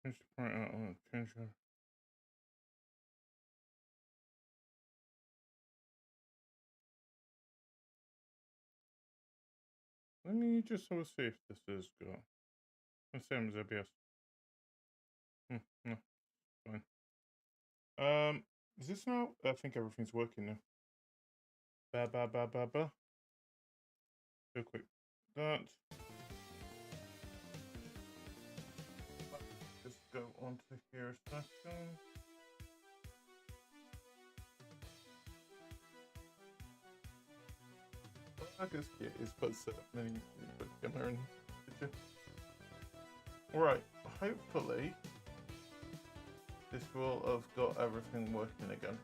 Change the point out. Change the. Let me just sort of see if this is got the same as OBS. No, fine. Is this now? I think everything's working now. Ba. So quick. That. Just go on to here a second. I guess yeah, it's but set up many but camera and picture. Right, hopefully this will have got everything working again.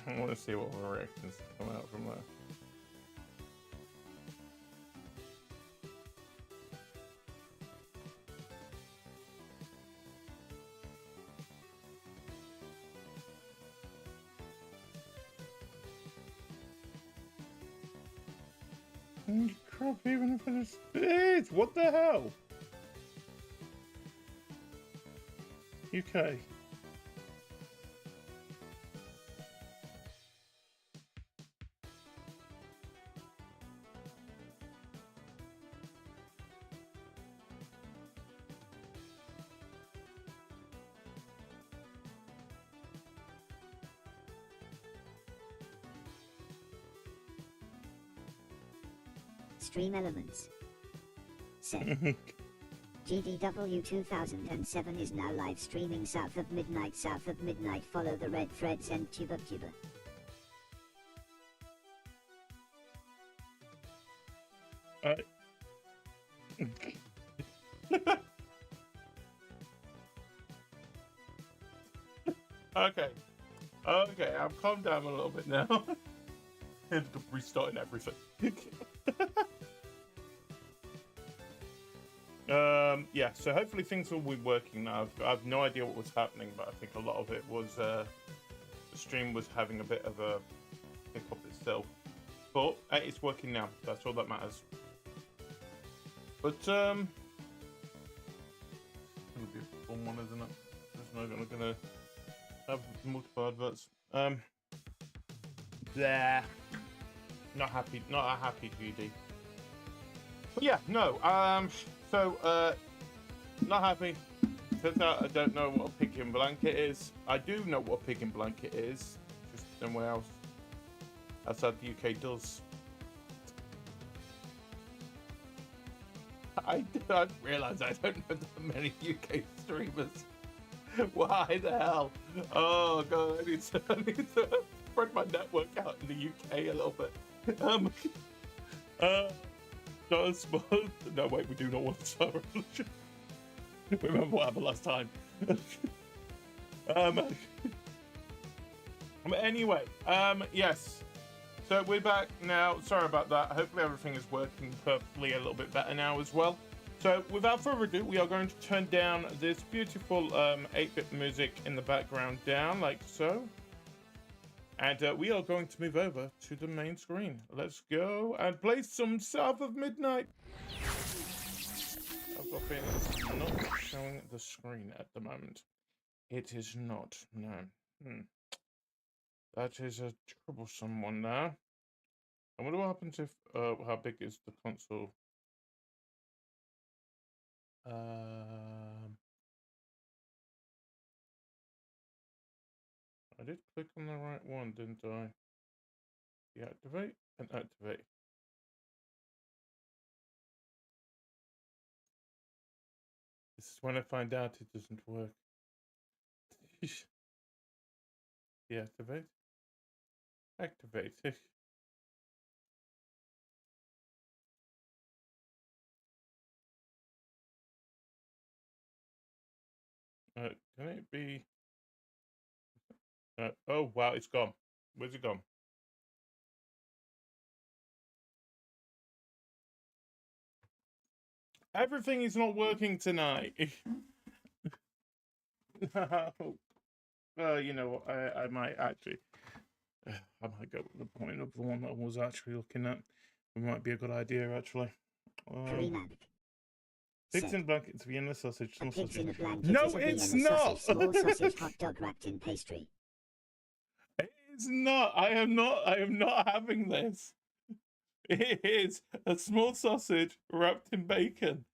I want to see what reactions come out from there. Crap, even if it's this, what the hell? UK. Stream elements. Set. GDW 2007 is now live streaming south of midnight. Follow the red threads and tuber. Okay, I've calmed down a little bit now. And restarting everything. Yeah, so hopefully things will be working now. I've no idea what was happening, but I think a lot of it was the stream was having a bit of a hiccup itself. But it's working now. That's all that matters. But it's gonna be a fun one, isn't it? It's not gonna have multiple adverts. There. Not a happy GD. But yeah, no. So not happy. Turns out I don't know what a pig in blanket is. I do know what a pig in blanket is. Just somewhere else outside the UK does. I realise I don't know that many UK streamers. Why the hell? Oh god, I need to spread my network out in the UK a little bit. No, wait, we do not want to start a revolution. Remember what happened last time. Anyway, yes. So we're back now. Sorry about that. Hopefully everything is working perfectly a little bit better now as well. So without further ado, we are going to turn down this beautiful 8-bit music in the background down like so. And we are going to move over to the main screen. Let's go and play some South of Midnight. I've got a feeling it's not showing the screen at the moment. It is not, no. That is a troublesome one there. I wonder what happens if, how big is the console? I did click on the right one, didn't I? Deactivate and activate. This is when I find out it doesn't work. Deactivate. Activate. Can it be? Oh wow, it's gone. Where's it gone? Everything is not working tonight. You know what? I might actually. I might go with the point of the one that I was actually looking at. It might be a good idea, actually. Karina Pigs said, in blankets, Vienna sausage, small pigs in a sausage. blanket No, is a it's Vienna not. sausage, small sausage hot dog wrapped in pastry. It's not. I am not. I am not having this. It is a small sausage wrapped in bacon.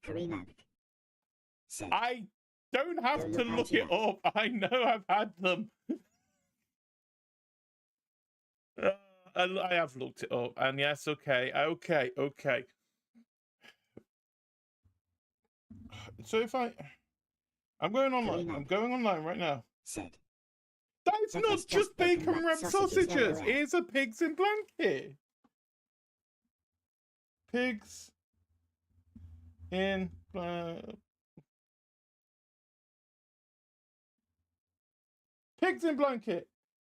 Karina said, I don't have Go to look look at it up. I know I've had them. I have looked it up, and yes, okay. So if I'm going online. Karina I'm going online right now. said, That's That not is just just bacon bacon wrapped wrapped sausages, sausages. LOL. It's a pigs in blanket. Pigs in pigs in blanket.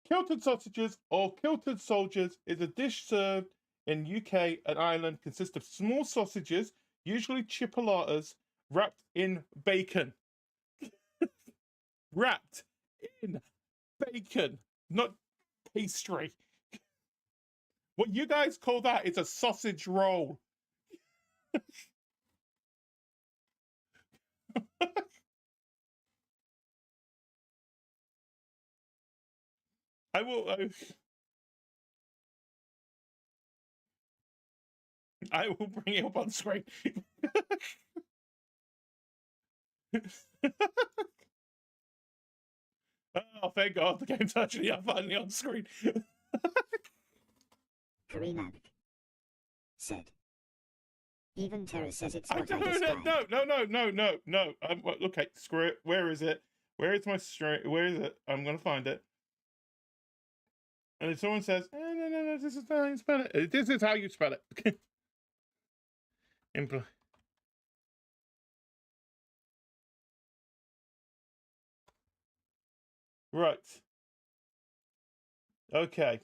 Kilted sausages or kilted soldiers is a dish served in UK and Ireland. Consists of small sausages, usually chipolatas, wrapped in bacon. Wrapped in bacon, not pastry. What you guys call that is a sausage roll. I will. I will bring it up on screen. Oh, thank God, the game's actually finally on screen. Karina said, Even Terra says it's I what I don't described. no. Okay, screw it. Where is it? Where is my string? Where is it? I'm gonna find it. And if someone says, no, this is how you spell it. This is how you spell it. Right. Okay.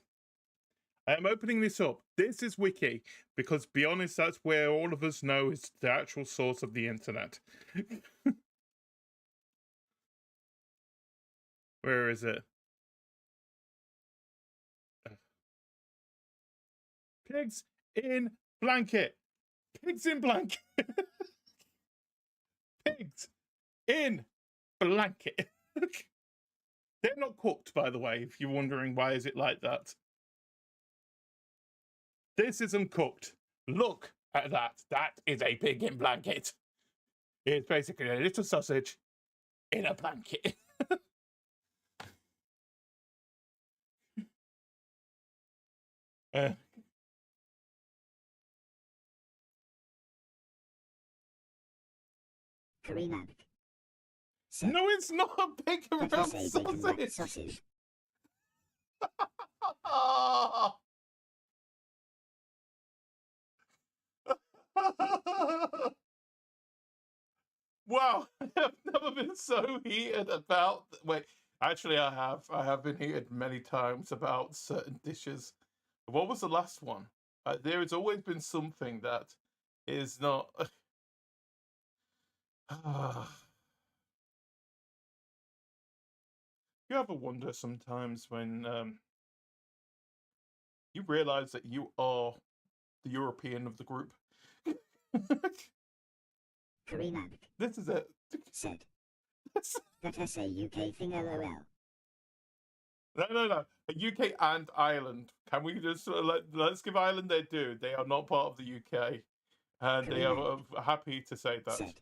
I am opening this up. This is Wiki, because be honest, that's where all of us know is the actual source of the internet. Where is it? Pigs in blanket. Pigs in blanket. Pigs in blanket. They're not cooked, by the way, if you're wondering why is it like that. This isn't cooked. Look at that. That is a pig in blanket. It's basically a little sausage in a blanket. Karina said, No, it's not a bacon That wrapped is a bacon wrapped sausage. sausage. Wow, I have never been so heated about. Wait, actually, I have. I have been heated many times about certain dishes. What was the last one? There has always been something that is not. You ever wonder sometimes when you realize that you are the European of the group? Karina This is it. said, That a UK thing, LOL. No. UK and Ireland. Can we just let's give Ireland their due? They are not part of the UK, and they are happy to say that. Said,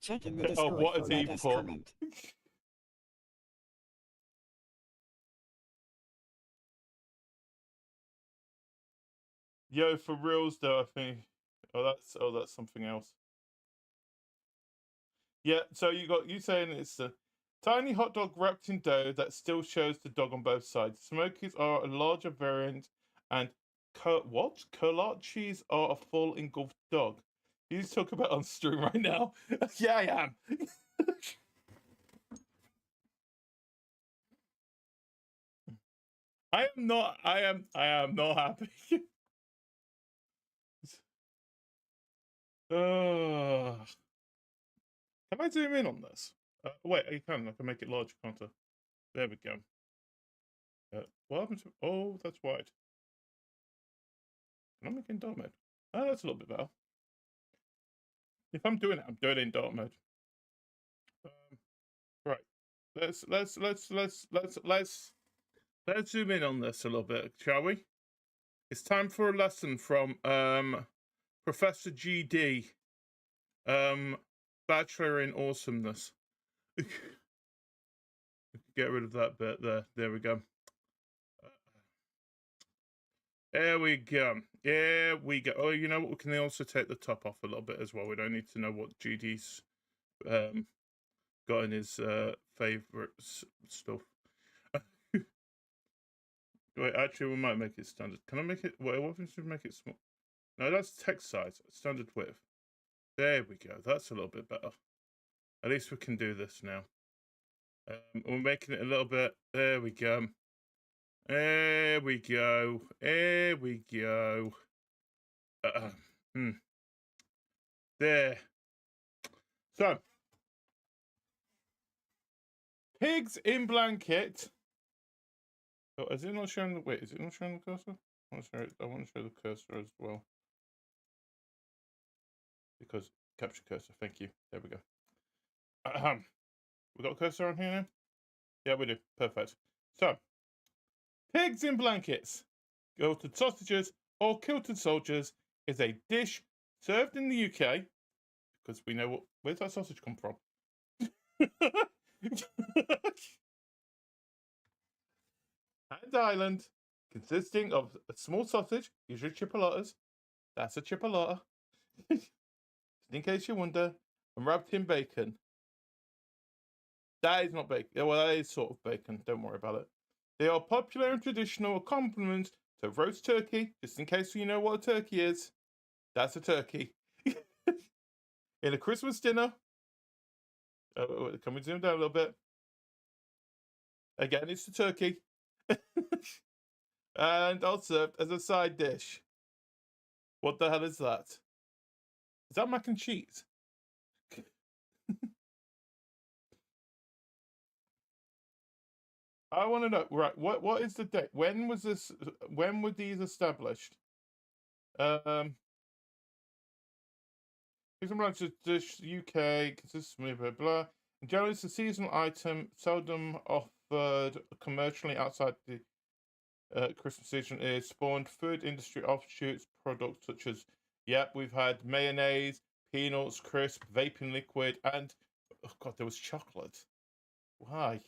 Check in the Discord Oh, what for has he Red S put? comment. Yo, for reals though, I think. Oh, that's something else. Yeah. So you saying it's a tiny hot dog wrapped in dough that still shows the dog on both sides. Smokies are a larger variant, and kolaches are a full engulfed dog. You just talk about on stream right now. Yeah, I am. I am not happy. Can I zoom in on this? Wait, you can. I can make it larger, can't I? There we go. What happened to... Oh, that's wide. Can I make it in dark mode? Oh, that's a little bit better. If I'm doing it, I'm doing it in dark mode. Right. Let's zoom in on this a little bit, shall we? It's time for a lesson from Professor GD, Bachelor in Awesomeness. Get rid of that bit there. There we go. There we go. There we go. Oh, you know what? We can also take the top off a little bit as well. We don't need to know what GD's got in his favorite stuff. Wait, actually, we might make it standard. Can I make it? Wait, what if we should make it small? No, that's text size. Standard width. There we go. That's a little bit better. At least we can do this now. We're making it a little bit. There we go. There we go. There we go. There. So, pigs in blanket. Oh, is it not showing the... Wait, is it not showing the cursor? I want to show the cursor as well. Because capture cursor, thank you. There we go. We got a cursor on here now? Yeah, we do. Perfect. So, pigs in blankets, gilded sausages, or kilted soldiers is a dish served in the UK, because we know where's that sausage come from? And Ireland, consisting of a small sausage, usually chipolatas. That's a chipolata. In case you wonder, and wrapped in bacon. That is not bacon. Well, that is sort of bacon. Don't worry about it. They are popular and traditional accompaniment to roast turkey. Just in case you know what a turkey is, that's a turkey. In a Christmas dinner. Can we zoom down a little bit? Again, it's the turkey. And all served as a side dish. What the hell is that? Is that mac and cheese? I want to know, right, what is the date? When was this, when were these established? Pigs and blankets dish UK consists of blah blah. In general, it's a seasonal item, seldom offered commercially outside the Christmas season. Is spawned food industry offshoots, products such as, yep, we've had mayonnaise, peanuts, crisp, vaping liquid, and oh god, there was chocolate. Why?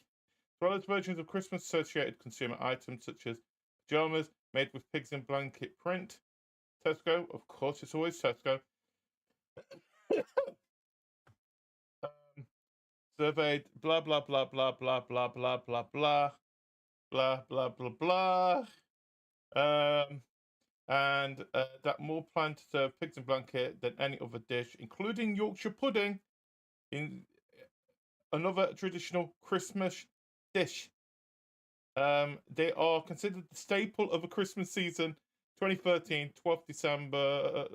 As well as versions of Christmas associated consumer items such as pajamas made with pigs in blanket print. Tesco, of course, it's always Tesco. Surveyed blah blah blah blah blah blah blah blah blah blah blah blah blah. And that more plan to serve pigs in blanket than any other dish, including Yorkshire pudding, in another traditional Christmas dish. They are considered the staple of a Christmas season. 2013, 12th December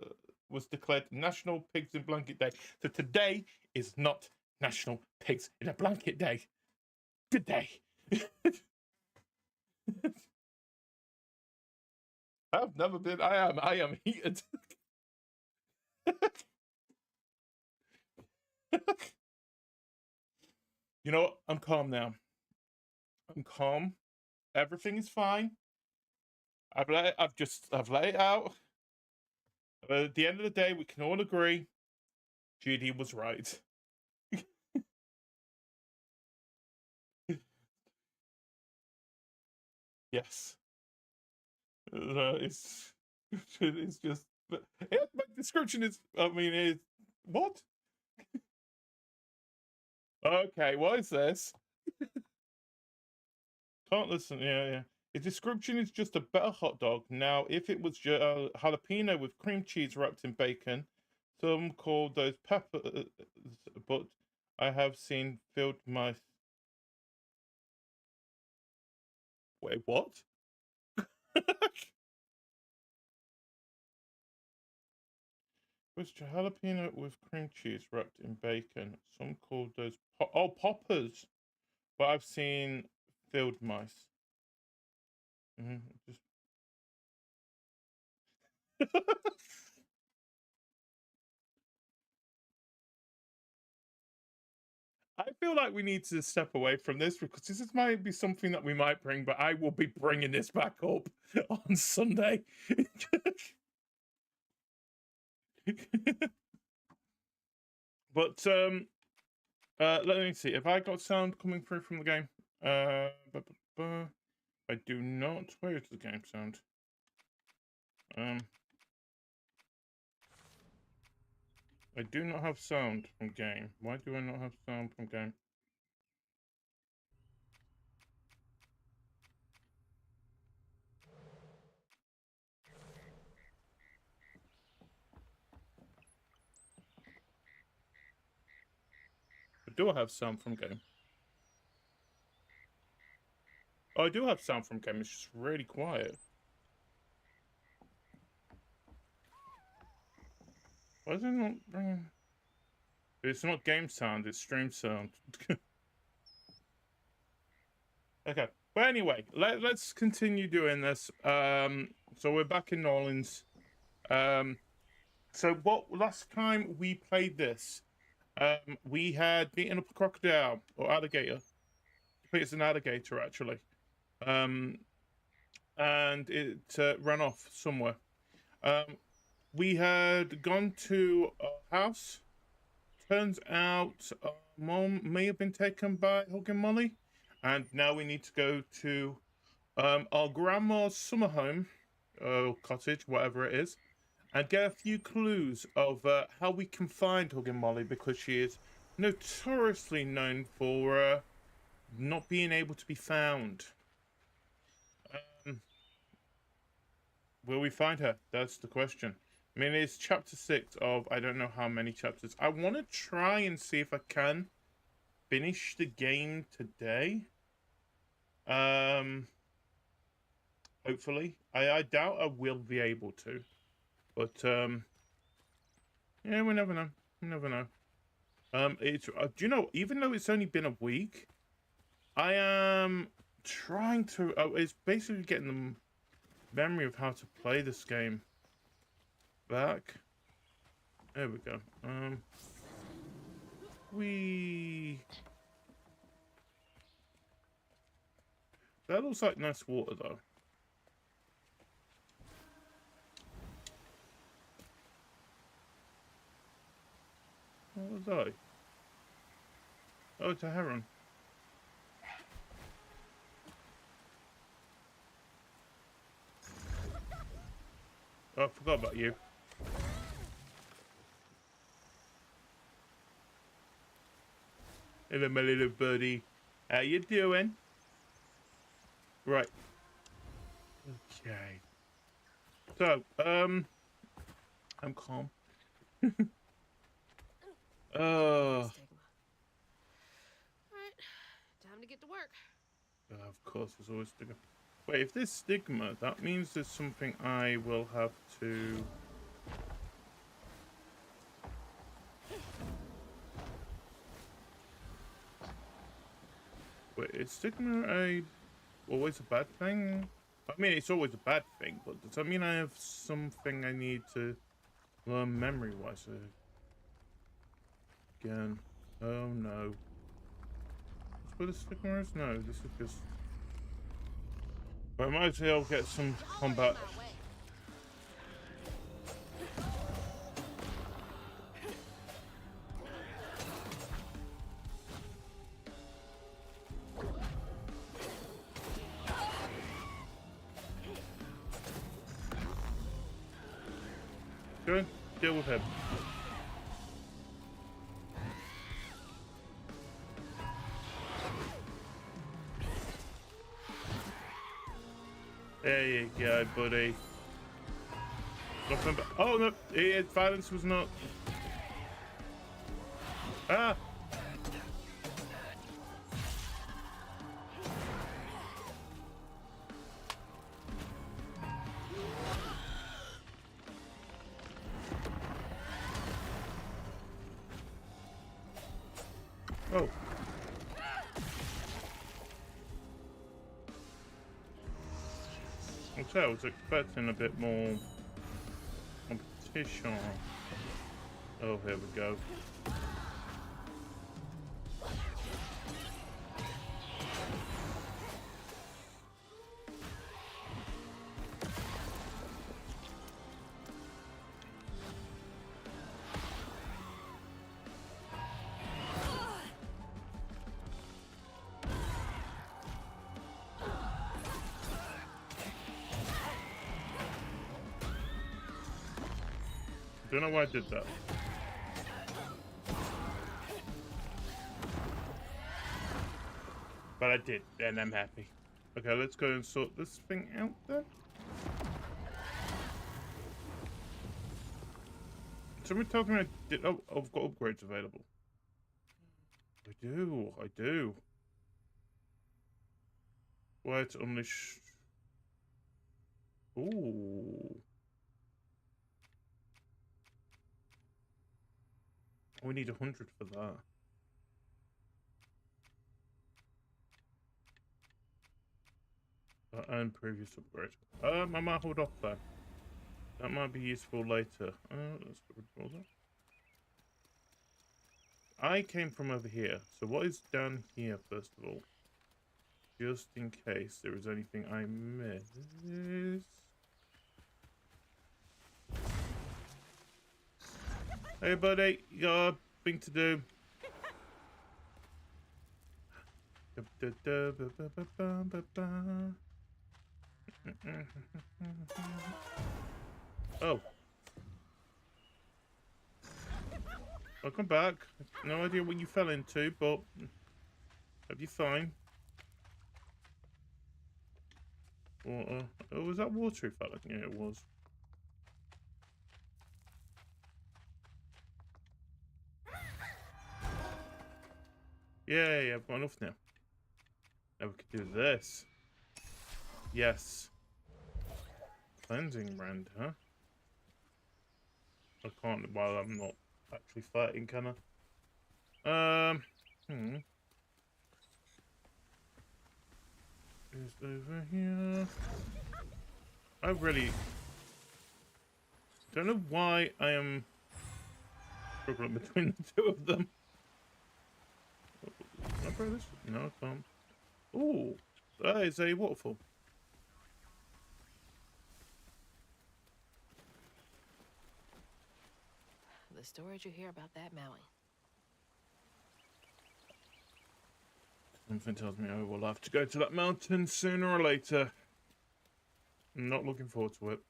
was declared National Pigs in Blanket Day. So today is not National Pigs in a Blanket Day. Good day. I've never been. I am heated. You know what? I'm calm now. I'm calm. Everything is fine. I've let it out. But at the end of the day, we can all agree GD was right. Yes. It's just my description is, I mean, is what? Okay, what is this? Can't listen. Yeah. The description is just a better hot dog. Now, if it was jalapeno with cream cheese wrapped in bacon, some call those peppers, but I have seen filled my... Wait, what? Twister jalapeno with cream cheese wrapped in bacon. Some call those poppers, but I've seen field mice. Just I feel like we need to step away from this because this might be something that we might bring, but I will be bringing this back up on Sunday. But let me see. Have I got sound coming through from the game? I do not. Where is the game sound? I do not have sound from game. Why do I not have sound from game? I do have sound from game. Oh, I do have sound from game. It's just really quiet. Why is it not bringing? It's not game sound. It's stream sound. Okay. But anyway, let's continue doing this. So we're back in New Orleans. So what last time we played this, we had beaten up a crocodile or alligator. I think it's an alligator actually. And it ran off somewhere. We had gone to a house. Turns out Mom may have been taken by Hugging Molly, and now we need to go to our grandma's summer home, cottage, whatever it is, and get a few clues of how we can find Hugging Molly, because she is notoriously known for not being able to be found. Will we find her? That's the question. I mean, it's chapter 6 of I don't know how many chapters. I want to try and see if I can finish the game today. Hopefully. I doubt I will be able to. But, yeah, we never know. We never know. It's, do you know, even though it's only been a week, I am trying to, it's basically getting the memory of how to play this game back. There we go. That looks like nice water though. What was I? Oh, it's a heron. Oh, I forgot about you. Hello, my little birdie. How you doing? Right. Okay. So, I'm calm. Alright, time to get to work. Of course, there's always stigma. Wait, if there's stigma, that means there's something I will have to... Wait, is stigma always a bad thing? I mean, it's always a bad thing, but does that mean I have something I need to learn memory-wise? Again. Oh no. That's where the stigma is? No, this is just... But I might as well get some combat. Go and deal with him. There you go, buddy. Nothing but... Oh, no. Violence was not... Ah! Oh. Okay, I was expecting a bit more competition. Oh, here we go. Don't know why I did that. But I did, and I'm happy. Okay, let's go and sort this thing out then. Someone told me I did. Oh, I've got upgrades available. I do. Why to unleash? Ooh. We need 100 for that. And previous upgrade. I might hold off though. That might be useful later. Let's get rid of all that. I came from over here, so what is down here first of all? Just in case there is anything I missed. Hey buddy, you got a thing to do. Oh. Welcome back. No idea what you fell into, but hope you're fine. Water. Oh, was that water he fell in? Yeah, it was. Yay, I've got enough now. Now we can do this. Yes. Cleansing brand, huh? I can't while I'm not actually fighting, can I? Is over here. I really don't know why I am struggling between the two of them. Can I throw this? No, I can't. Ooh, that is a waterfall. The stories you hear about that mountain. Something tells me I will have to go to that mountain sooner or later. I'm not looking forward to it.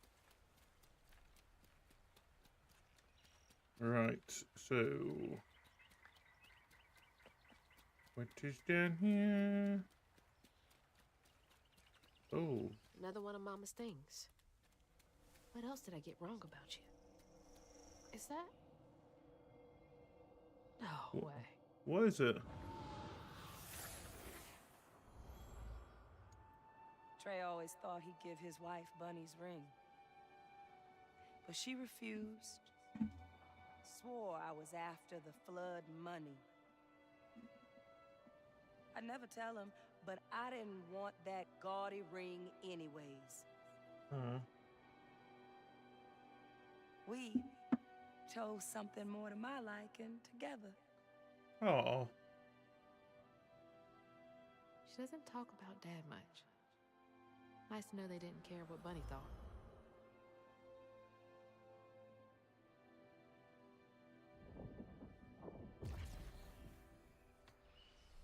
Right, so what is down here? Oh. Another one of Mama's things. What else did I get wrong about you? Is that? No way. What is it? Trey always thought he'd give his wife Bunny's ring. But she refused. Swore I was after the flood money. I'd never tell him, but I didn't want that gaudy ring anyways. We chose something more to my liking together. Oh. She doesn't talk about Dad much. Nice to know they didn't care what Bunny thought.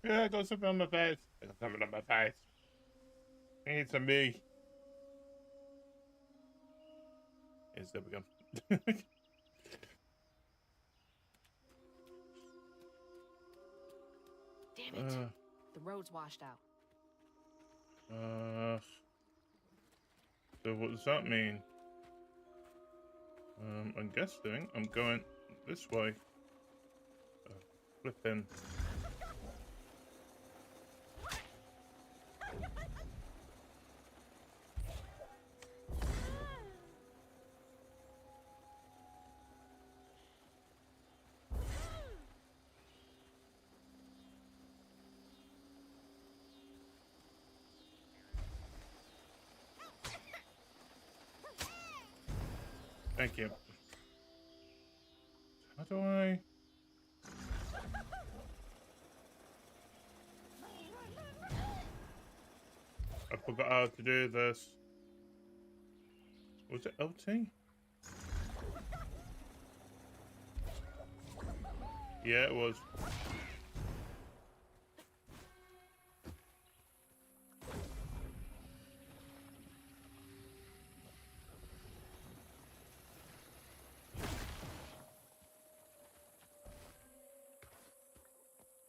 Yeah, I got something on my face. I got something on my face. It's a me. Yes, there we go. Damn it. The road's washed out. So what does that mean? I'm guessing I'm going this way. Flipping. Thank you. How do I... I forgot how to do this. Was it LT? Yeah, it was.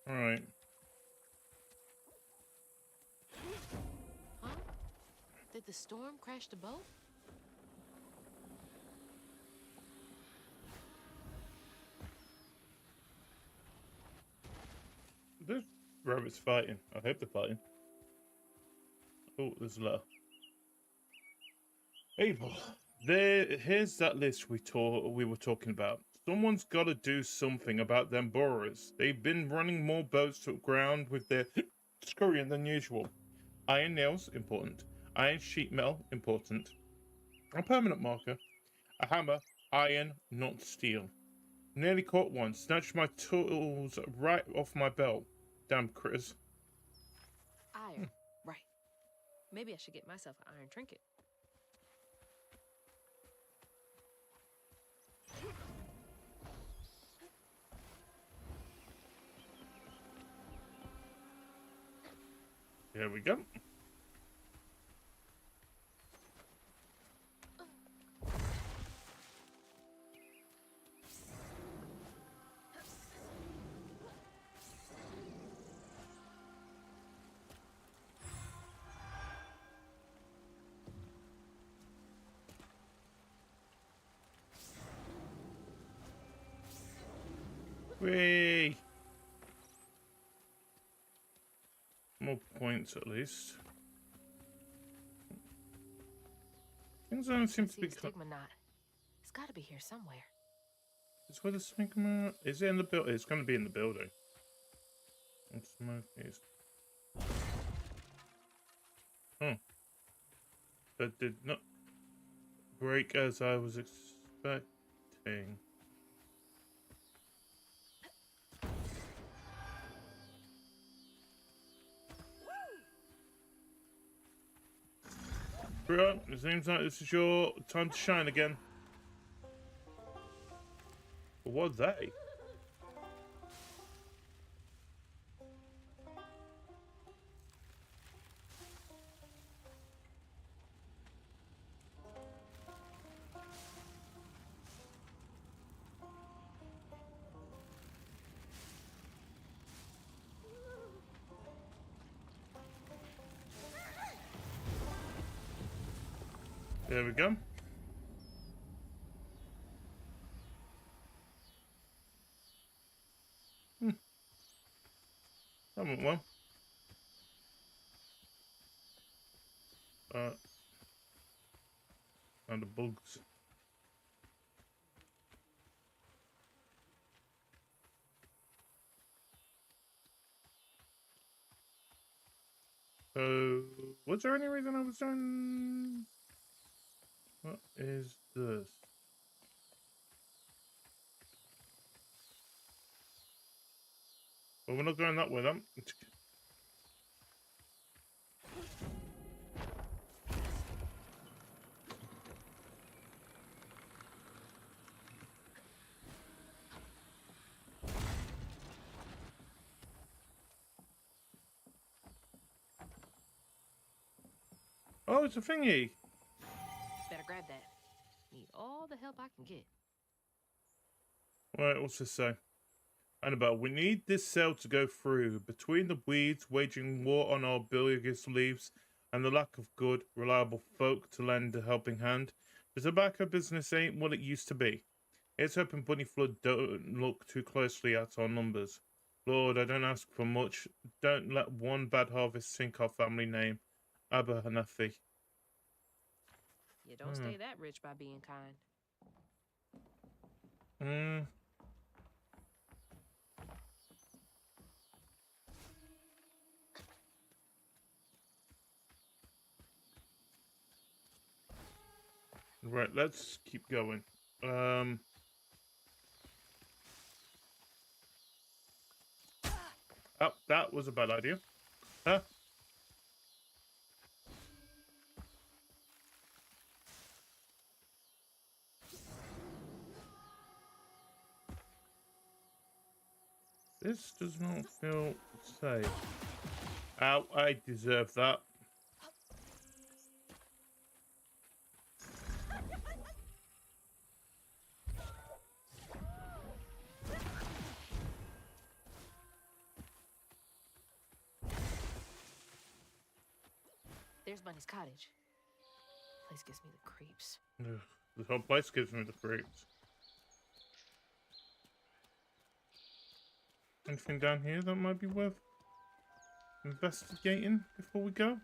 All right. Huh? Did the storm crash the boat? There's rabbits fighting. I hope they're fighting. Oh, there's a letter. Abel, here's that list we were talking about. Someone's got to do something about them borers. They've been running more boats to ground with their scurrying than usual. Iron nails, important. Iron sheet metal, important. A permanent marker. A hammer, iron, not steel. Nearly caught one. Snatched my tools right off my belt. Damn critters. Iron. Right. Maybe I should get myself an iron trinket. Here we go. Whee! More points at least. Things don't seem to See be. a stigma knot. It's got to be here somewhere. Is where the stigma? Is it in the building? It's going to be in the building. Smoke is. Oh, that did not break as I was expecting. Bro, it seems like this is your time to shine again. But what are they? There we go. That went well. And the bugs. So, was there any reason I was doing? What is this? Well, we're not going that way, then. Oh, it's a thingy. Better grab that. Need all the help I can get. Right, what's this say? Annabelle, we need this cell to go through. Between the weeds waging war on our biggest leaves and the lack of good, reliable folk to lend a helping hand, the tobacco business ain't what it used to be. It's hoping Bunny Flood don't look too closely at our numbers. Lord, I don't ask for much. Don't let one bad harvest sink our family name. Abba Hanafi. You don't stay that rich by being kind. Right, let's keep going. Oh, that was a bad idea. Huh? This does not feel safe. Ow, I deserve that. There's Bunny's cottage. Place gives me the creeps. Ugh, the whole place gives me the creeps. Anything down here that might be worth investigating before we go?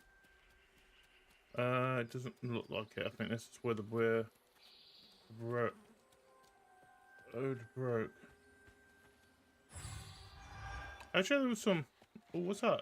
It doesn't look like it. I think this is where the road broke. Actually, there was some. Oh, what's that?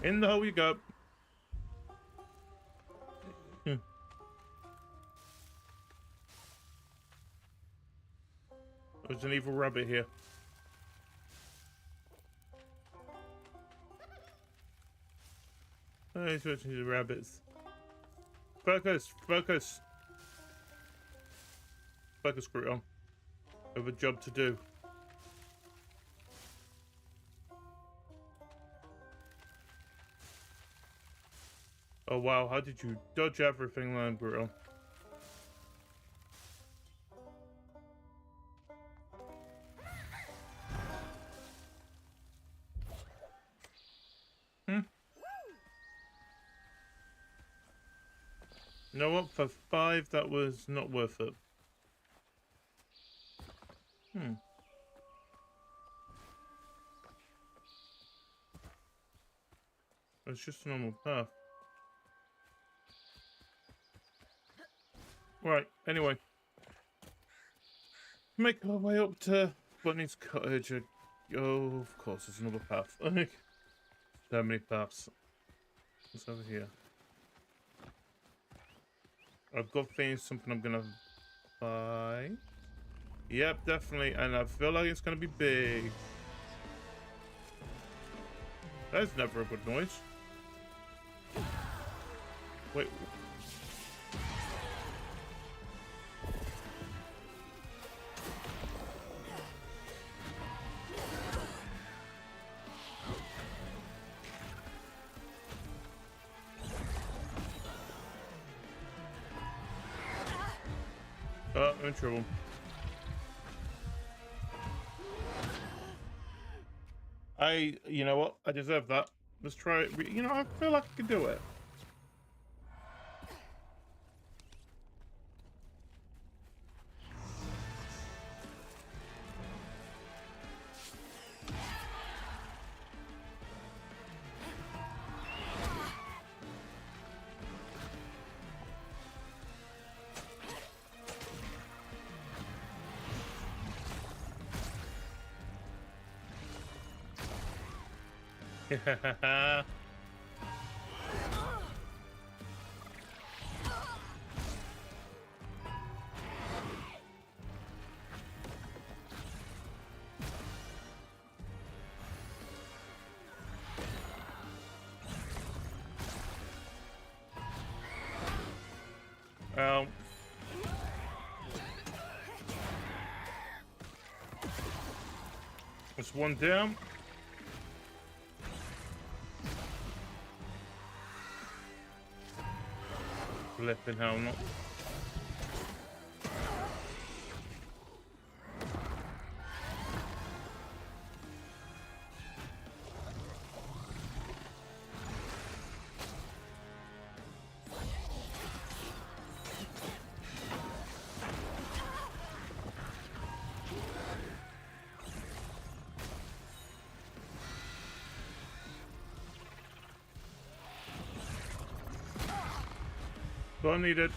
In the hole you go. There's an evil rabbit here. Oh, he's watching the rabbits. Focus! Focus! Focus, Gruton. I have a job to do. Oh wow, how did you dodge everything then, Gruton? You know what? For 5, that was not worth it. It's just a normal path. Right, anyway. Make our way up to Bunny's cottage. Oh, of course, there's another path. So many paths. What's over here? I've got things, something I'm gonna buy. Yep, definitely, and I feel like it's gonna be big. That's never a good noise. Wait. Oh, I'm in trouble. You know what? I deserve that. Let's try it. You know, I feel like I can do it. That's one down. Flipping hell, not. What I needed.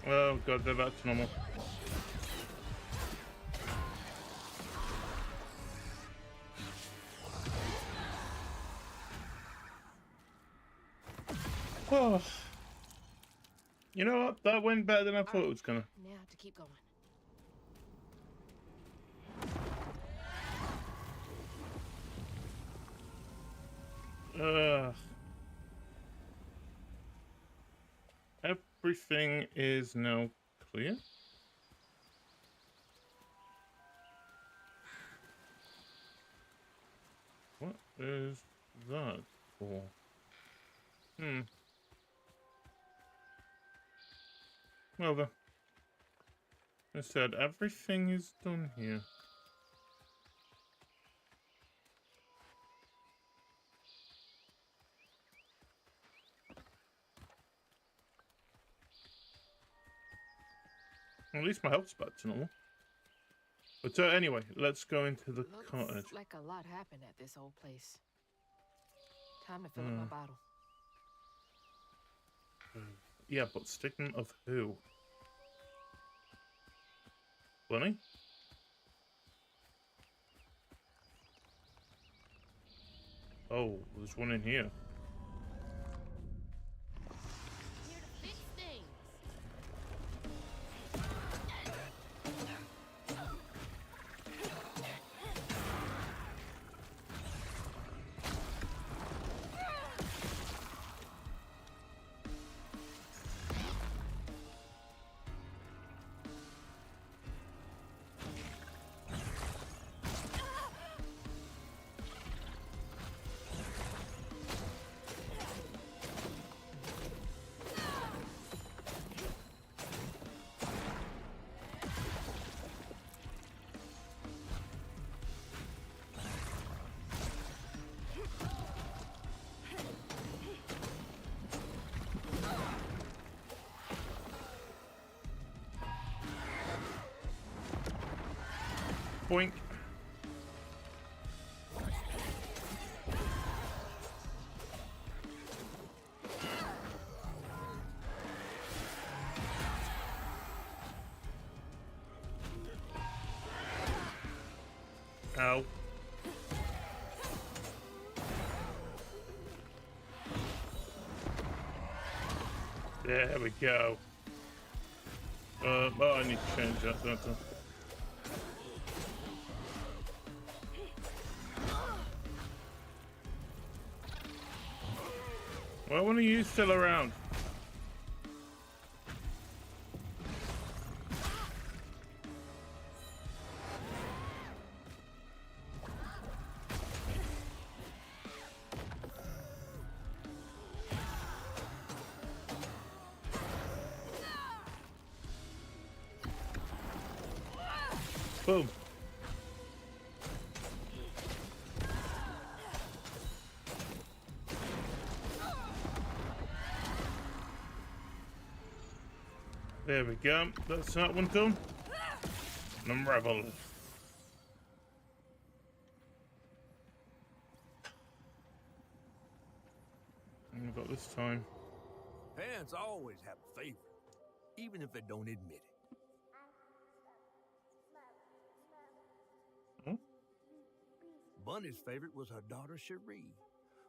Oh god, they're back to normal. Oh. You know what? That went better than I thought it was gonna. Now to keep going. Everything is now clear. What is that for? Well then, I said everything is done here. At least my health's back to normal. But anyway, let's go into the cottage. Looks like a lot happened at this old place. Time to fill up my bottle. Yeah, but stigma of who? Bunny? Oh, there's one in here. Here to fix things. Boink. Ow. There we go. Oh, I need to change that, don't I? Why are you still around? Boom. There we go. That's that one done. Unravel. And we've got this time. Parents always have a favorite, even if they don't admit it. Huh? Bunny's favorite was her daughter Cherie,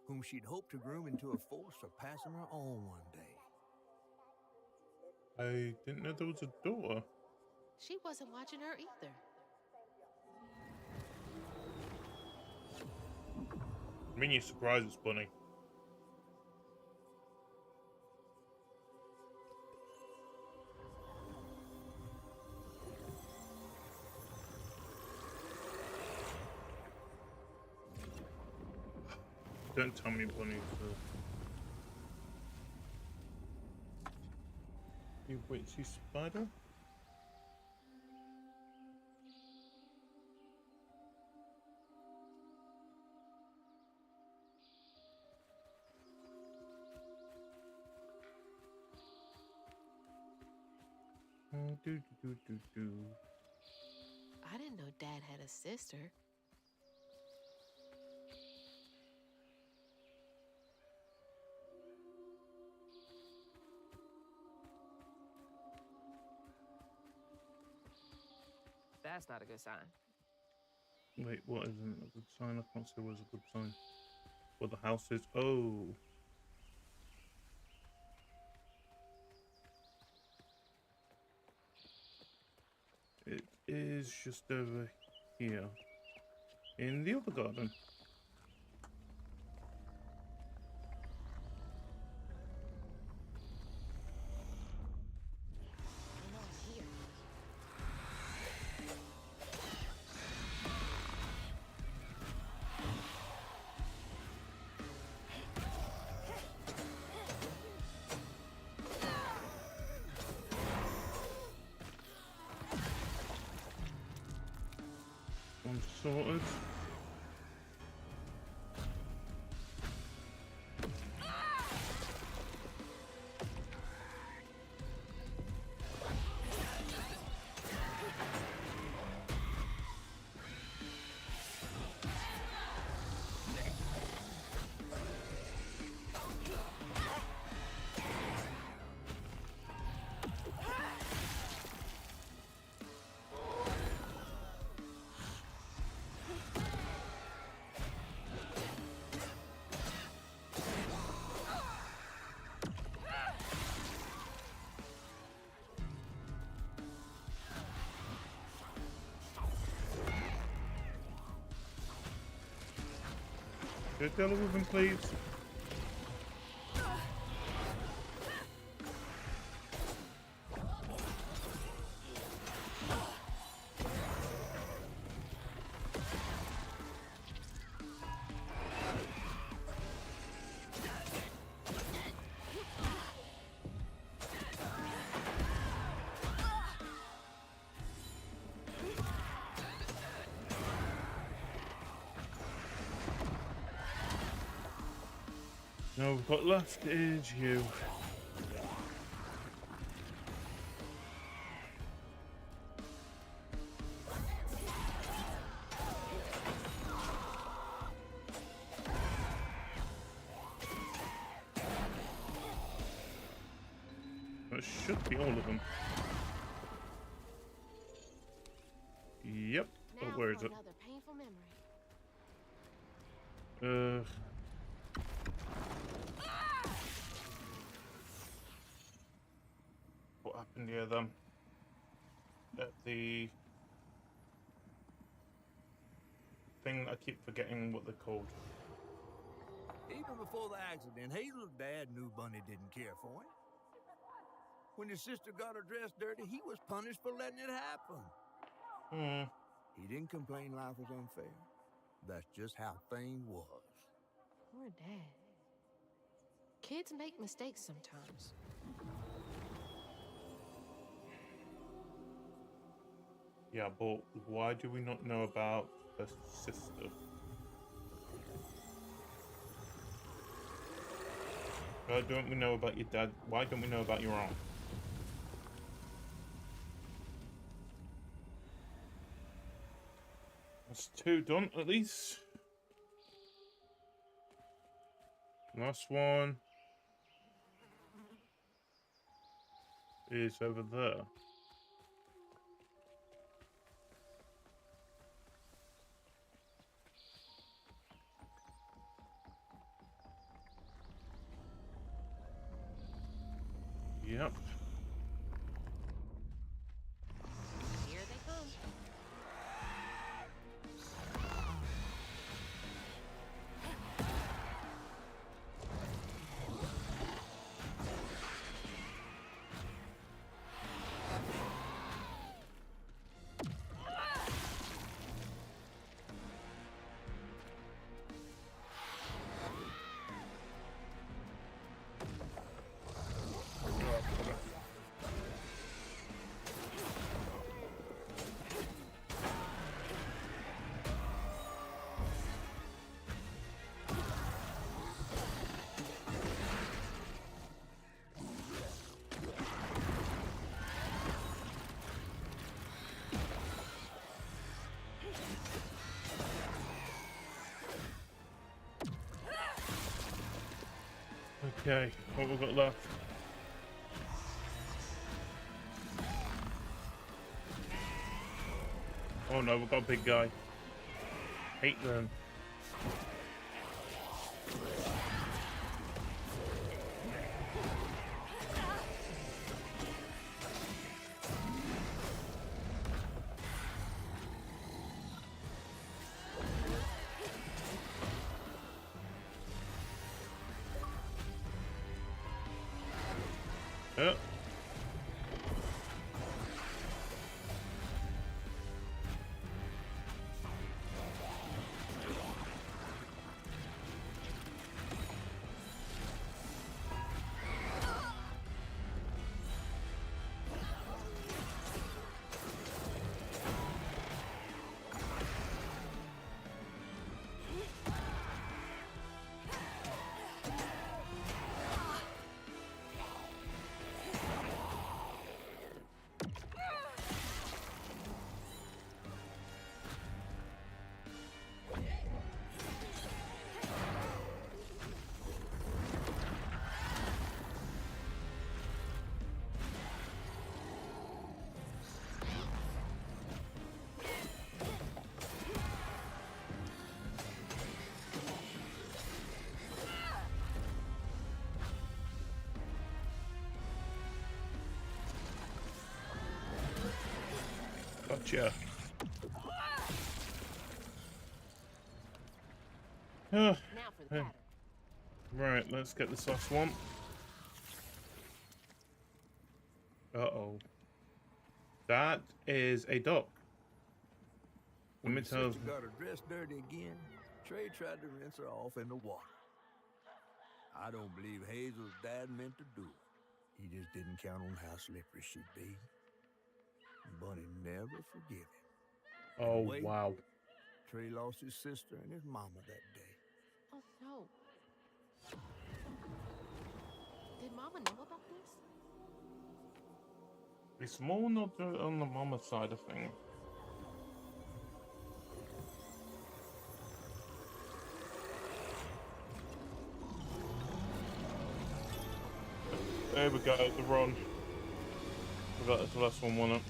whom she'd hoped to groom into a force surpassing her own one day. I didn't know there was a door. She wasn't watching her either. I mean, you surprise us, Bunny. Don't tell me Bunny's You witchy spider? Do. I didn't know Dad had a sister. That's not a good sign. Wait, what isn't a good sign? I can't say what is a good sign. What the house is. Oh. It is just over here. In the other garden. They're not here. One sorted. Go deal with him, please. Now we've got left is you. That should be all of them. Yep. Oh, Now where for is it? another painful memory. What happened here then? At the thing I keep forgetting what they're called. Even before the accident, Hazel's dad knew Bunny didn't care for him. When his sister got her dress dirty, he was punished for letting it happen. He didn't complain life was unfair. That's just how things was. Poor Dad. Kids make mistakes sometimes. Yeah, but why do we not know about her sister? Why don't we know about your dad? Why don't we know about your aunt? That's two done at least. Last one is over there. Yep. Here they come. Okay, what we've got left? Oh no, we've got a big guy. Hate them. Oh. Gotcha. Now for the Hey. pattern. Right, let's get this last one. Uh-oh. That is a duck. Let When me the tell sister got her dress dirty again, Trey tried to rinse her off in the water. I don't believe Hazel's dad meant to do it. He just didn't count on how slippery she'd be. Bunny never forgive him. Oh, Wait. wow. Trey lost his sister and his mama that day. Oh no. Did Mama know about this? It's more not on the mama side of things. There we go, the run. That's the last one, wasn't it?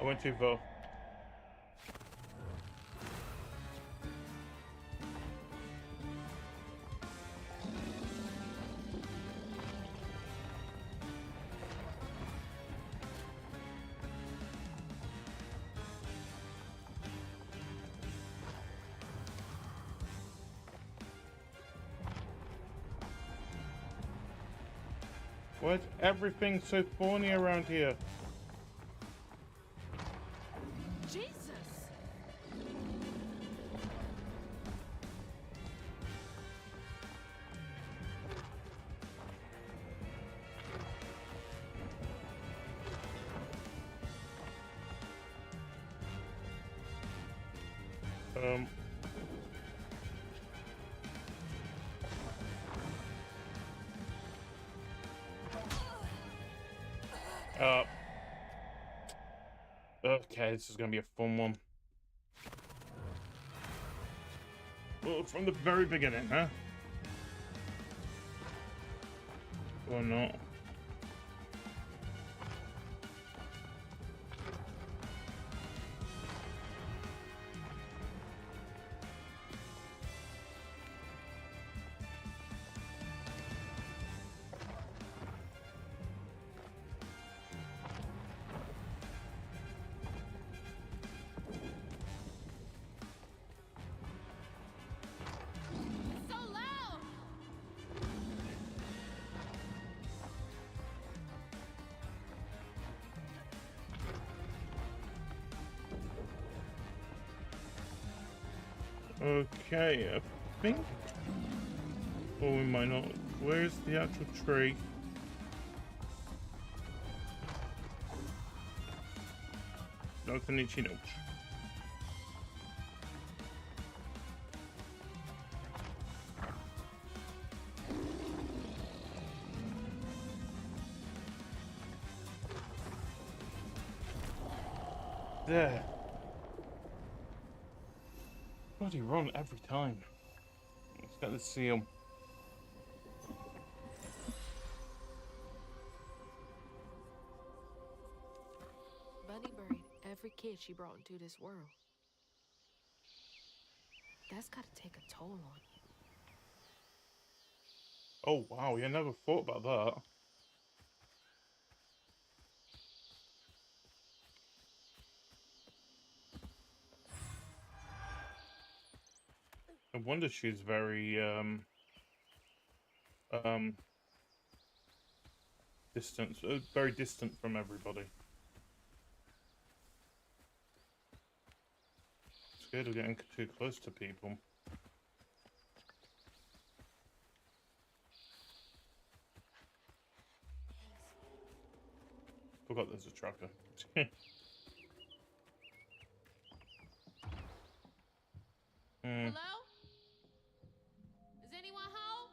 I went too far. Why's everything so thorny around here? Jesus! Okay, this is gonna be a fun one. Well, from the very beginning, huh? Or not? So loud! Okay, I think. Or we might not. Where's the actual tree? Nothing itchy note. There. Bloody run every time. Let's get the seal. Bunny buried every kid she brought into this world. That's gotta take a toll on you. Oh wow, you never thought about that. No wonder she's very distant, very distant from everybody. Scared of getting too close to people. Forgot there's a tracker. Hello? Is anyone home?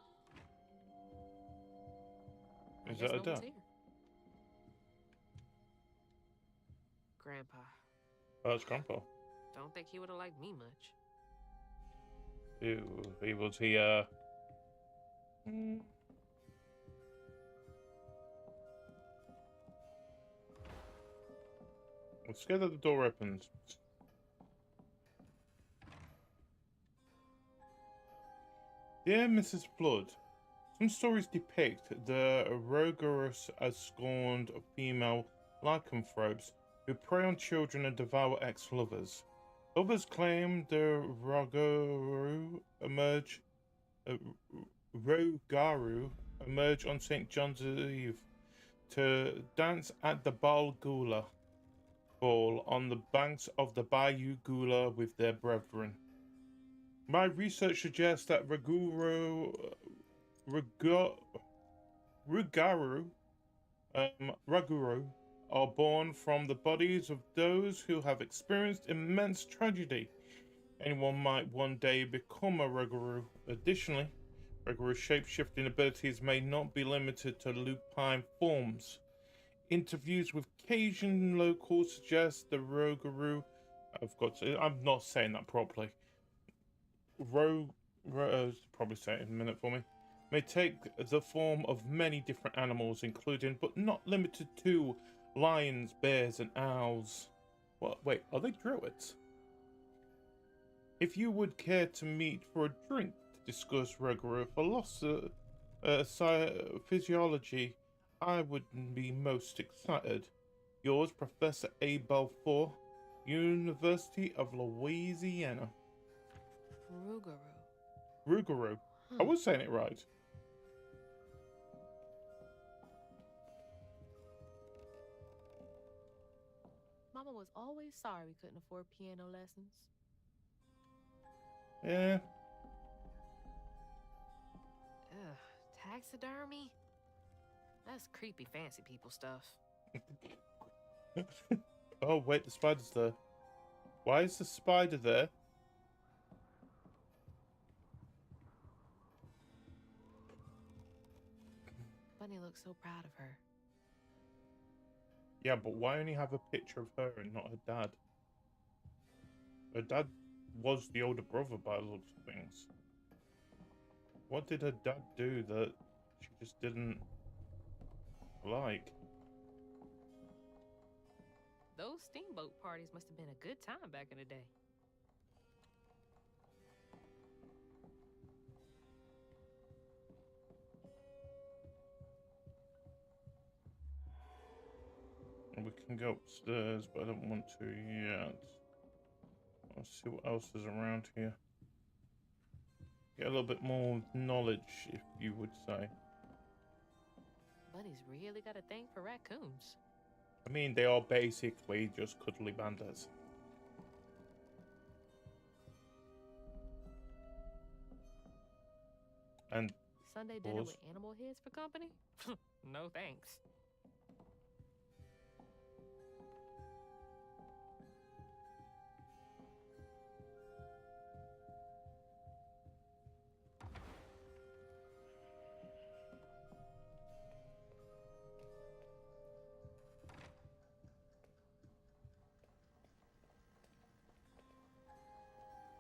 Is I guess that a no one's duck? here. Grandpa. Oh, that's Grandpa. Don't think he would have liked me much. Ew, was he, I'm scared that the door opens. Dear Mrs. Flood, some stories depict the Rogarus as scorned female lycanthropes who prey on children and devour ex-lovers. Others claim the Rogaru emerge on St. John's Eve to dance at the Bal Gula ball on the banks of the Bayou Gula with their brethren. My research suggests that Raguru are born from the bodies of those who have experienced immense tragedy. Anyone might one day become a Raguru. Additionally, Raguru's shape-shifting abilities may not be limited to lupine forms. Interviews with Cajun locals suggest the Roguru. I'm not saying that properly. Probably say it in a minute for me. May take the form of many different animals, including but not limited to lions, bears, and owls. What? Wait, are they druids? If you would care to meet for a drink to discuss Roguru philosophy, physiology, I would be most excited. Yours, Professor A. Balfour, University of Louisiana. Ruguru. I was saying it right. Mama was always sorry we couldn't afford piano lessons. Yeah. Ugh, taxidermy? That's creepy fancy people stuff. Oh, wait, the spider's there. Why is the spider there? Bunny looks so proud of her. Yeah, but why only have a picture of her and not her dad? Her dad was the older brother by the looks of things. What did her dad do that she just didn't like? Those steamboat parties must have been a good time back in the day. We can go upstairs, but I don't want to yet. Let's see what else is around here. Get a little bit more knowledge, if you would say. Bunny's really got a thing for raccoons. I mean, they are basically just cuddly bandits. And Sunday dinner with animal heads for company? No thanks.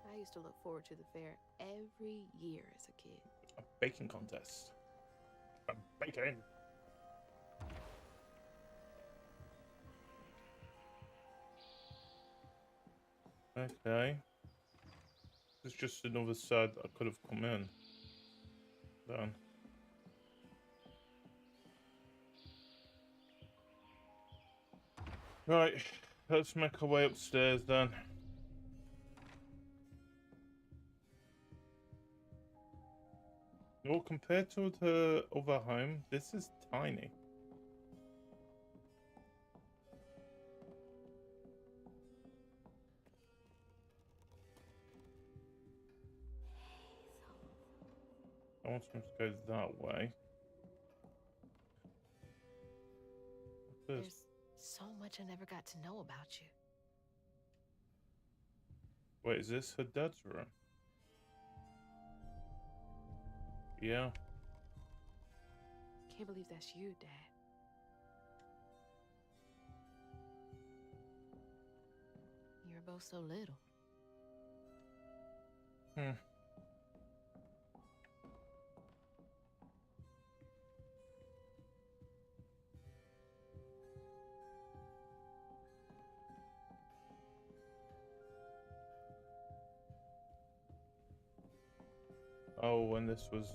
I I used to look forward to the fair every year as a kid. A baking contest. A baking. Okay. It's just another side that I could have come in. Done. Right, let's make our way upstairs then. Well, compared to the other home, this is tiny. I want him to go that way. What's this? There's so much I never got to know about you. Wait, is this her dad's room? Yeah. Can't believe that's you, Dad. You were both so little. Hmm. Oh, when this was...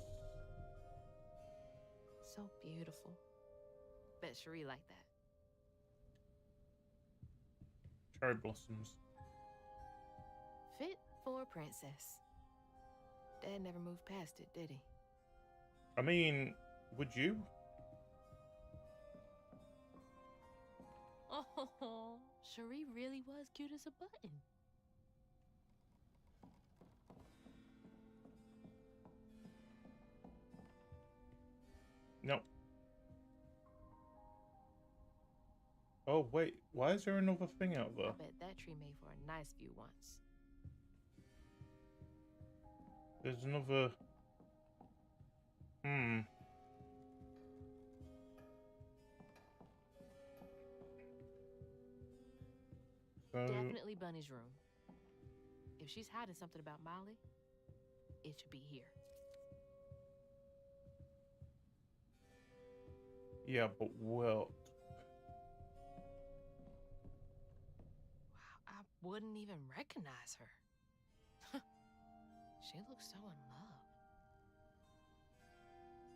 So beautiful. Bet Cherie liked that. cherry blossoms. Fit for a princess. Dad never moved past it, did he? I mean, would you? Oh, Cherie really was cute as a button. No. Oh, wait. Why is there another thing out there? I bet that tree made for a nice view once. There's another... So... Definitely Bunny's room. If she's hiding something about Molly, it should be here. Yeah, but well... Wow, I wouldn't even recognize her. She looks so in love.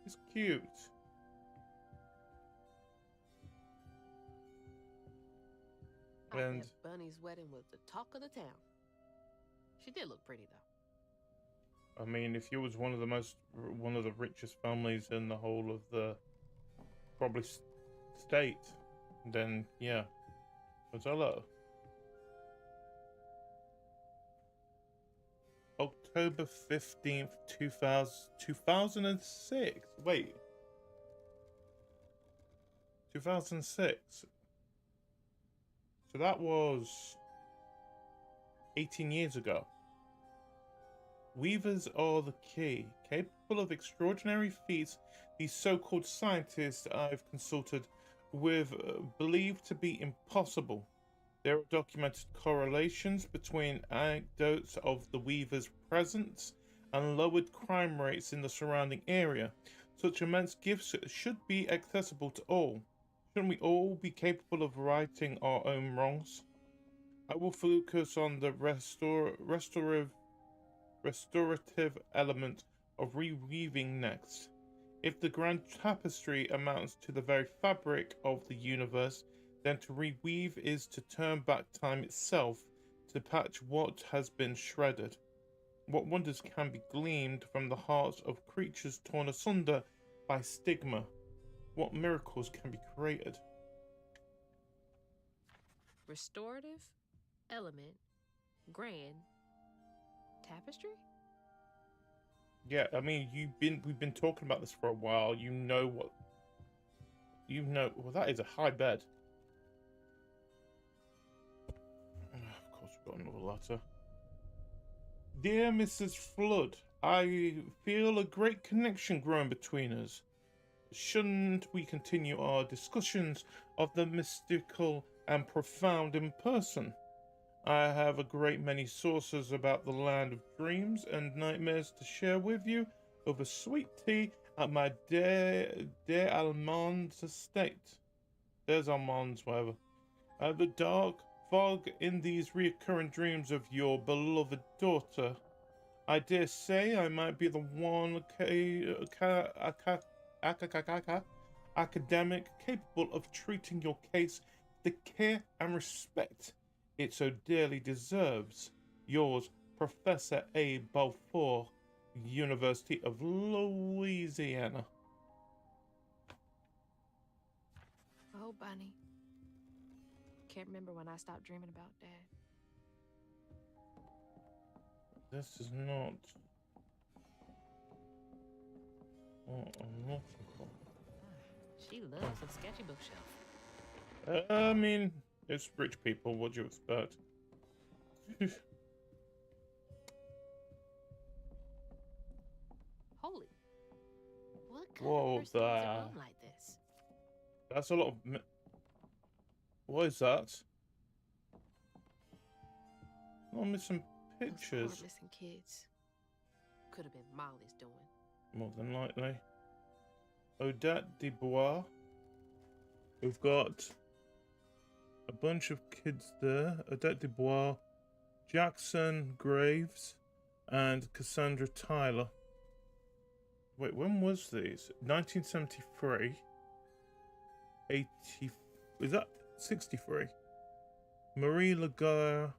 It's cute. I And- bet Bunny's wedding was the talk of the town. She did look pretty, though. I mean, if you was one of the richest families in the whole of the probably state, then yeah. But hello. October 15th, 2006. Wait. 2006. So that was 18 years ago. Weavers are the key, capable of extraordinary feats. These so-called scientists I've consulted with believed to be impossible. There are documented correlations between anecdotes of the weavers' presence and lowered crime rates in the surrounding area. Such immense gifts should be accessible to all. Shouldn't we all be capable of righting our own wrongs? I will focus on the restorative element of reweaving next. If the grand tapestry amounts to the very fabric of the universe, then to reweave is to turn back time itself, to patch what has been shredded. What wonders can be gleaned from the hearts of creatures torn asunder by stigma? What miracles can be created? Restorative, element, grand, tapestry? Yeah, I mean, we've been talking about this for a while. You know what? Well, that is a high bed. Of course, we've got another letter. Dear Mrs. Flood, I feel a great connection growing between us. Shouldn't we continue our discussions of the mystical and profound in person? I have a great many sources about the land of dreams and nightmares to share with you over sweet tea at my Des Allemands estate. Des Allemands, whatever. The dark fog in these recurrent dreams of your beloved daughter. I dare say I might be the one academic capable of treating your case with the care and respect it so dearly deserves. Yours, Professor A. Balfour, University of Louisiana. Oh, Bunny. Can't remember when I stopped dreaming about Dad. This is not what I'm looking for. She loves a sketchy bookshelf. I mean, it's rich people. What do you expect? Holy. What kind Whoa, of person needs a there. room like this? That's a lot of. What is that? I'm missing Those pictures. poor missing kids. Could have been Molly's doing. More than likely. Odette Dubois. We've got a bunch of kids there. Odette Dubois, Jackson Graves, and Cassandra Tyler. Wait, when was these? 1973. 80. Is that 63? Marie Laguerre.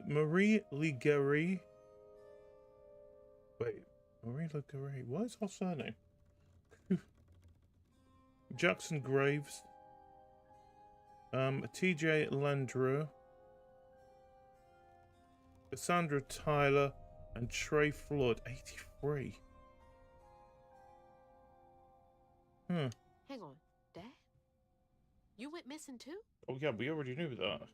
Marie Ligeri. Wait, Marie Ligeri. What is her surname? Jackson Graves. TJ Landreau. Cassandra Tyler and Trey Flood, 83. Hang on, Dad? You went missing too? Oh yeah, we already knew that.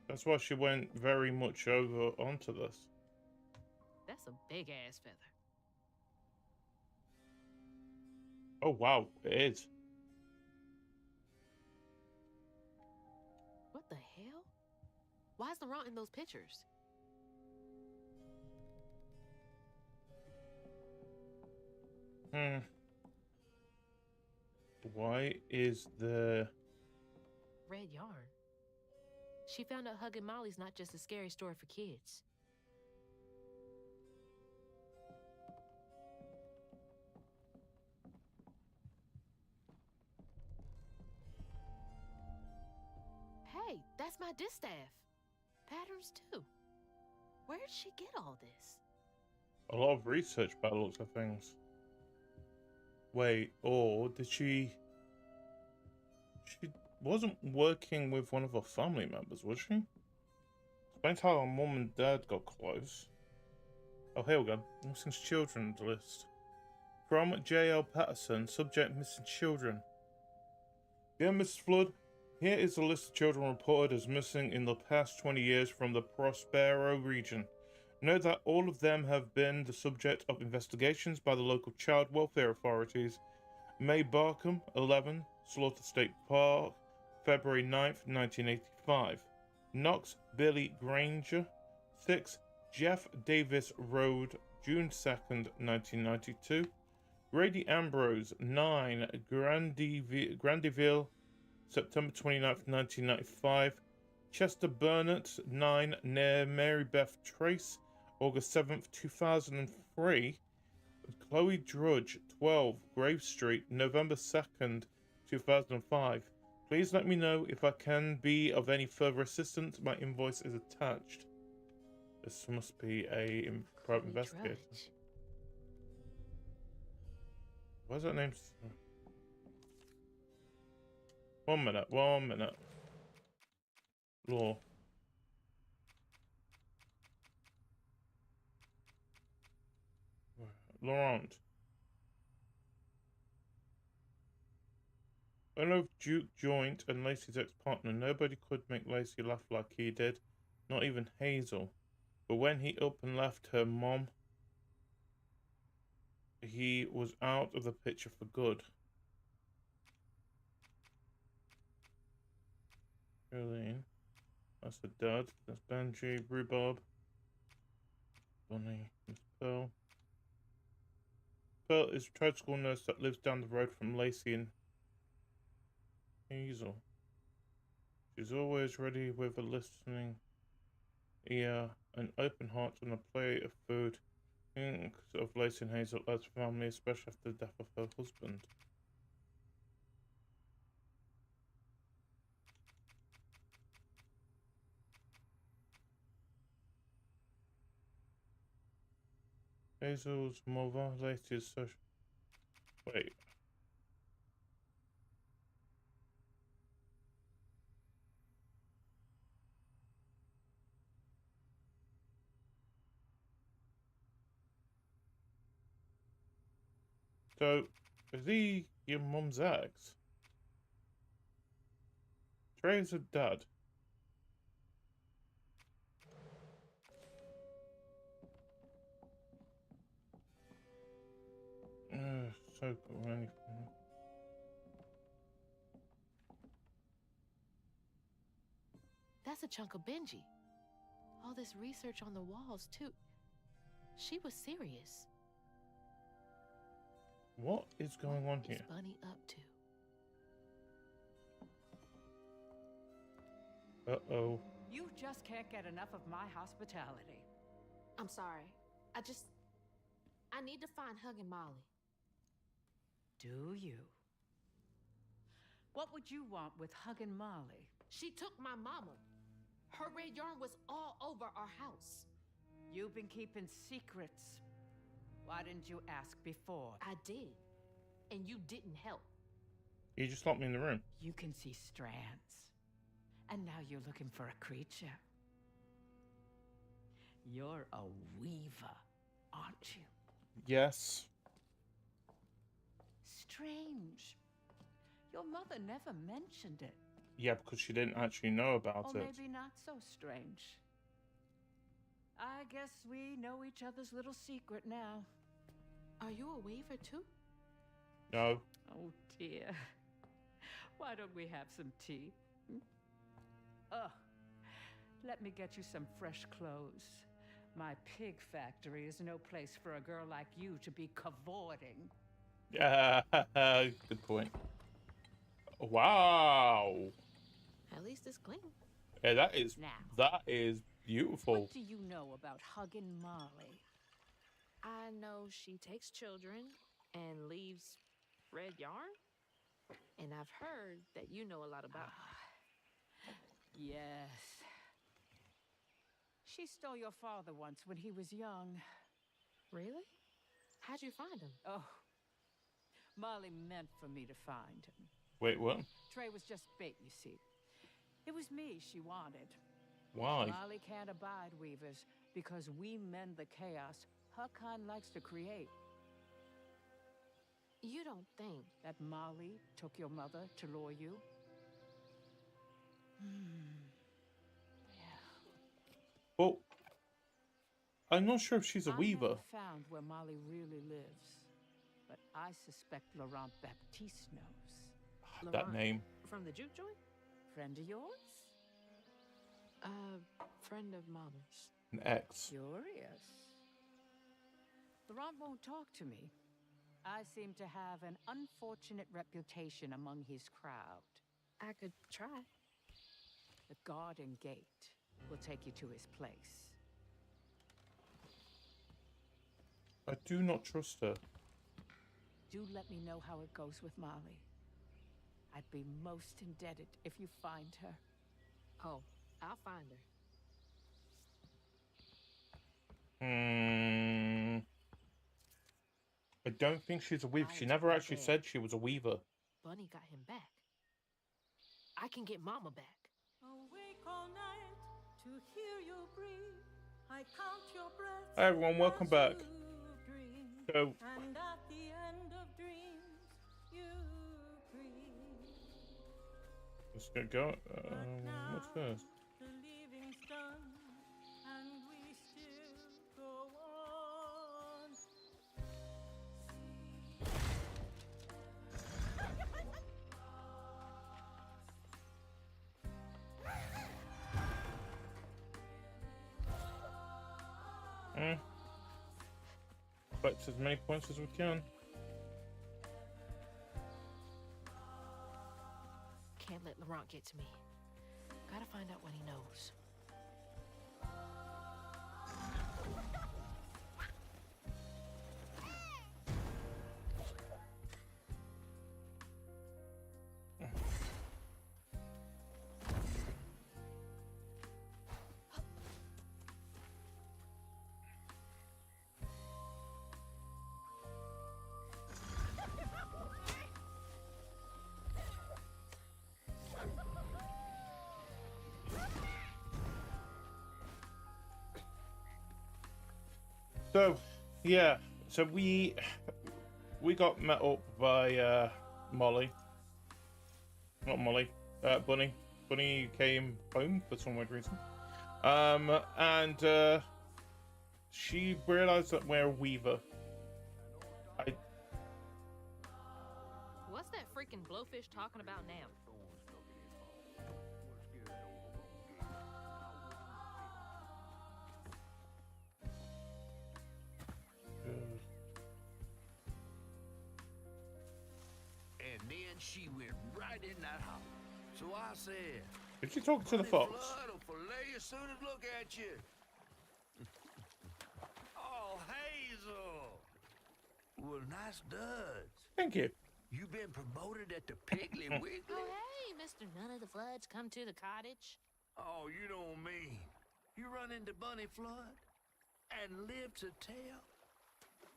That's why she went very much over onto this. That's a big ass feather. Oh wow, it is. What the hell? Why is Laurent in those pictures? Why is the Red yarn. She found out hugging Molly's not just a scary story for kids. Hey, that's my distaff. Patterns too. Where did she get all this? a lot of research by the looks of things? Wait, or did she wasn't working with one of her family members, was she? Explains how her mum and dad got close. Oh, here we go. Missing children list. From J.L. Patterson, subject missing children. Dear Mrs. Flood, here is a list of children reported as missing in the past 20 years from the Prospero region. Note that all of them have been the subject of investigations by the local child welfare authorities. May Barkham, 11, Slaughter State Park, February 9th, 1985. Knox Billy Granger, 6, Jeff Davis Road, June 2nd, 1992. Grady Ambrose, 9, Grandeville, September 29th, 1995. Chester Burnett, 9, near Mary Beth Trace, August 7th, 2003. Chloe Drudge, 12, Grave Street, November 2nd, 2005. Please let me know if I can be of any further assistance. My invoice is attached. This must be a private investigator. Drudge. What's that name? 1 minute, 1 minute. Law. Laurent. I know Duke Joint and Lacey's ex-partner. Nobody could make Lacey laugh like he did. Not even Hazel. But when he up and left her mom, he was out of the picture for good. That's the dad. That's Benji, Rhubarb, Bonnie, Miss Pearl. Pearl is a trade school nurse that lives down the road from Lacey and Hazel. She's always ready with a listening ear, an open heart, and a plate of food. Thinks of Lacey and Hazel as family, especially after the death of her husband. Hazel's mother, Lacey's social. Wait. So, is he your mum's ex? Trey's a dad. So anything. That's a chunk of Benji. All this research on the walls, too. She was serious. What is going on here? What's Bunny up to? Uh-oh. You just can't get enough of my hospitality. I'm sorry. I need to find Huggin' Molly. Do you? What would you want with Huggin' Molly? She took my mama. Her red yarn was all over our house. You've been keeping secrets. Why didn't you ask before? I did. And you didn't help. You just locked me in the room. You can see strands. And now you're looking for a creature. You're a weaver, aren't you? Yes. Strange. Your mother never mentioned it. Yeah, because she didn't actually know about Or it. maybe not so strange. I guess we know each other's little secret now. Are you a weaver too? No. Oh dear. Why don't we have some tea? Ugh. Let me get you some fresh clothes. My pig factory is no place for a girl like you to be cavorting. Yeah, good point. Wow. At least it's clean. Yeah, that is Now, beautiful. what do you know about Huggin' Molly? I know she takes children and leaves red yarn. And I've heard that you know a lot about her. Yes. She stole your father once when he was young. Really? How'd you find him? Oh, Molly meant for me to find him. Wait, what? Trey was just bait, you see. It was me she wanted. Why? Molly can't abide weavers because we mend the chaos her kind likes to create. You don't think That Molly took your mother to lure you? Well, I'm not sure if she's a I weaver. never found where Molly really lives, but I suspect Laurent Baptiste knows. That Laurent name. from the juke joint? Friend of yours? Friend of Mama's. An ex. Curious. Laurent won't talk to me. I seem to have an unfortunate reputation among his crowd. I could try. The garden gate will take you to his place. I do not trust her. Do let me know how it goes with Molly. I'd be most indebted if you find her. Oh, I'll find her. I don't think she's a weaver. She never actually said she was a weaver. Bunny got him back. I can get Mama back. Awake all night to hear you breathe. I count your breaths. Hi everyone, welcome back. as you dream. So, And at the end of dreams, you breathe. let's get going. But now What's this? the living's done, and we still go on. collect as many points as we can. Can't let Laurent get to me. Gotta find out what he knows. So, yeah. So we got met up by Molly. Not Molly. Bunny. Bunny came home for some weird reason. And she realized that we're a weaver. What's that freaking blowfish talking about now? And then she went right in that house. So I said, Is she talking to the "Bunny fox? Flood will fillet as soon as look at you." Oh, Hazel. Well, nice duds. Thank you. You been promoted at the Piggly Wiggly? Oh, hey, Mr. None of the Floods, come to the cottage. Oh, you don't mean. You run into Bunny Flood and live to tell?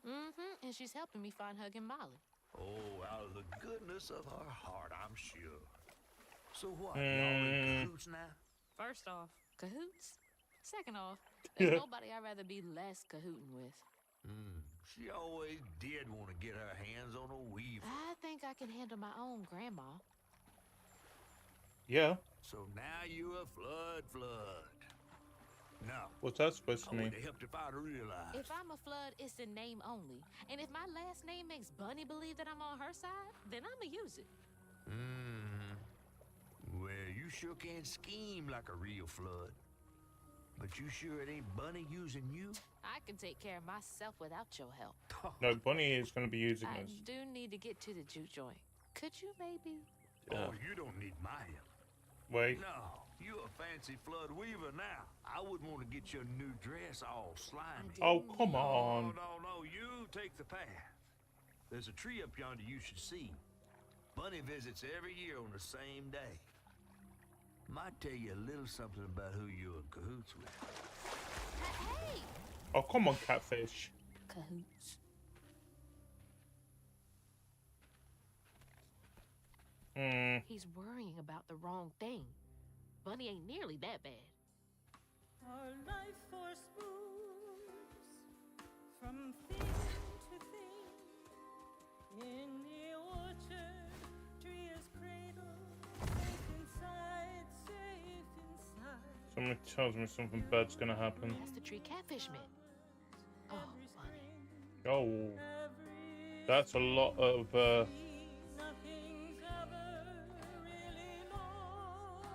Mm-hmm, and she's helping me find Hug and Molly. Oh, out of the goodness of her heart, I'm sure. So what, y'all in cahoots now? First off, cahoots. Second off, there's nobody I'd rather be less cahooting with. She always did want to get her hands on a weaver. I think I can handle my own grandma. Yeah. So now you a flood. No. What's that supposed to I would mean? have helped if I'd realized. If I'm a Flood, it's in name only. And if my last name makes Bunny believe that I'm on her side, then I'ma use it. Well, you sure can scheme like a real flood. But you sure it ain't Bunny using you? I can take care of myself without your help. No, Bunny is going to be using I us. do need to get to the juke joint. Could you maybe? Oh, you don't need my help. Wait. No, you a fancy flood weaver now. I wouldn't want to get your new dress all slimy. Oh, come on. No, you take the path. There's a tree up yonder you should see. Bunny visits every year on the same day. Might tell you a little something about who you're in cahoots with. Hey! Oh, come on, catfish. Cahoots. He's worrying about the wrong thing. Bunny ain't nearly that bad. Our life force moves from thing to thing. In the orchard, tree is cradled, safe inside, safe inside. Somebody tells me something bad's going to happen. That's the tree catfish meant. Oh, Bunny. Oh, that's a lot of, Nothing's ever really lost.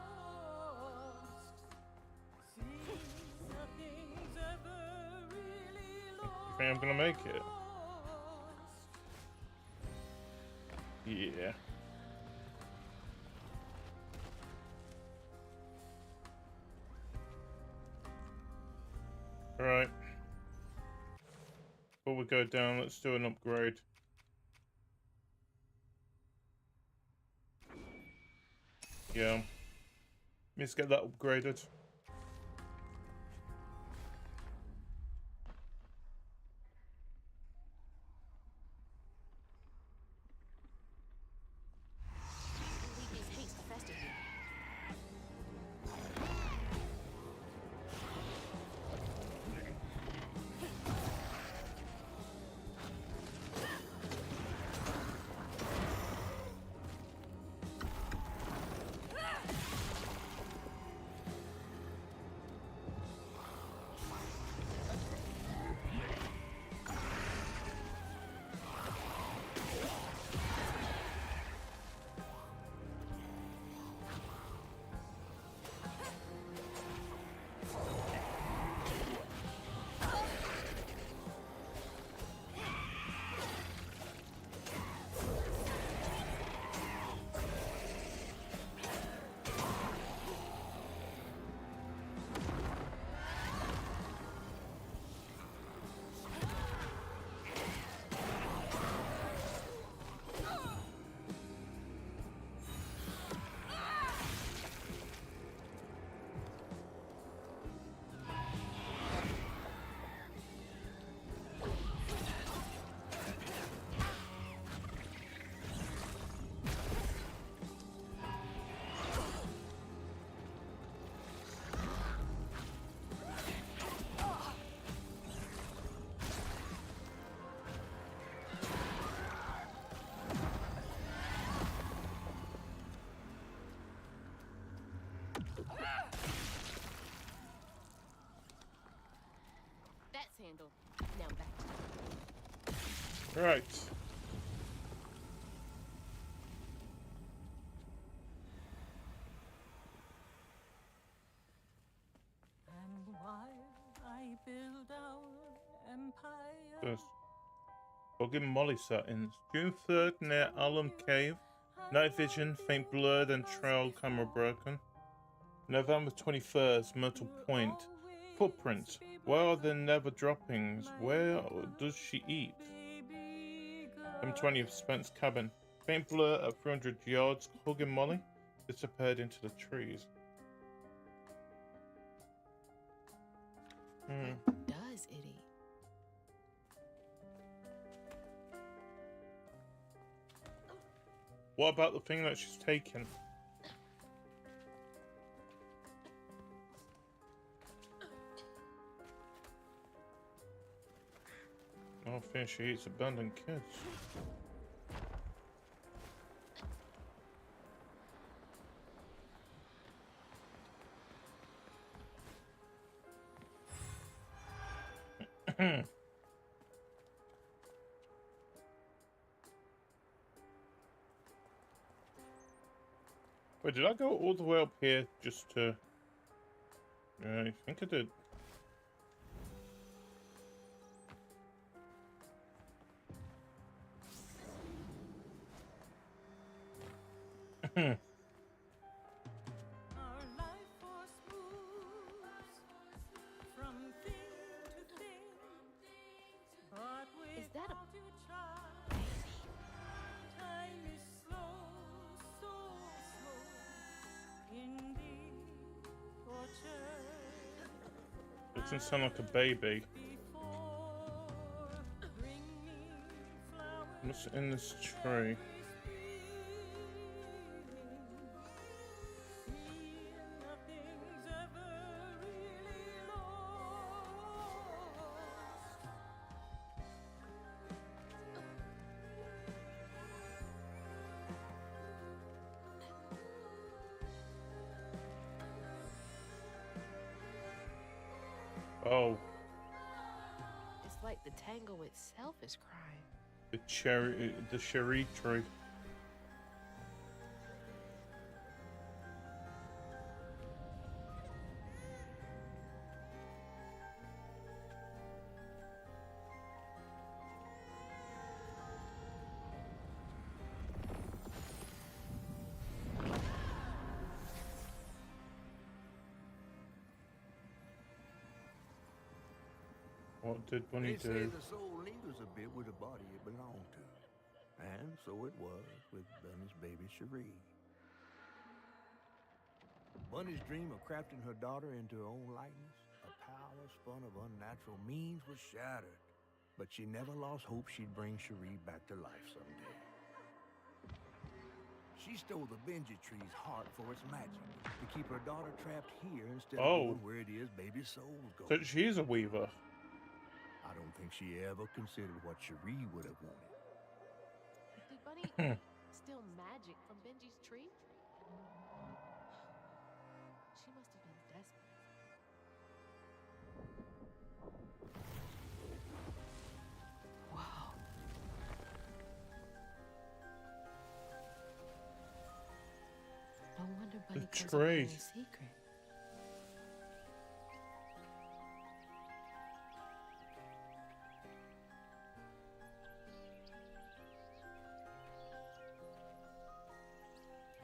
See, nothing's ever really lost. I think I'm going to make it. Yeah. Alright. Before we go down, let's do an upgrade. Yeah. Let's get that upgraded. Leave these hates to fester here. Right. And while I build our empire, First, Hugging Molly settings. June 3rd near Alum Cave. Night vision, faint blurred and trail camera broken. November 21st, Myrtle Point. Footprints. Where are the never droppings? Where does she eat? 20th, Spence Cabin. Faint blur at 300 yards. Hugging Molly disappeared into the trees. What does it eat? What about the thing that she's taken? I think she eats abandoned kids. Wait, did I go all the way up here just to... Yeah, I think I did. our life force moves from thing to thing. But Is that a without you, child, time is slow, so slow. In the orchard, Doesn't sound like a baby. before, bring me flowers. What's in this tree? Nothing's ever really lost. Oh, It's like the tango itself is crying. the cherry tree. What did Bunny They say do? the soul lingers a bit with the body it belonged to. And so it was with Bunny's baby Cherie. Bunny's dream of crafting her daughter into her own likeness, a power spun of unnatural means, was shattered. But she never lost hope she'd bring Cherie back to life someday. She stole the Benji tree's heart for its magic, to keep her daughter trapped here instead of Oh. going where it is baby souls go. So she's a weaver. I don't think she ever considered what Cherie would have wanted. Did Bunny steal magic from Benji's tree? She must have been desperate. Wow. No wonder Bunny comes up with tree. any secret.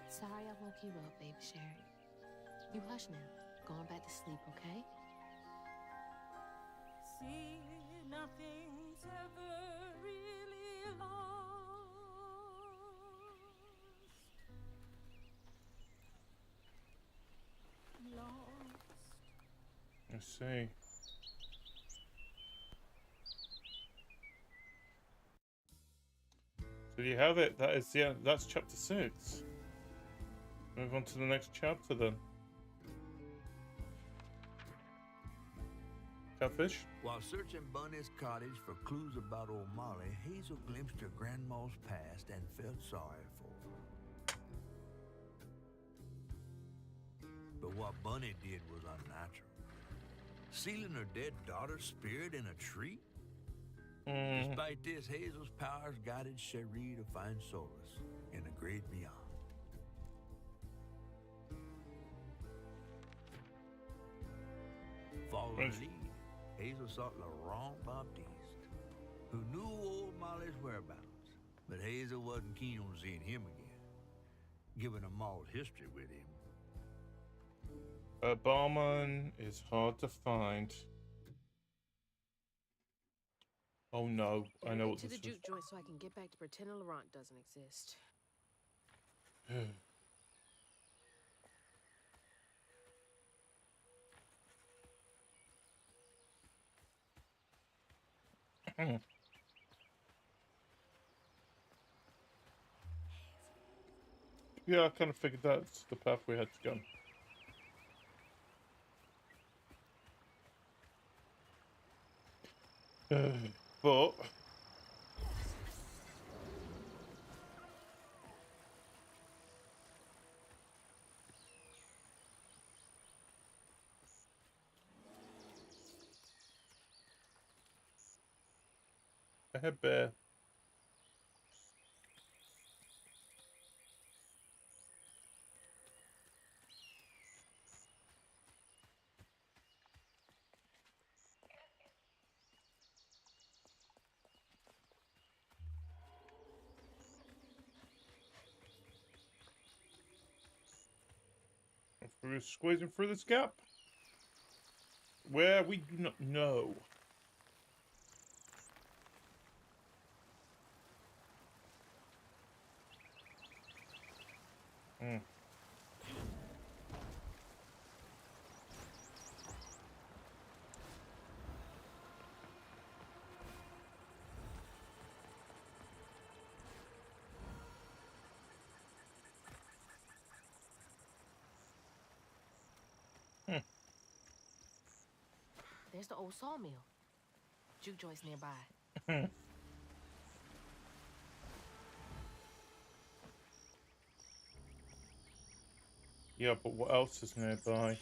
Sorry I woke you up, baby Sherry. You hush now. Going back to sleep, okay? See, nothing's ever really lost. Lost. I see. So you have it. That is that's chapter 6. Move on to the next chapter then. Catfish? While searching Bunny's cottage for clues about old Molly, Hazel glimpsed her grandma's past and felt sorry for her. But what Bunny did was unnatural. Sealing her dead daughter's spirit in a tree? Despite this, Hazel's powers guided Cherie to find solace in the great beyond. Following her lead, Hazel sought Laurent Baptiste, who knew old Molly's whereabouts, but Hazel wasn't keen on seeing him again, given a mauled history with him. A barman is hard to find. Oh no, I know what to this the is. juke joint so I can get back to pretending Laurent doesn't exist. Yeah, I kind of figured that's the path we had to go. But I had bear. We're squeezing through this gap where we do not know. There's the old sawmill. Juke joint's nearby. Yeah, but what else is nearby?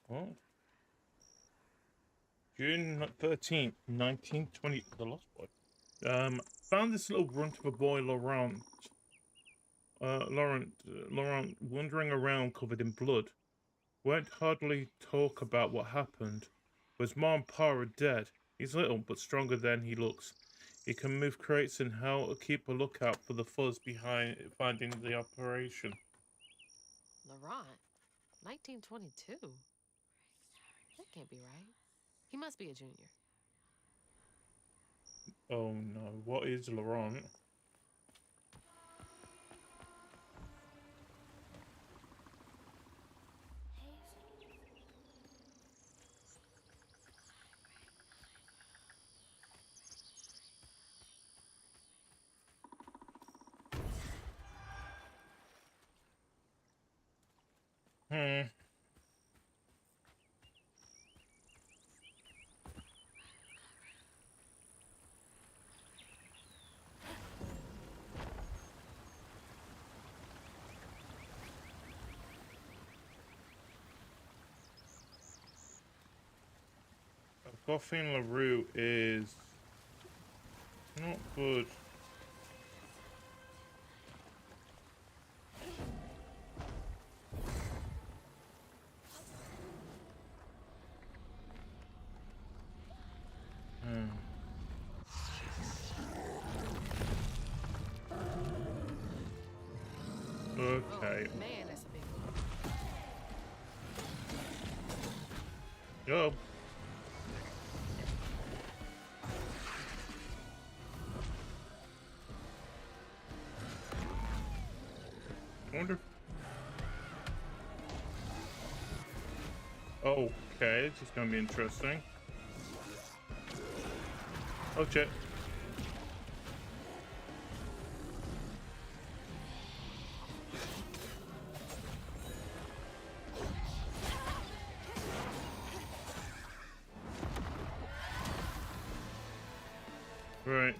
What? June 13th, 1920. The Lost Boy. Found this little runt of a boy, Laurent. Laurent wandering around covered in blood. Won't hardly talk about what happened. His mom and pa are dead. He's little, but stronger than he looks. He can move crates and help keep a lookout for the fuzz behind finding the operation. Laurent? 1922? That can't be right. He must be a junior. Oh no, what is Laurent? Goffin LaRue is not good. Okay. Oh, man, that's a big one. Yo. Wonder. Okay, this is gonna be interesting. Oh shit. Right.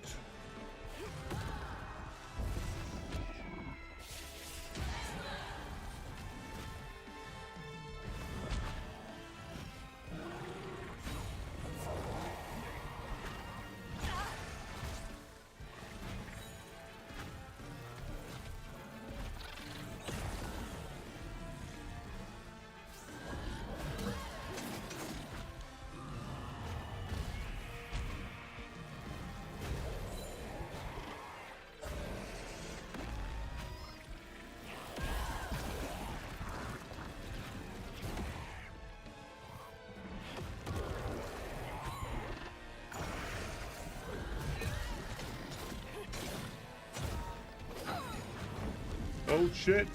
Oh shit.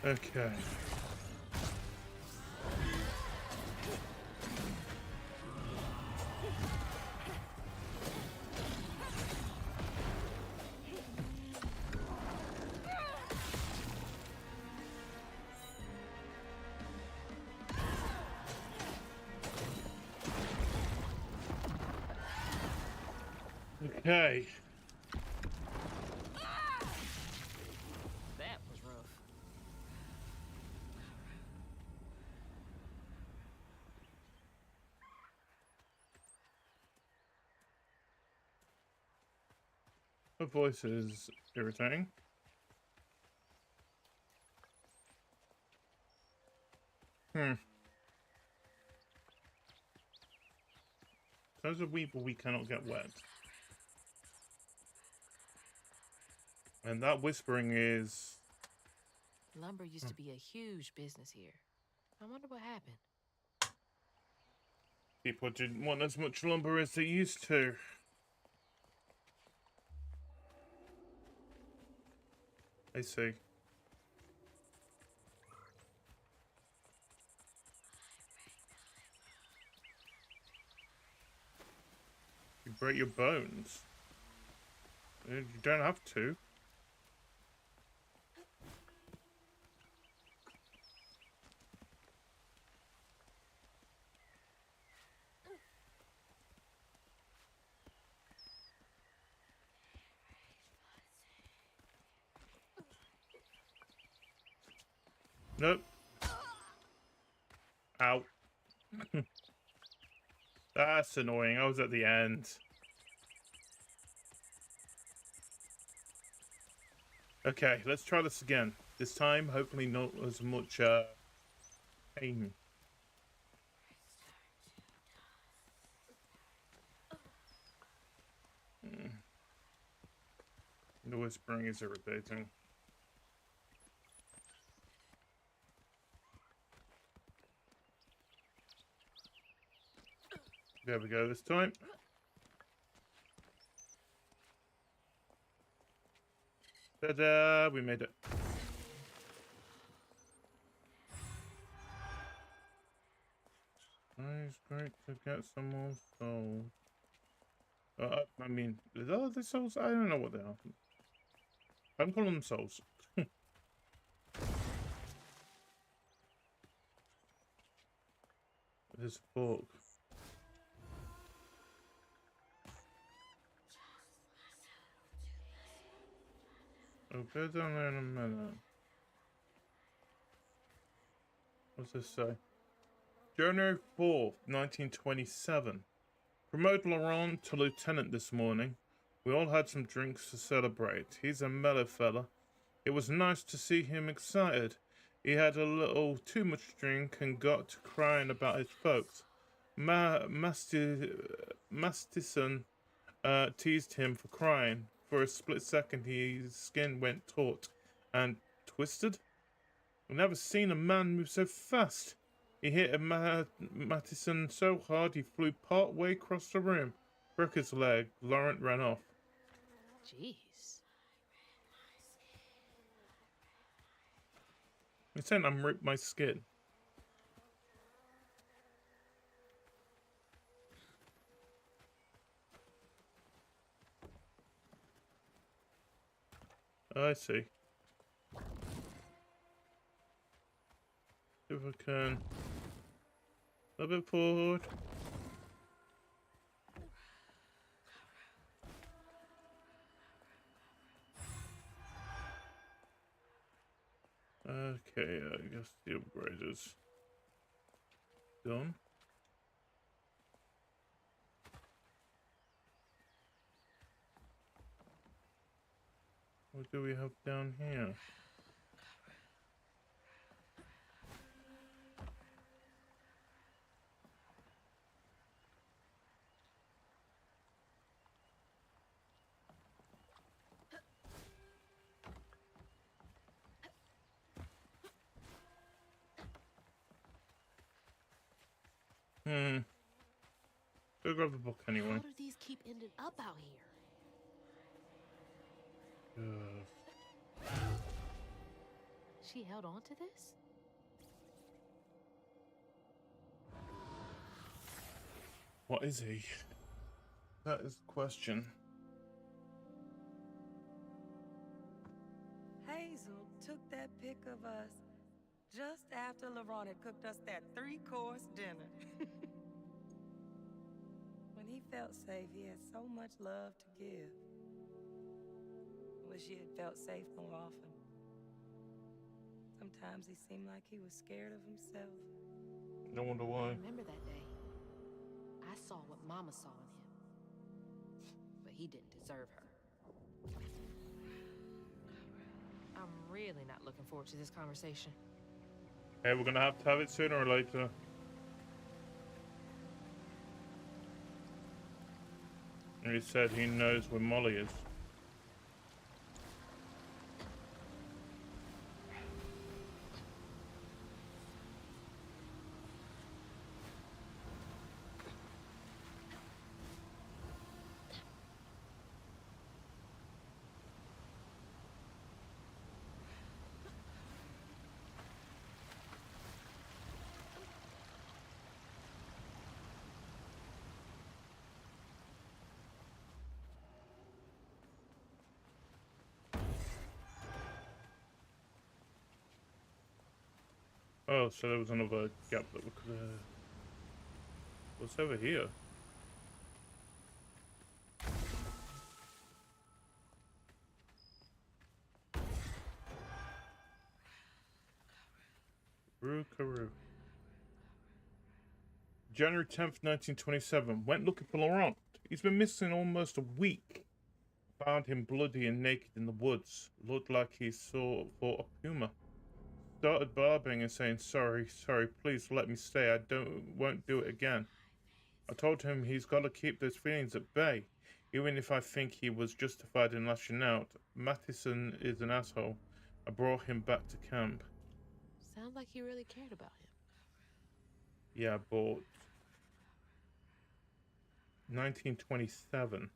Okay. Okay. That was rough. Her voice is irritating. As a weeble, we cannot get wet. And that whispering is... Lumber used to be a huge business here. I wonder what happened. People didn't want as much lumber as they used to. I see. You break your bones. You don't have to. Nope. Ow. That's annoying. I was at the end. Okay, let's try this again. This time, hopefully not as much pain. The whispering is irritating. There we go this time. Ta-da! We made it. It's great to get some more souls. I mean, are they souls? I don't know what they are. I'm calling them souls. There's a fork. I'll go down there in a minute. What's this say? January 4th, 1927. Promoted Laurent to lieutenant this morning. We all had some drinks to celebrate. He's a mellow fella. It was nice to see him excited. He had a little too much drink and got to crying about his folks. Mastison teased him for crying. For a split second, his skin went taut and twisted. I've never seen a man move so fast. He hit Mattison so hard he flew part way across the room. Broke his leg. Laurent ran off. Jeez. He's saying I'm ripped my skin. I see. If I can. A bit forward. Okay, I guess the upgrade is done. What do we have down here? Go grab the book anyway. How do these keep ending up out here? She held on to this? What is he? That is the question. Hazel took that pic of us just after Laurent had cooked us that 3-course dinner. When he felt safe, he had so much love to give. Wish he had felt safe more often. Sometimes he seemed like he was scared of himself. I wonder why. I remember that day. I saw what Mama saw in him. But he didn't deserve her. I'm really not looking forward to this conversation. Hey, we're gonna have it sooner or later. And he said he knows where Molly is. Oh, so there was another gap that we could what's over here? Rue Carew. January 10th, 1927. Went looking for Laurent. He's been missing almost a week. Found him bloody and naked in the woods. Looked like he saw for a puma. Started barbing and saying, sorry, please let me stay. Won't do it again. I told him he's got to keep those feelings at bay, even if I think he was justified in lashing out. Mattison is an asshole. I brought him back to camp. Sounds like he really cared about him. Yeah, but 1927.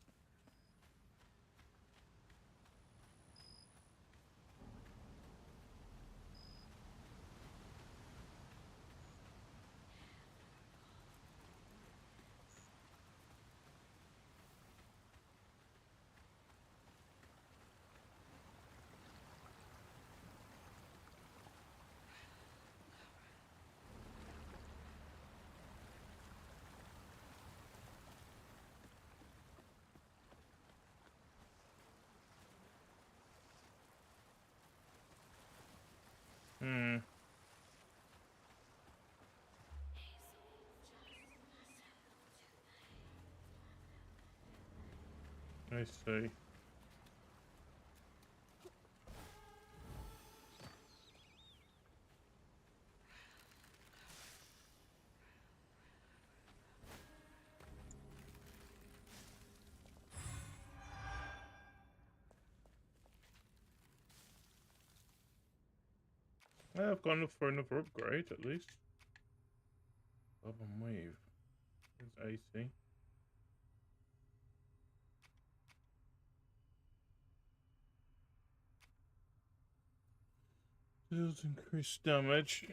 I see. I've gone up for another upgrade at least. Bob and Wave. There's AC. Deals increased damage.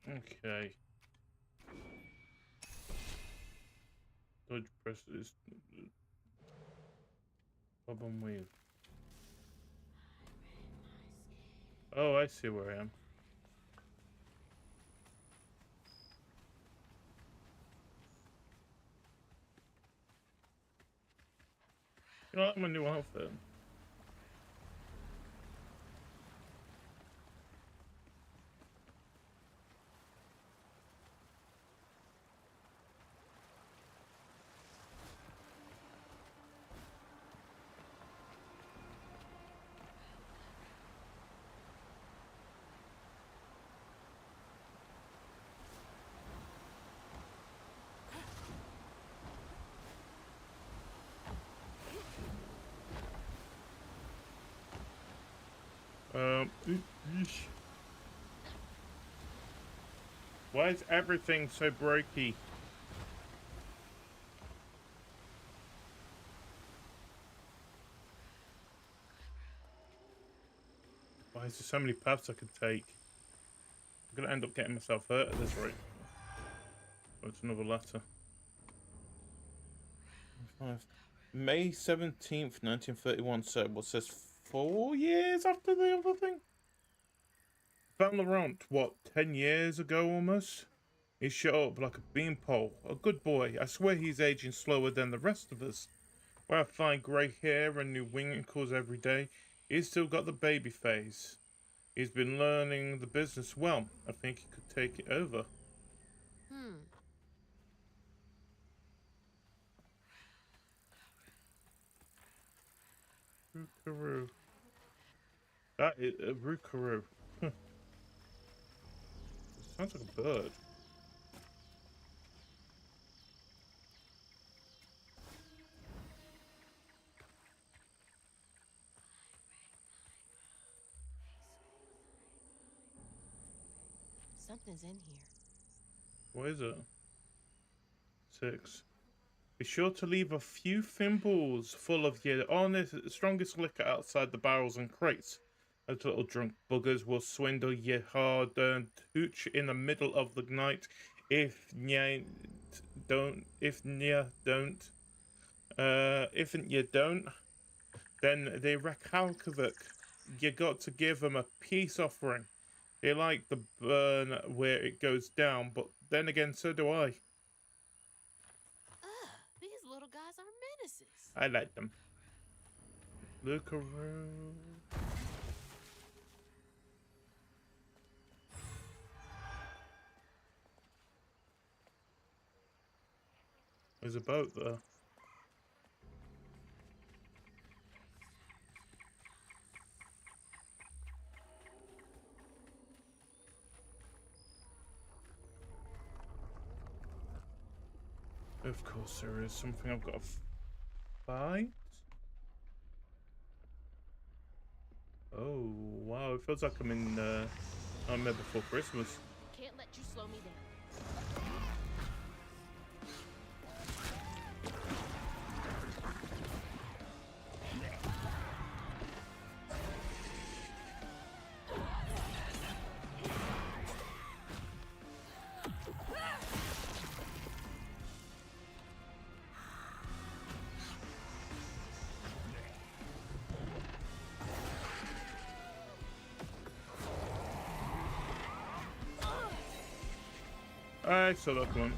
Okay. Dodge presses. Bob and Wave. Oh, I see where I am. You know, I'm a new outfit. Eesh. Why is everything so breaky? Why is there so many paths I could take? I'm gonna end up getting myself hurt at this rate. Oh, it's another letter. May 17th, 1931. So what says 4 years after the other thing? Found Laurent, what, 10 years ago almost? He shot up like a beanpole. A good boy. I swear he's aging slower than the rest of us. Where I find grey hair and new wrinkles every day, he's still got the baby phase. He's been learning the business well. I think he could take it over. Rookaroo. That is a rookaroo. Sounds like a bird. Something's in here. What is it? 6. Be sure to leave a few thimbles full of your honest, strongest liquor outside the barrels and crates. Those little drunk buggers will swindle your hard-earned hooch in the middle of the night if you don't. Then they wreak havoc. You got to give them a peace offering. They like the burn where it goes down, but then again, so do I. These little guys are menaces. I like them. Look around. There's a boat there. Of course there is something I've got to fight. Oh wow, it feels like I'm in Nightmare Before Christmas. Can't let you slow me down. I saw that one.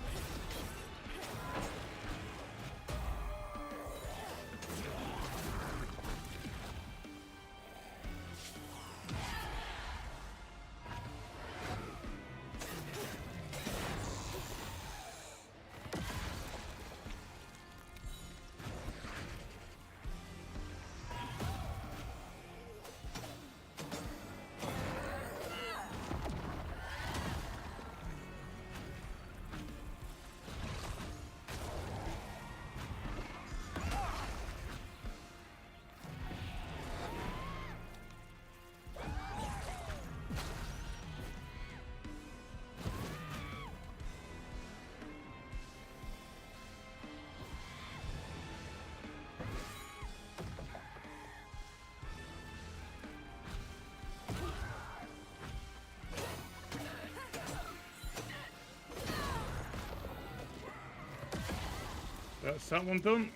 That's that one done.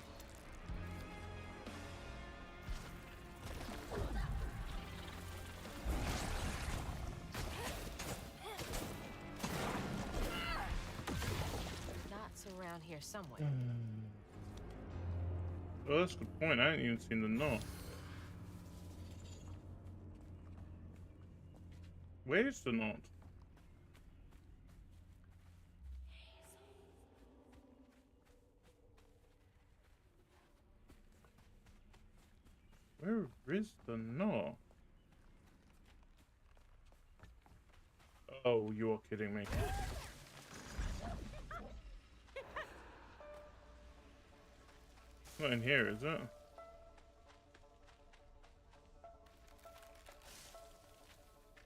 Knots around here somewhere. Oh, that's a good point. I haven't even seen the knot. Where's the knot? Where is the knot? Oh, you are kidding me. It's not in here, is it?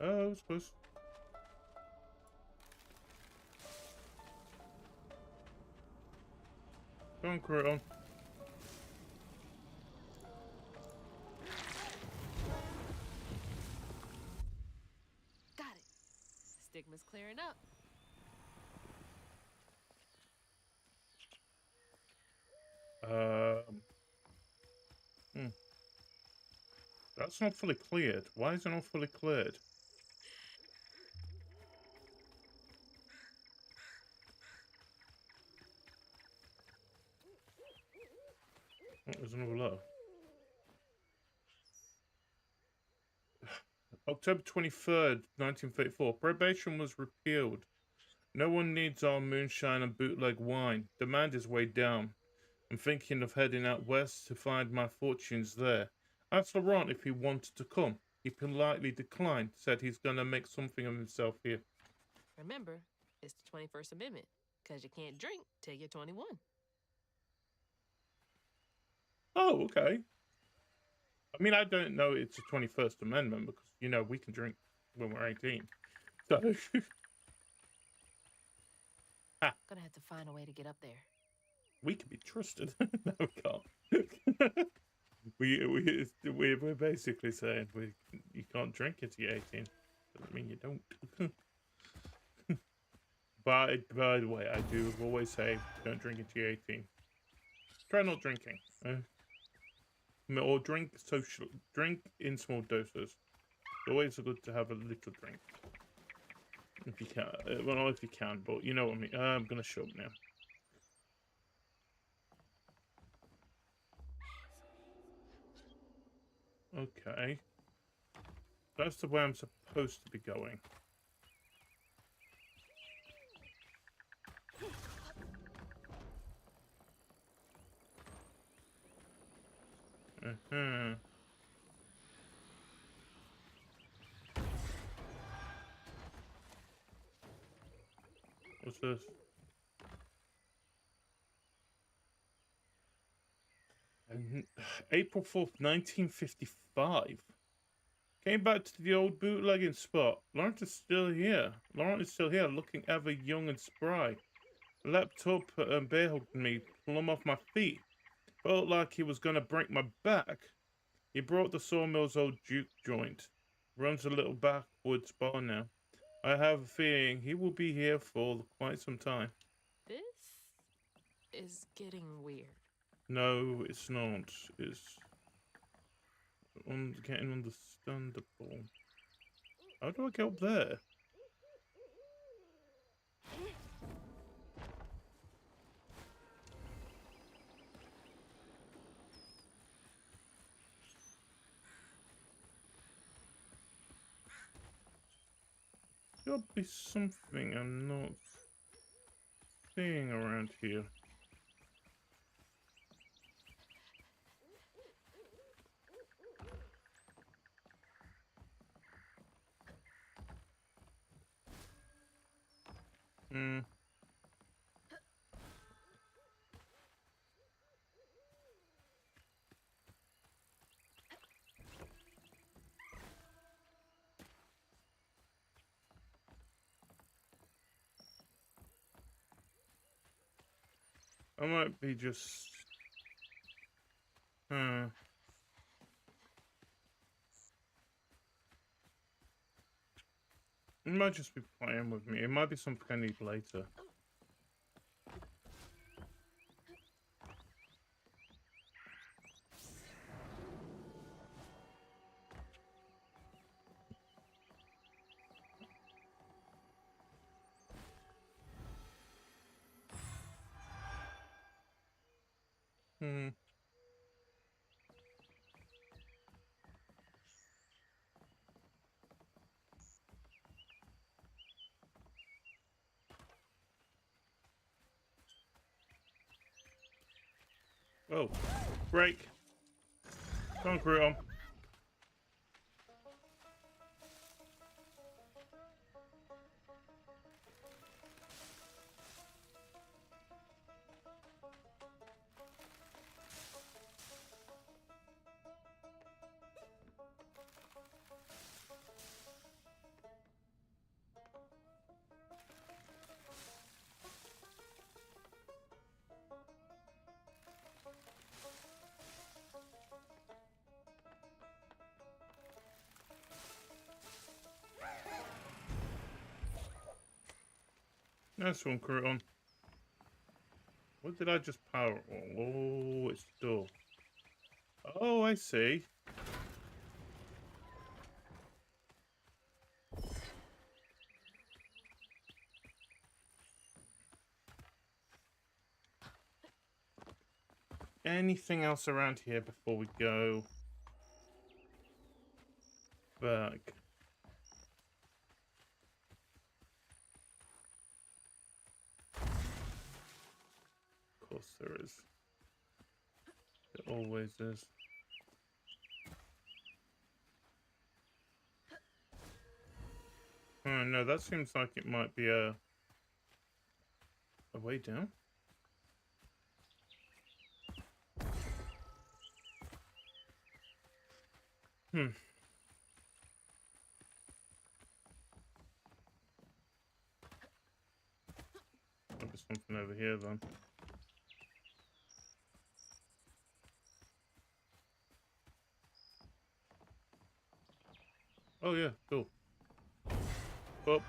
Oh, it's close. Go on, Croton. Got it. Stigma's clearing up. Hmm. That's not fully cleared. Why is it not fully cleared? Oh, there's another low. October 23rd, 1934. Prohibition was repealed. No one needs our moonshine and bootleg wine. Demand is way down. I'm thinking of heading out west to find my fortunes there. Asked Laurent if he wanted to come. He politely declined, said he's gonna make something of himself here. Remember, it's the 21st Amendment, because you can't drink till you're 21. Oh, okay. I mean, I don't know it's the 21st Amendment because, you know, we can drink when we're 18. So, Gonna have to find a way to get up there. we can be trusted. No, we can't. We're basically saying you can't drink until you're 18. Doesn't mean you don't. By the way, I do always say don't drink until you're 18. Try not drinking. Or drink in small doses. It's always good to have a little drink. If you can. Well, not if you can, but you know what I mean. I'm going to show up now. Okay. That's the way I'm supposed to be going. What's this? April 4th, 1955. Came back to the old bootlegging spot. Laurent is still here. Laurent is still here, looking ever young and spry. Leapt up and bear hugged me, plumb off my feet. Felt like he was gonna break my back. He brought the sawmill's old juke joint. Runs a little backwoods bar now. I have a feeling he will be here for quite some time. This is getting weird. No, it's not. It's getting understandable. How do I get up there? There'll be something I'm not seeing around here. I might be just... It might just be playing with me. It might be something I need later. Hmm. Oh, break. Conquer it on. Nice one, Crouton. What did I just power on? Oh, it's the door. Oh, I see. Anything else around here before we go back? Of course there is. It always is. Oh no, that seems like it might be a way down. Hmm. Might be something over here then. Oh yeah, cool. Up.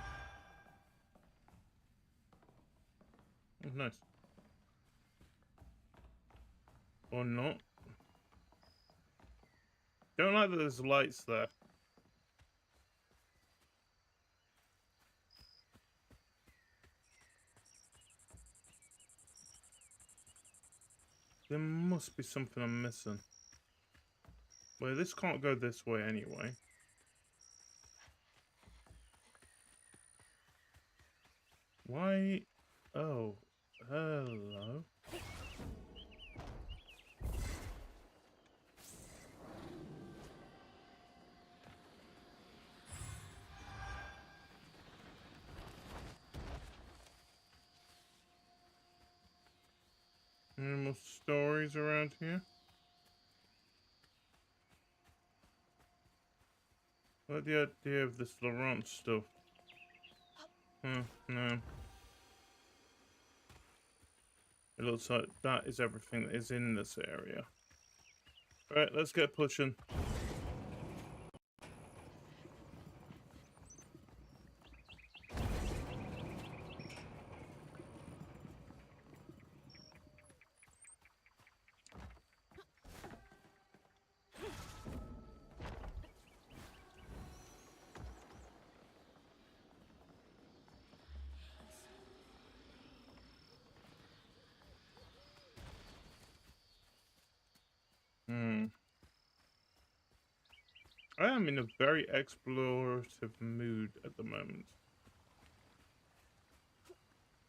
Oh, nice. Or not. Don't like that there's lights there. There must be something I'm missing. Well, this can't go this way anyway. Why? Oh, hello. Any more stories around here? I like the idea of this Laurent stuff. No. It looks like that is everything that is in this area. Alright, let's get pushing. I am in a very explorative mood at the moment.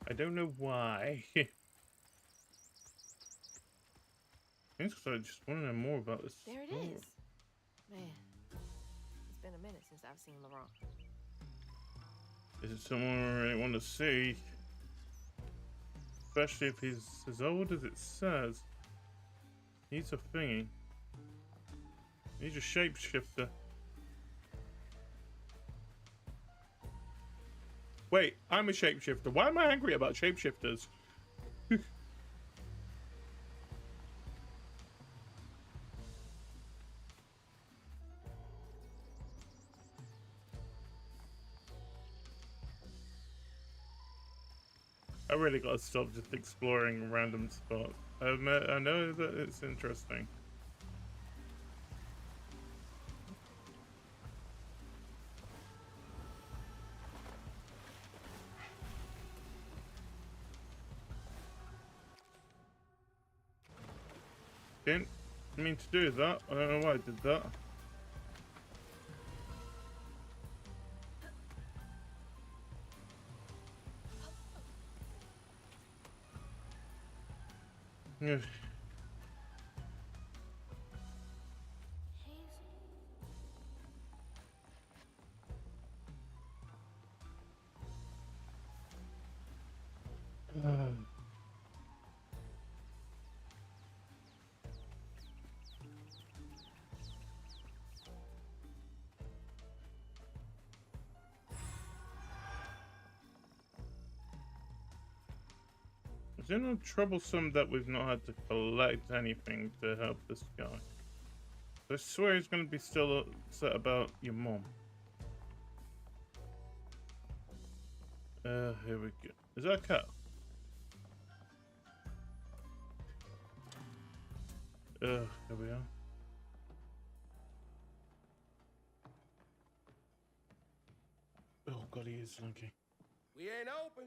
I don't know why. It's because I just want to know more about this. There it is. Man, it's been a minute since I've seen Laurent. Is it someone I really want to see? Especially if he's as old as it says. He's a thingy. He's a shapeshifter. Wait, I'm a shapeshifter. Why am I angry about shapeshifters? I really gotta stop just exploring random spots. I know that it's interesting. Didn't mean to do that. I don't know why I did that. Yeah. Is it not troublesome that we've not had to collect anything to help this guy? I swear he's going to be still upset about your mom. Here we go. Is that a cat? Here we are. Oh god, he is lunky. We ain't open.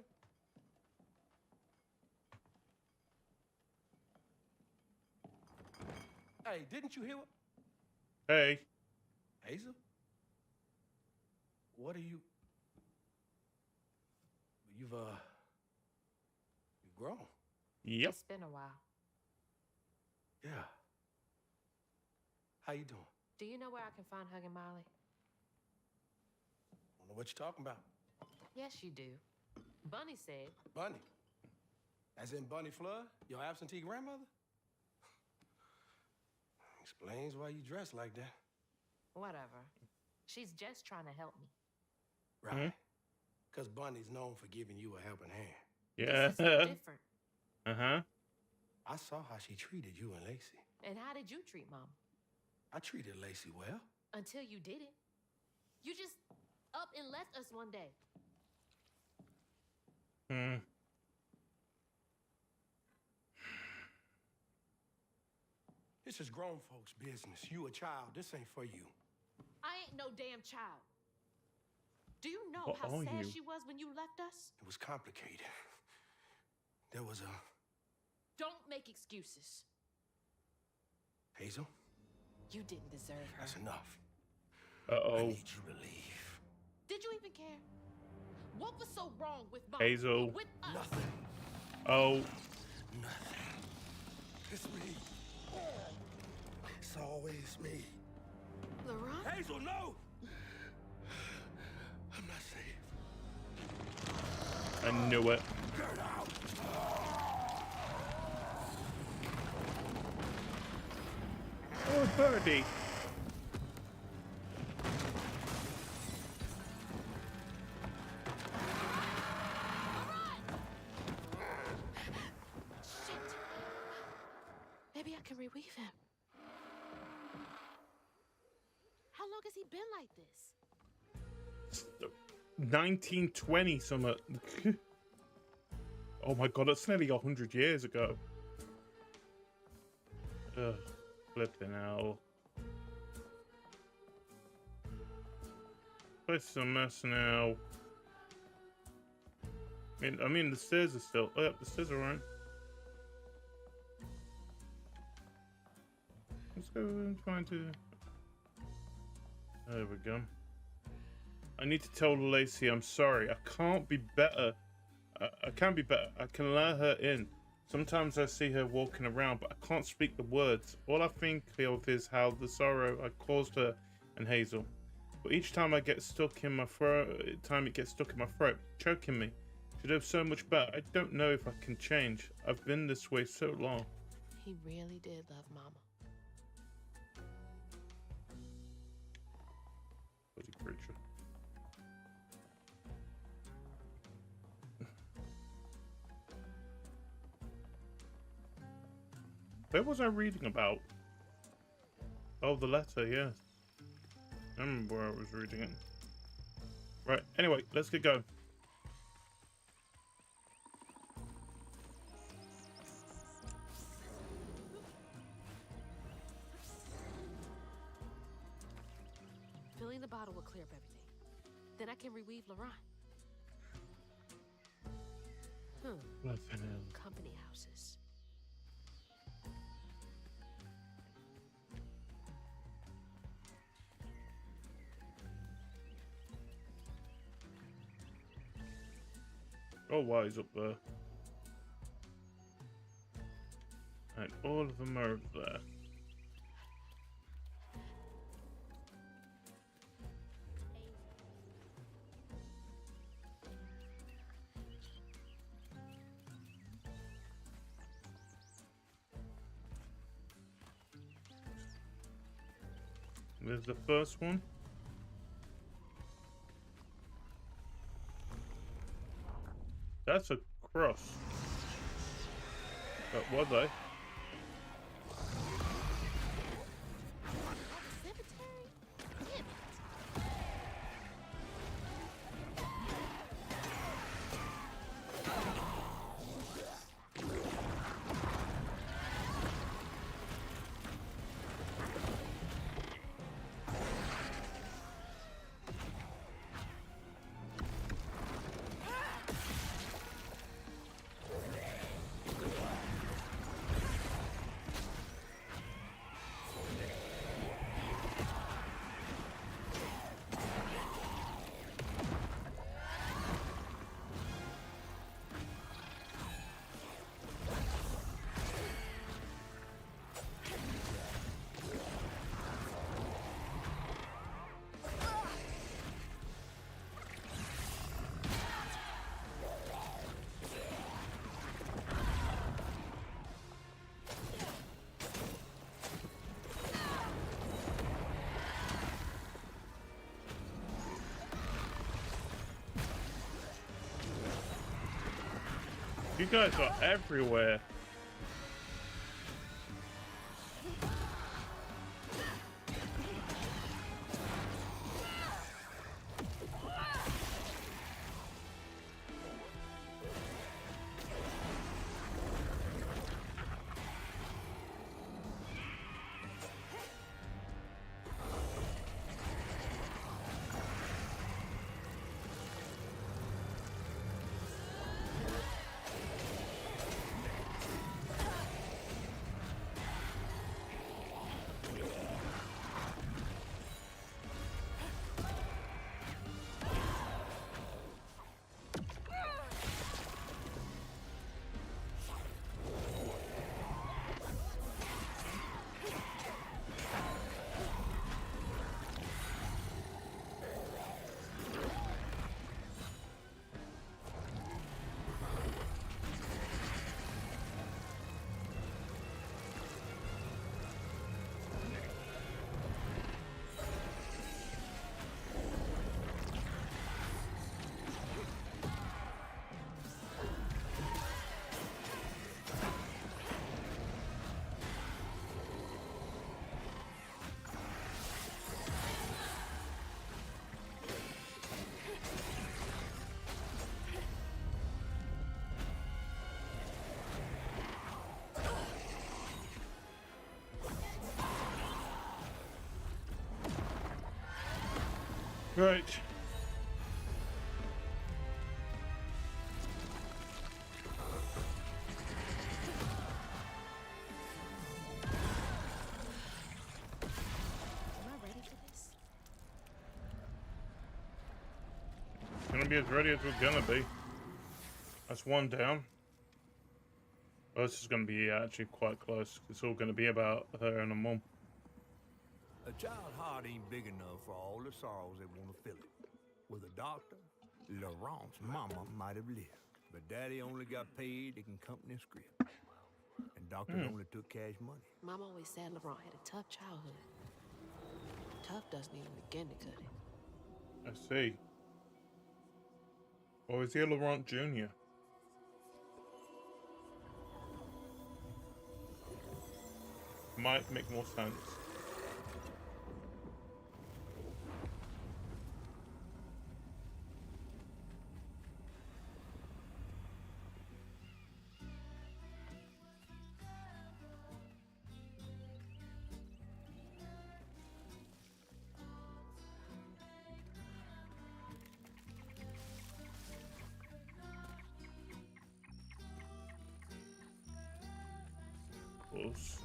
Hey, didn't you hear what? Hey. Hazel? What are you? You've grown. Yep. It's been a while. Yeah. How you doing? Do you know where I can find Huggin' Molly? Don't know what you're talking about. Yes, you do. Bunny said. Bunny? As in Bunny Flood, your absentee grandmother? Explains why you dress like that. Whatever. She's just trying to help me. Right. Because Bunny's known for giving you a helping hand. Yeah. This is no different. Uh-huh. I saw how she treated you and Lacey. And how did you treat Mom? I treated Lacey well. Until you didn't. You just up and left us one day. This is grown folks' business. You a child. This ain't for you. I ain't no damn child. Do you know What how are sad you? she was when you left us? It was complicated. There was a... Don't make excuses. Hazel, You didn't deserve her. that's enough. I Uh-oh. need you to leave. Did you even care? What was so wrong with Mom? Hazel. With us? Nothing. Oh. Nothing. It's me. It's always me. Laurent? Hazel, no! I'm not safe. I knew it. Get out! Oh, birdie. Shit. Maybe I can reweave him. How long has he been like this? 1920 something. Oh my god, that's nearly 100 years ago. Ugh, flipping hell. Place is a mess now. I mean, the stairs are still. Oh, yep, the stairs are right. Let's go and try to. There we go. I need to tell Lacey I'm sorry. I can't be better. I can be better. I can let her in. Sometimes I see her walking around, but I can't speak the words. All I think of is how the sorrow I caused her and Hazel. But each time I get stuck in my throat, it gets stuck in my throat, choking me. Should have so much better. I don't know if I can change. I've been this way so long. He really did love Mama. Bloody creature. Where was I reading about? Oh, the letter, yes. I remember where I was reading it. Right, anyway, let's get going. Filling the bottle will clear up everything. Then I can reweave Laurent. Nothing else. Company houses. Oh, wow, he's up there. And all of them are up there. There's the first one. That's a cross. But were they? You guys are everywhere. Right. Am I ready for this? Gonna be as ready as we're gonna be. That's one down. Oh, this is gonna be actually quite close. It's all gonna be about her and her mum. A child's heart ain't big enough for all the sorrows that want to fill it. With a doctor, Laurent's mama might have lived, but Daddy only got paid to accompany a script. And doctors only took cash money. Mom always said Laurent had a tough childhood. Tough doesn't even begin to cut it. I see. Or is he a Laurent Jr.? Might make more sense. Close.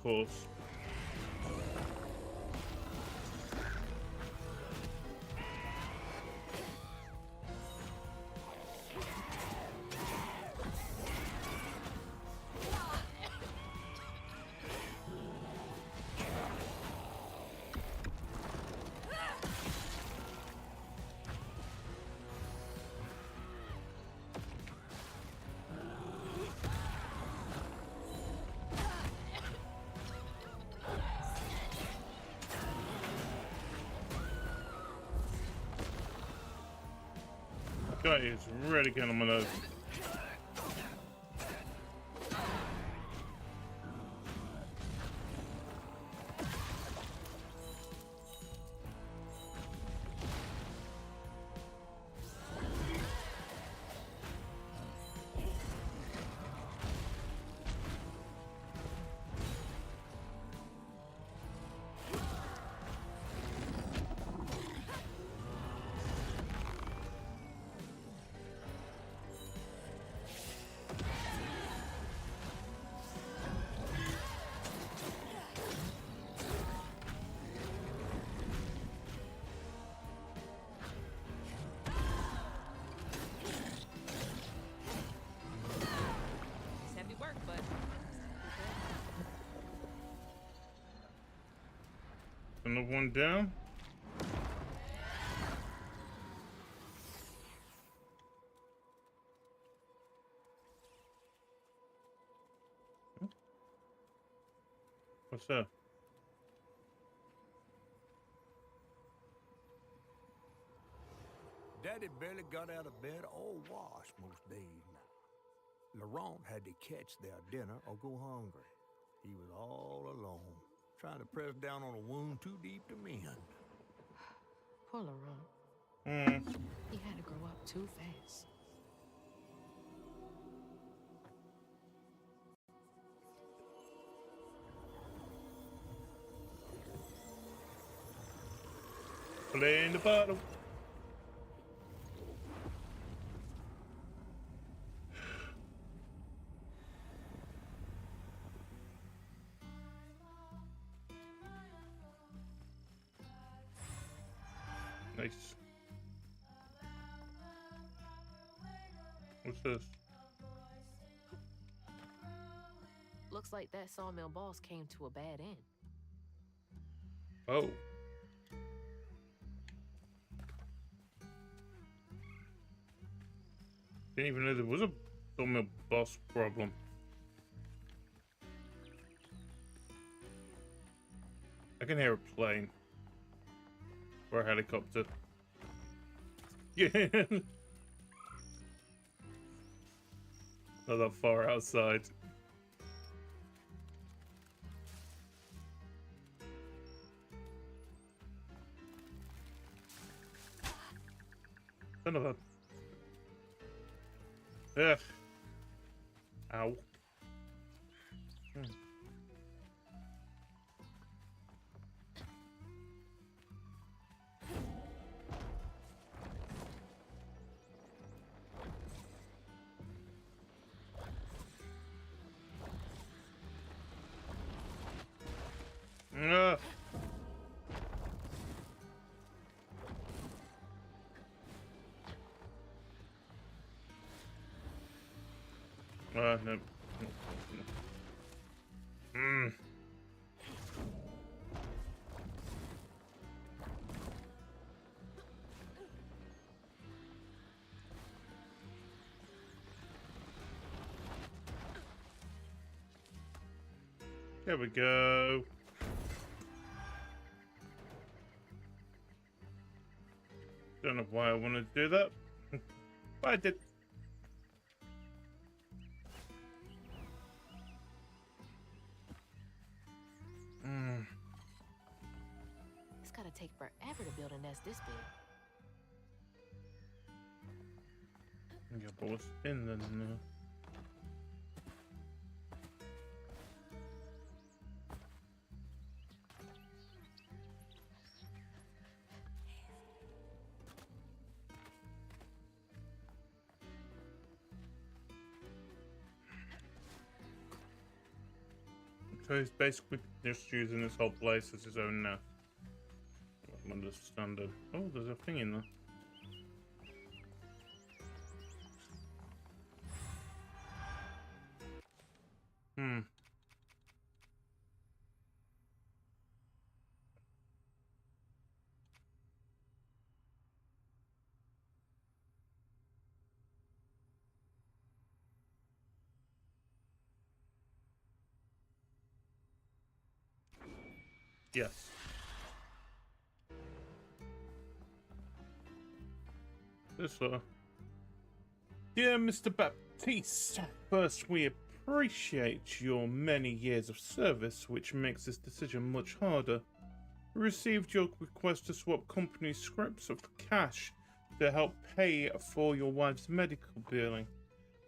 course. Guy is really getting on my nerves. It's heavy work, but Another one down. What's that? Daddy barely got out of bed or washed most days now. Laurent had to catch their dinner or go hungry. He was all alone, trying to press down on a wound too deep to mend. poor Laurent. Hmm. He had to grow up too fast. Playing the bottle. Nice. What's this? Looks like that sawmill boss came to a bad end. Oh. Didn't even know there was a sawmill boss problem. I can hear a plane. Or a helicopter. Yeah. Not that far outside. Son of a... Ugh. Ow. Ugh. No. There we go. Don't know why I wanted to do that, but I did. It's gotta take forever to build a nest this big. Yeah, but what's in the... So he's basically just using this whole place as his own nest. I'm understanding. Oh, there's a thing in there. Hmm. Yes. This Dear Mr. Baptiste, first we appreciate your many years of service, which makes this decision much harder. We received your request to swap company scripts for cash to help pay for your wife's medical billing.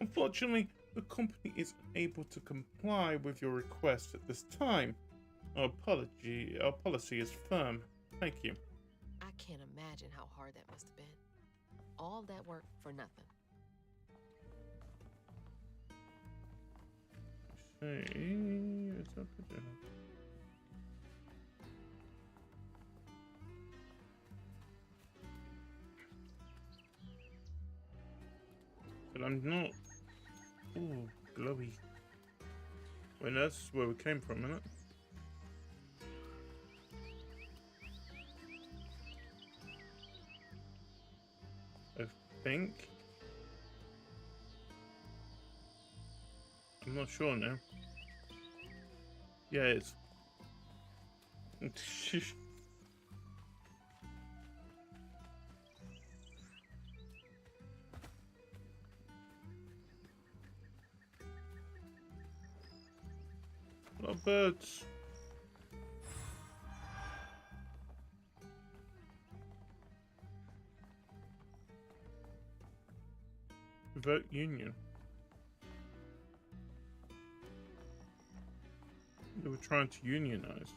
Unfortunately, the company is unable to comply with your request at this time. Our policy is firm. Thank you. I can't imagine how hard that must have been. All that work for nothing. See, what's up with that? But I'm not. Ooh, glowy. Wait, that's where we came from, isn't it? I think. I'm not sure now. Yeah, it's. A lot of birds. Vote union. They were trying to unionize.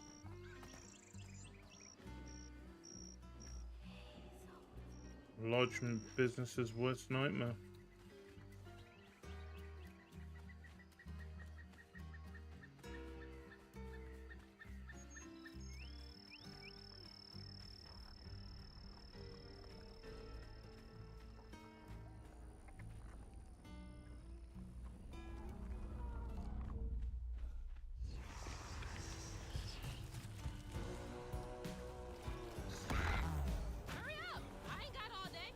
Lodgement business's worst nightmare. Hurry up! I ain't got all day.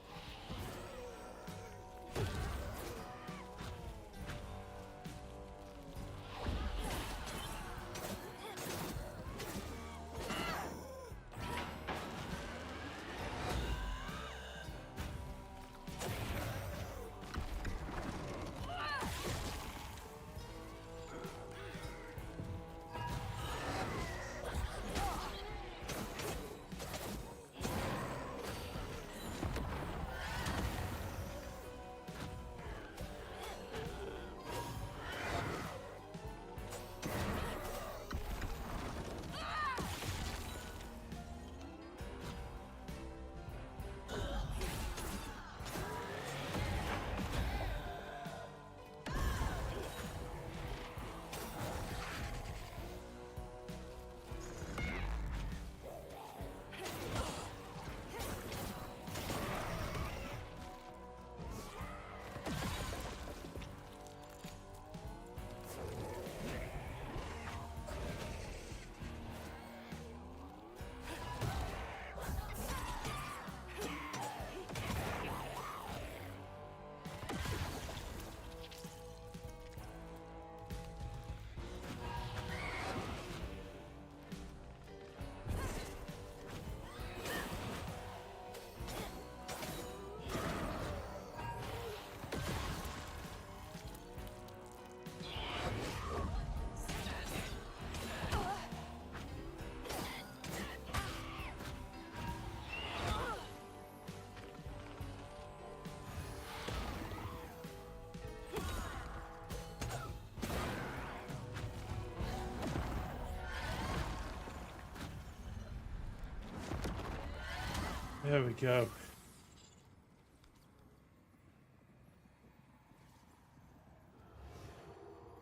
There we go.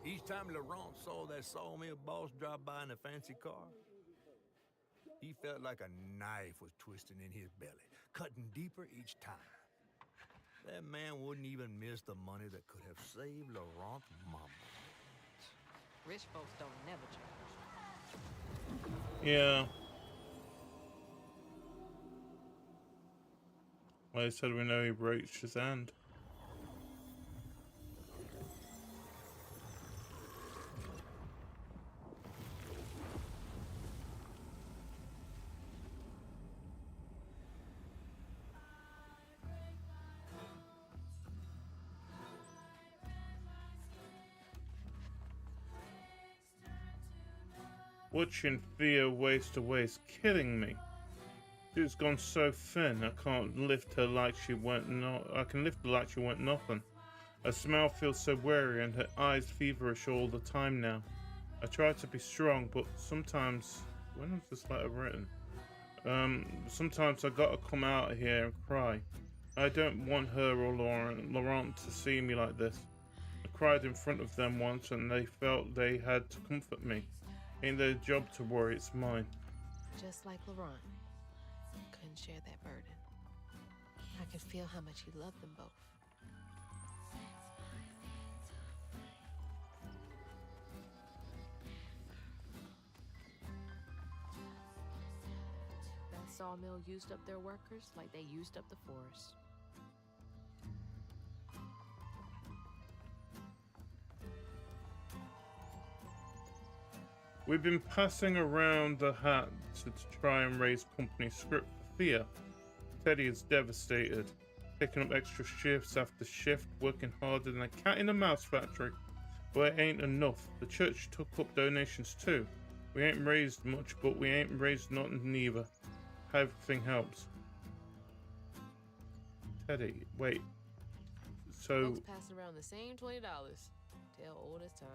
He's time Laurent saw that sawmill boss drop by in a fancy car, he felt like a knife was twisting in his belly, cutting deeper each time. That man wouldn't even miss the money that could have saved Laurent's mama. Rich folks don't never change. Yeah. Well, he said we know he broached his hand. Watching Thea waste away is killing me. She's gone so thin, I can't lift her like she weren't I can lift her like she weren't nothing. Her smile feels so weary and her eyes feverish all the time now. I try to be strong, but sometimes... When was this letter written? Sometimes I gotta come out here and cry. I don't want her or Laurent to see me like this. I cried in front of them once and they felt they had to comfort me. Ain't their job to worry, it's mine. Just like Laurent. Couldn't share that burden. I could feel how much he loved them both. That sawmill used up their workers like they used up the forest. We've been passing around the hat to try and raise company script for Thea. Teddy is devastated, picking up extra shifts after shift, working harder than a cat in a mouse factory. But it ain't enough. The church took up donations too. We ain't raised much, but we ain't raised nothing neither. Everything helps. Teddy, wait. So... Folks passing around the same $20. Tell old as time.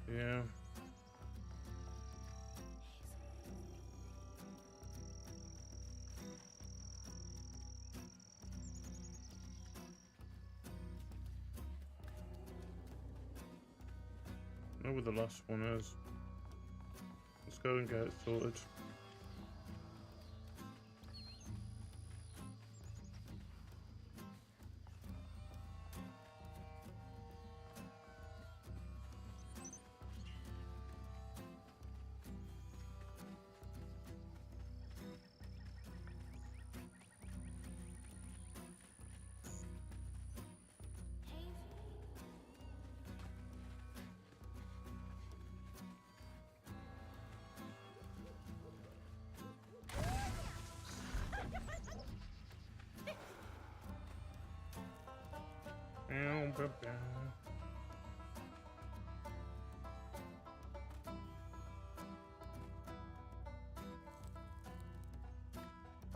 Yeah. I know where the last one is. Let's go and get it sorted.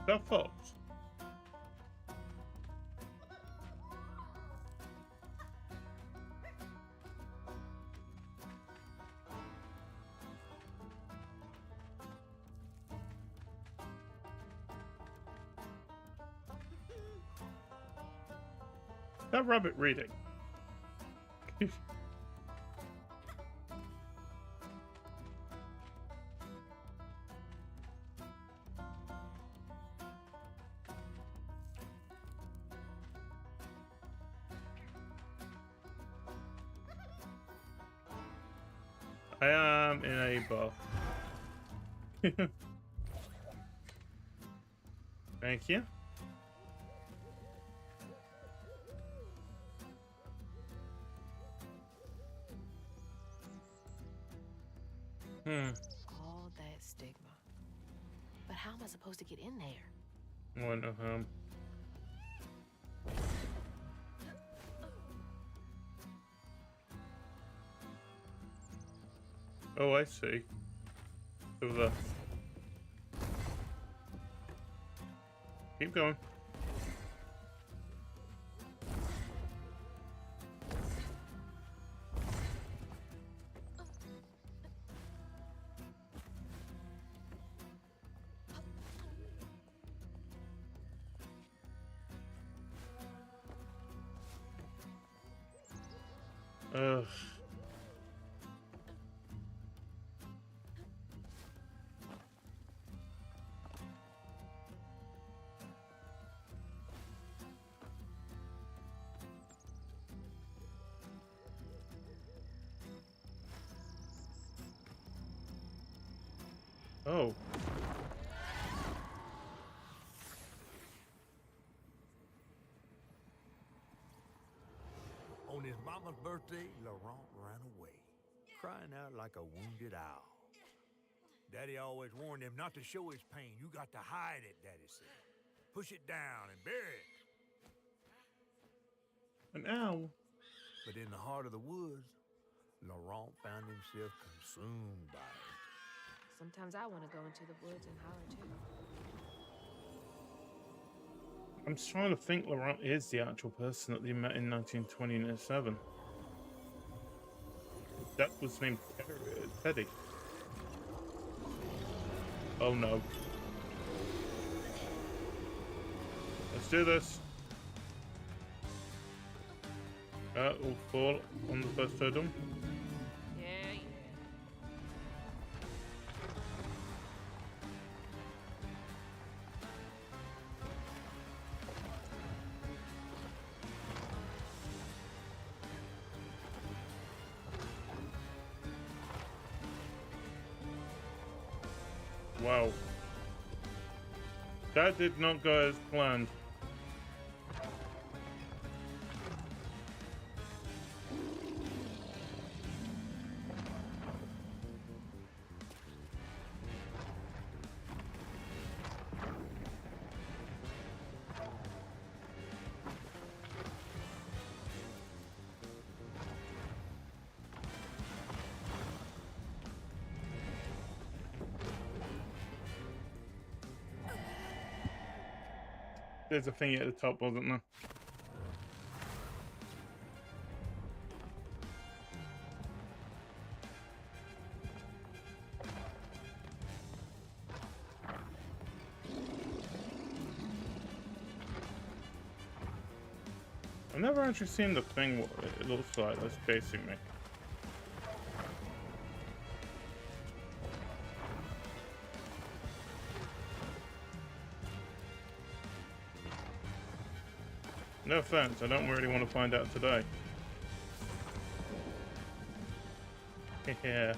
That fox. That rabbit reading. I am in a bar. Thank you. All that stigma. But how am I supposed to get in there? Oh, no, Oh, I see. Over there. Keep going. Ugh. Oh. On his mama's birthday, Laurent ran away, crying out like a wounded owl. Daddy always warned him not to show his pain. You got to hide it, Daddy said. Push it down and bury it. An owl. But in the heart of the woods, Laurent found himself consumed by it. Sometimes I want to go into the woods and holler too. I'm just trying to think Laurent is the actual person that they met in 1927. That was named Teddy. Oh no. Let's do this. We'll fall on the first hurdle. Yeah, yeah. Wow. That did not go as planned. There's a thing at the top, wasn't there? I've never actually seen the thing what it looks like that's chasing me. No offense, I don't really want to find out today. Yeah.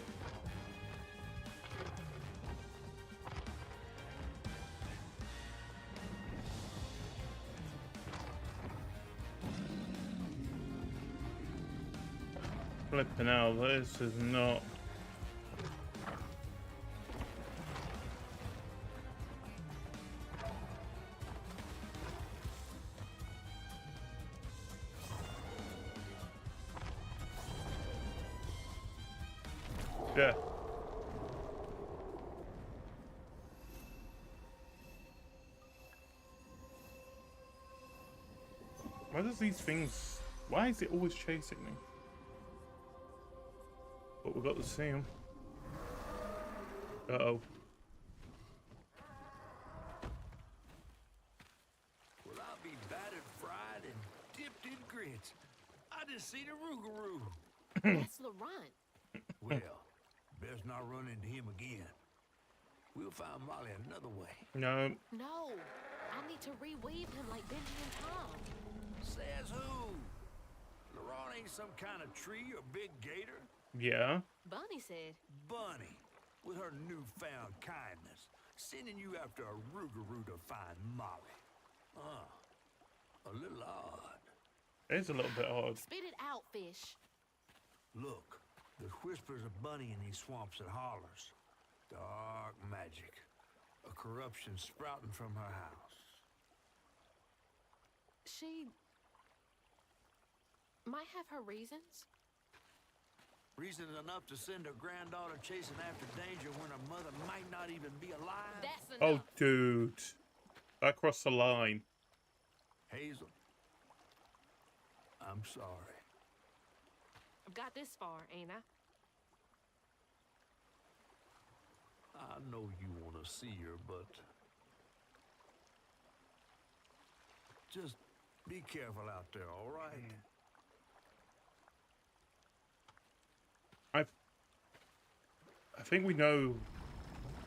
Flipping out, this is not... Yeah. Why does these things... Why is it always chasing me? But we've got to see him. Uh-oh. Well, I'll be battered, fried, and dipped in grits. I just seen a Rougarou. That's Laurent. Well, best not run into him again. We'll find Molly another way. No. No, I need to reweave him like Benji and Tom. Says who? Laurent ain't some kind of tree or big gator. Yeah. Bunny said. Bunny, with her newfound kindness, sending you after a Rougarou to find Molly. A little odd. It's a little bit odd. Spit it out, fish. Look, there's whispers of Bunny in these swamps and hollers. Dark magic. A corruption sprouting from her house. She might have her reasons. Reason enough to send her granddaughter chasing after danger when her mother might not even be alive? That's enough. Oh, dude. That crossed the line. Hazel, I'm sorry. I've got this far, ain't I? I know you want to see her, but... just be careful out there, all right? I think we know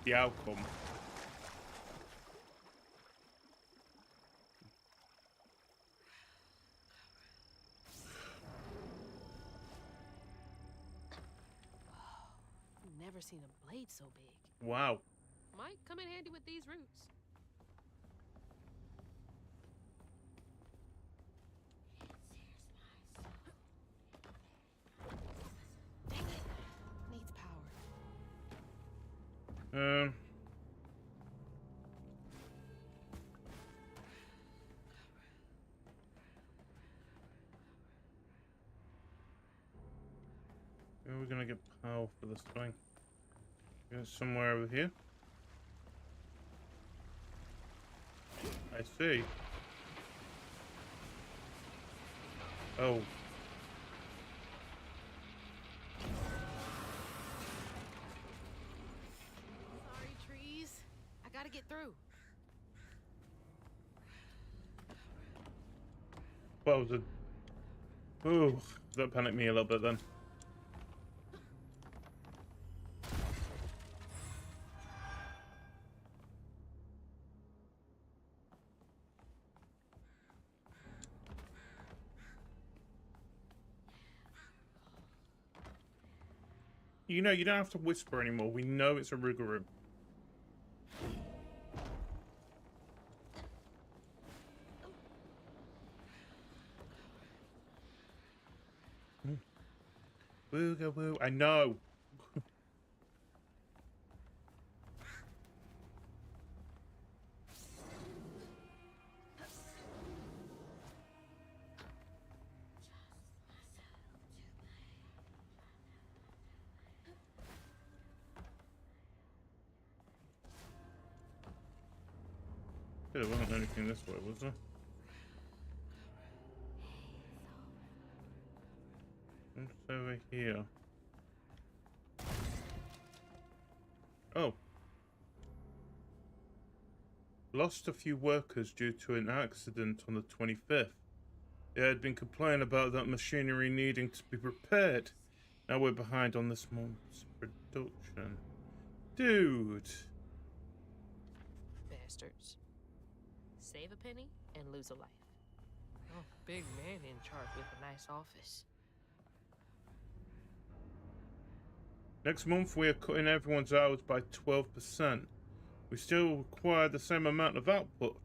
the outcome. Never seen a blade so big. Wow. Might come in handy with these roots. Dang it. Needs power. Where are we gonna get power for this thing? Somewhere over here. I see. Oh. Sorry, trees. I gotta get through. What was it? Ooh, that panicked me a little bit then. You know, you don't have to whisper anymore. We know it's a Rougarou. Rougarou. I know. There wasn't anything this way, was there? What's over here? Oh. Lost a few workers due to an accident on the 25th. They had been complaining about that machinery needing to be repaired. Now we're behind on this month's production. Dude. Bastards. Save a penny and lose a life. Oh, big man in charge with a nice office. Next month we are cutting everyone's hours by 12%. We still require the same amount of output.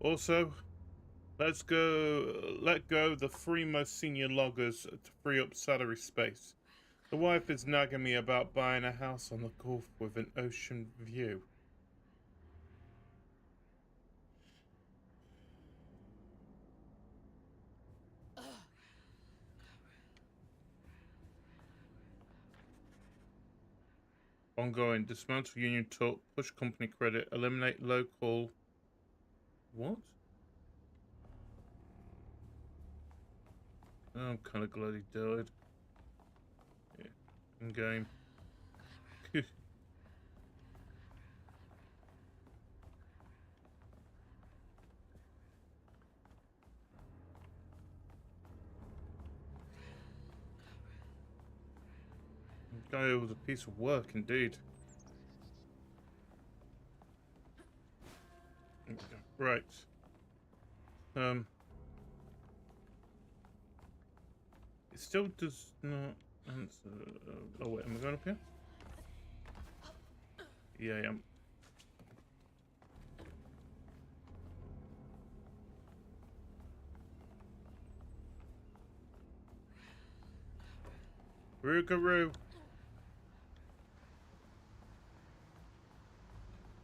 Also, let go the 3 most senior loggers to free up salary space. The wife is nagging me about buying a house on the Gulf with an ocean view. Ongoing. Dismantle union talk. Push company credit. Eliminate local. What? Oh, I'm kind of glad he died. Yeah. In game. Guy was a piece of work indeed. Right. It still does not answer. Oh wait, am I going up here? Yeah, I am. Rougarou.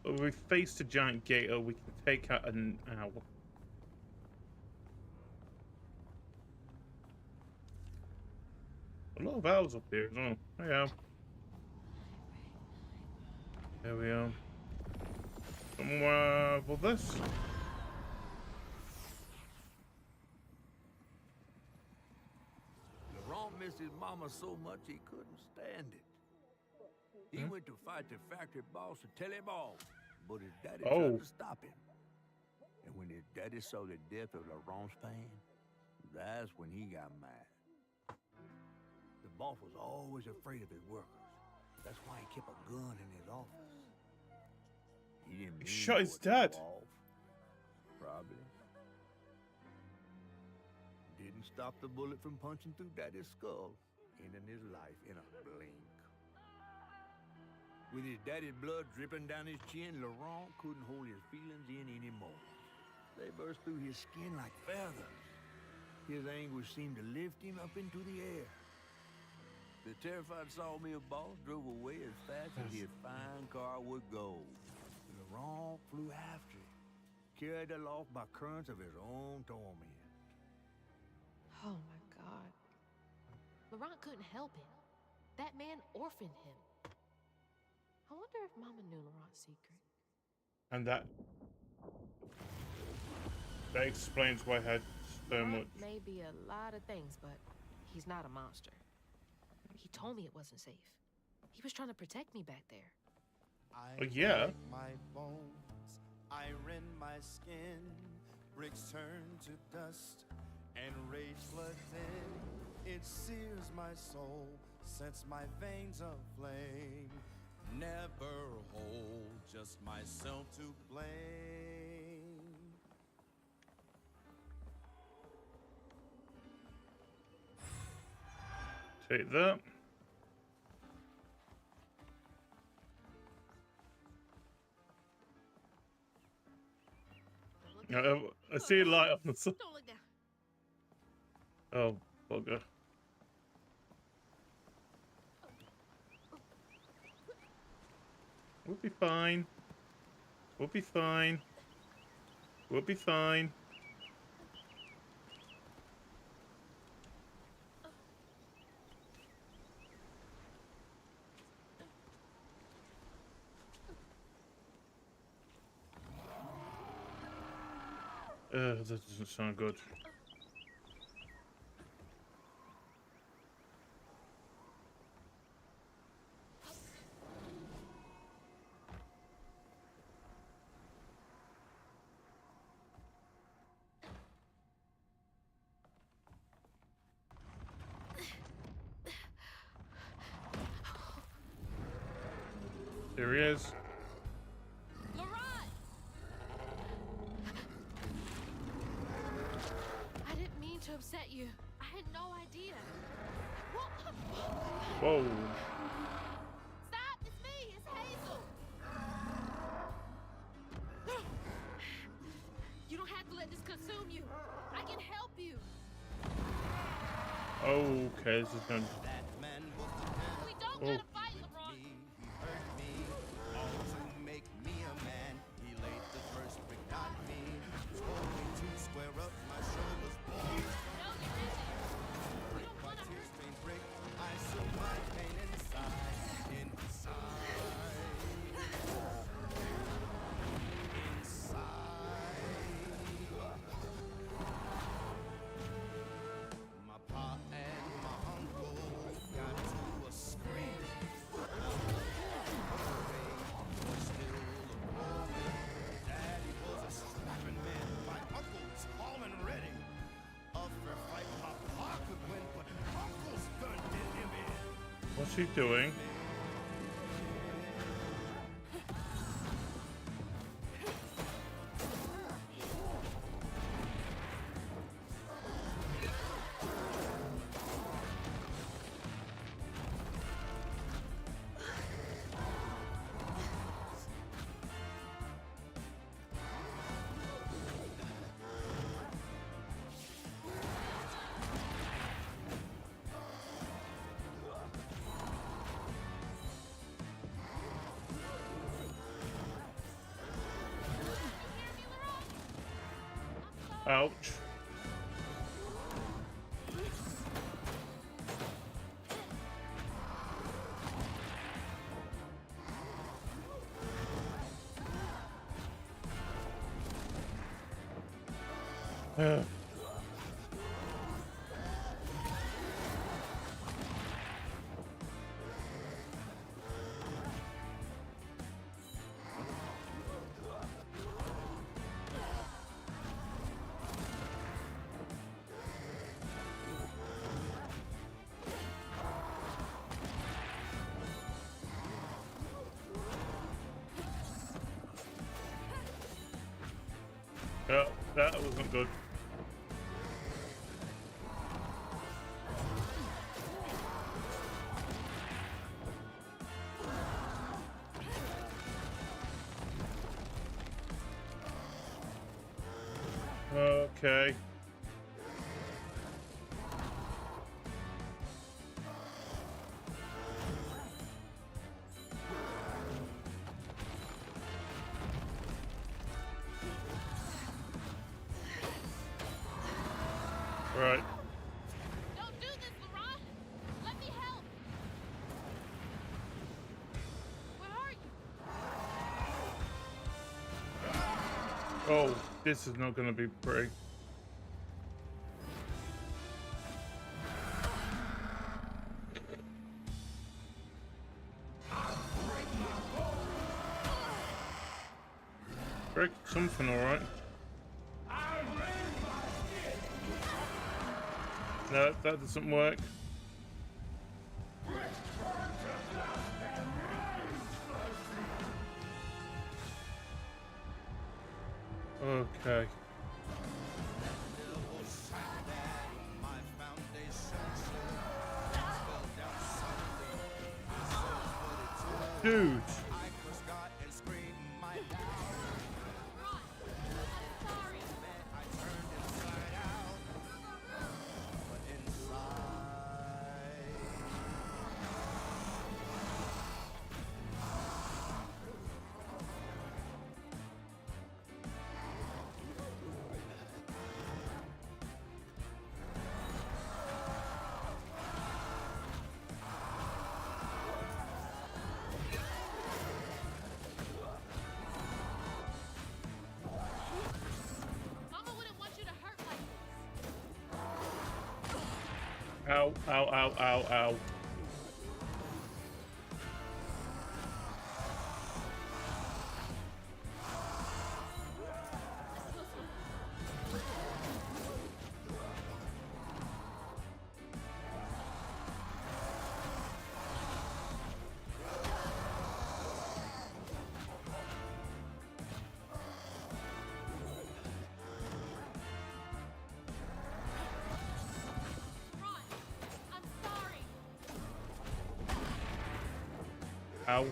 If we face a giant gator, we can take out an owl. A lot of owls up here as well. Yeah. There we are. Somewhere for this. Laurent missed his mama so much he couldn't stand it. He went to fight the factory boss to tell him off, but his daddy tried to stop him. And when his daddy saw the death of Laurent's pain, that's when he got mad. The boss was always afraid of his workers. That's why he kept a gun in his office. He didn't mean shot his for it to dad. go off. Probably. Didn't stop the bullet from punching through Daddy's skull, ending his life in a blink. With his daddy's blood dripping down his chin, Laurent couldn't hold his feelings in anymore. They burst through his skin like feathers. His anguish seemed to lift him up into the air. The terrified sawmill boss drove away as fast as his fine car would go. Laurent flew after it, carried aloft by currents of his own torment. Oh my God. Laurent couldn't help it. That man orphaned him. I wonder if Mama knew Laurent's secret. And that explains why I had so Laurent much. may be a lot of things, but he's not a monster. He told me it wasn't safe. He was trying to protect me back there. Oh, yeah. My bones, I rend my skin, bricks turn to dust, and rage floods in. It sears my soul, sets my veins aflame. Never hold, just myself to blame. Take that. I see a light on the side. Don't look down. Oh, bugger. We'll be fine. We'll be fine. We'll be fine. That doesn't sound good. There he is. To upset you. I had no idea. Whoa. Stop! It's me! It's Hazel! You don't have to let this consume you. I can help you. Okay, this is going to... We don't gotta fight, LeBron. He hurt me, all to make me a man. He laid the first brick, not me. Told me to square up my shoulders. I feel my pain inside. My pa and my uncle got to a scream. Still Daddy was a strapping man. My uncle's tall and ready. A fair fight my pa could win, but uncle's done did him in. What's he doing? Ouch. Yeah, that wasn't good. Okay. Right. Don't do this, Laurent! Let me help! Where are you? Oh, this is not going to be pretty. Break something, all right. No, that doesn't work. Okay. Dude. Mama wouldn't want you to hurt like this. Ow, ow, ow, ow, ow. Ron, I'm sorry. Ow.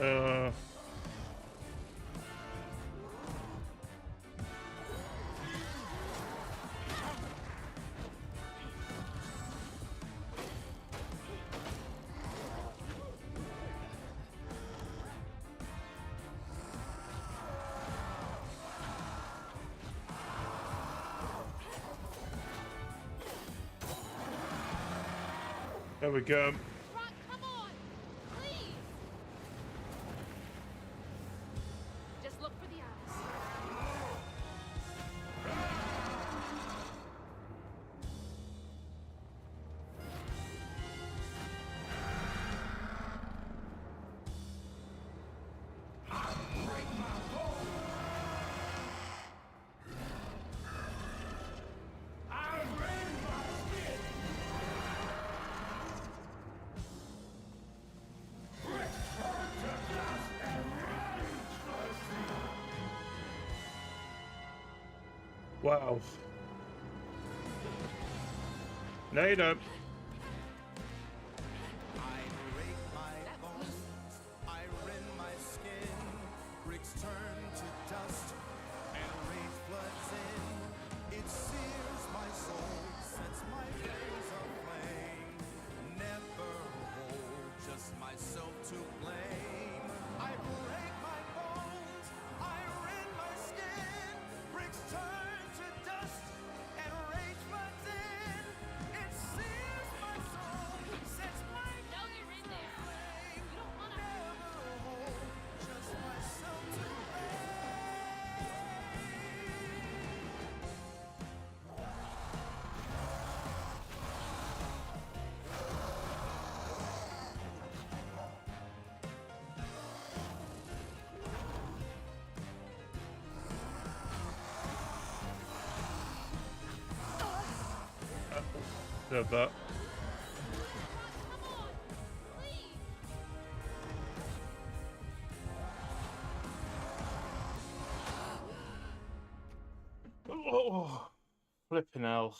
Uh. There we go. Ron, come on! Please! Just look for the eyes. Wow. No, you don't. I break my bones, I rend my skin, bricks turn to dust, and rage floods in. It sears my soul, sets my veins aflame. Never hold just myself to blame. I break my bones, I rend my skin, bricks turn to dust, and rage floods in. It sears Deserve that. Oh, flipping hell.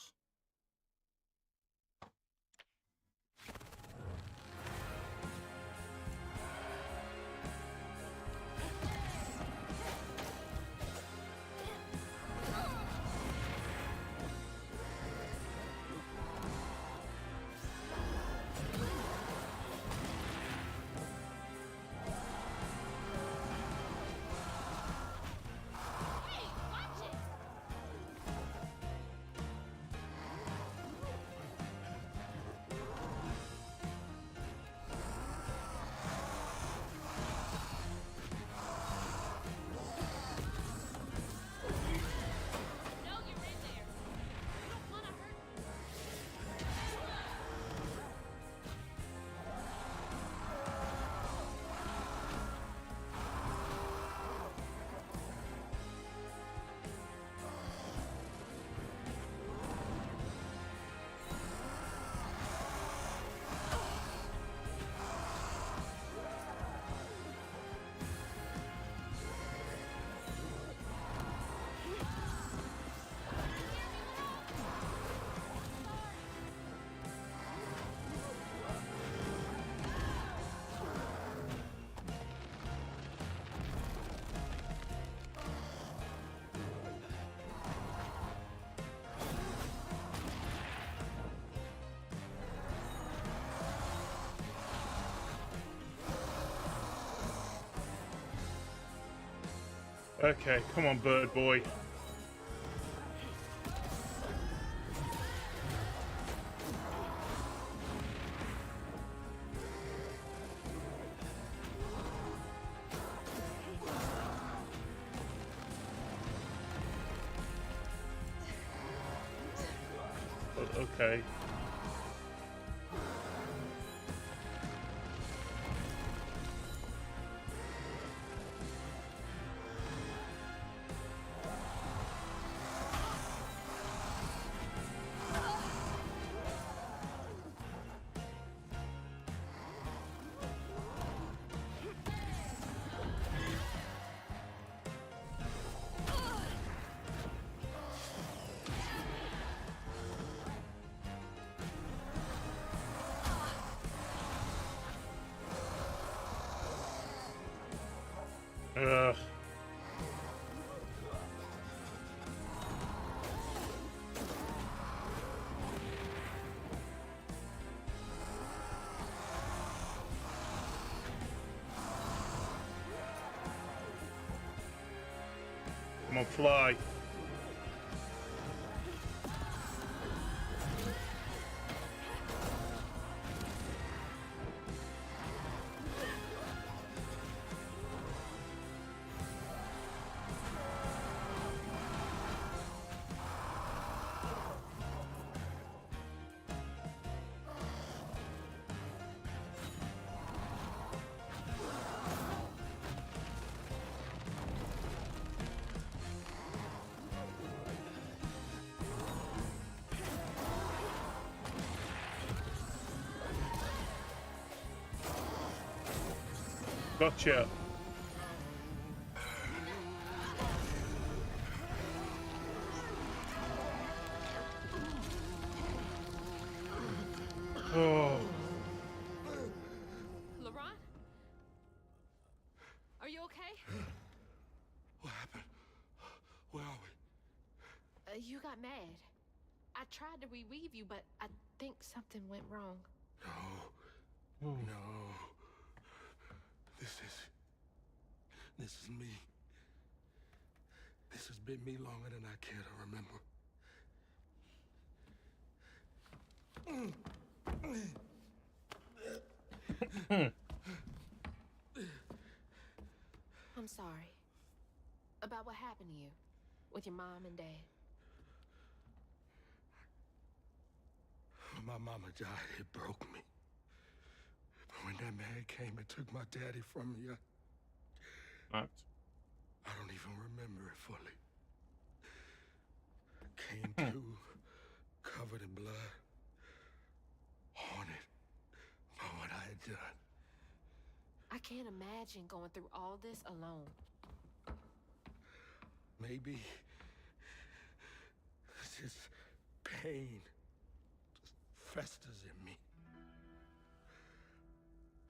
Okay, come on, bird boy. Okay. Ugh. Come on, fly. Gotcha. Oh. Laurent? Are you okay? What happened? Where are we? You got mad. I tried to reweave you, but I think something went wrong. No. No. This is me. This has been me longer than I care to remember. I'm sorry. About what happened to you with your mom and dad. My mama died. It broke me. But when that man came and took my daddy from me, I don't even remember it fully. Came to, covered in blood. can't imagine going through all this alone. Maybe this pain just festers in me.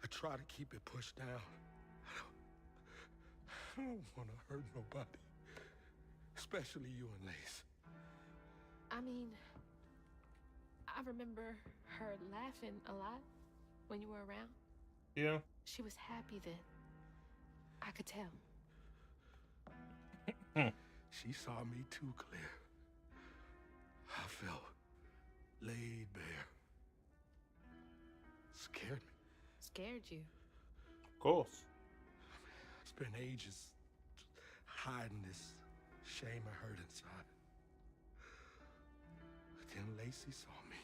I try to keep it pushed down. I don't want to hurt nobody, especially you and Lace. I mean, I remember her laughing a lot when you were around. Yeah. She was happy then. I could tell. She saw me too clear. I felt laid bare. Scared me. Scared you? Of course. I spent ages hiding this shame I hurt inside. But then Lacey saw me.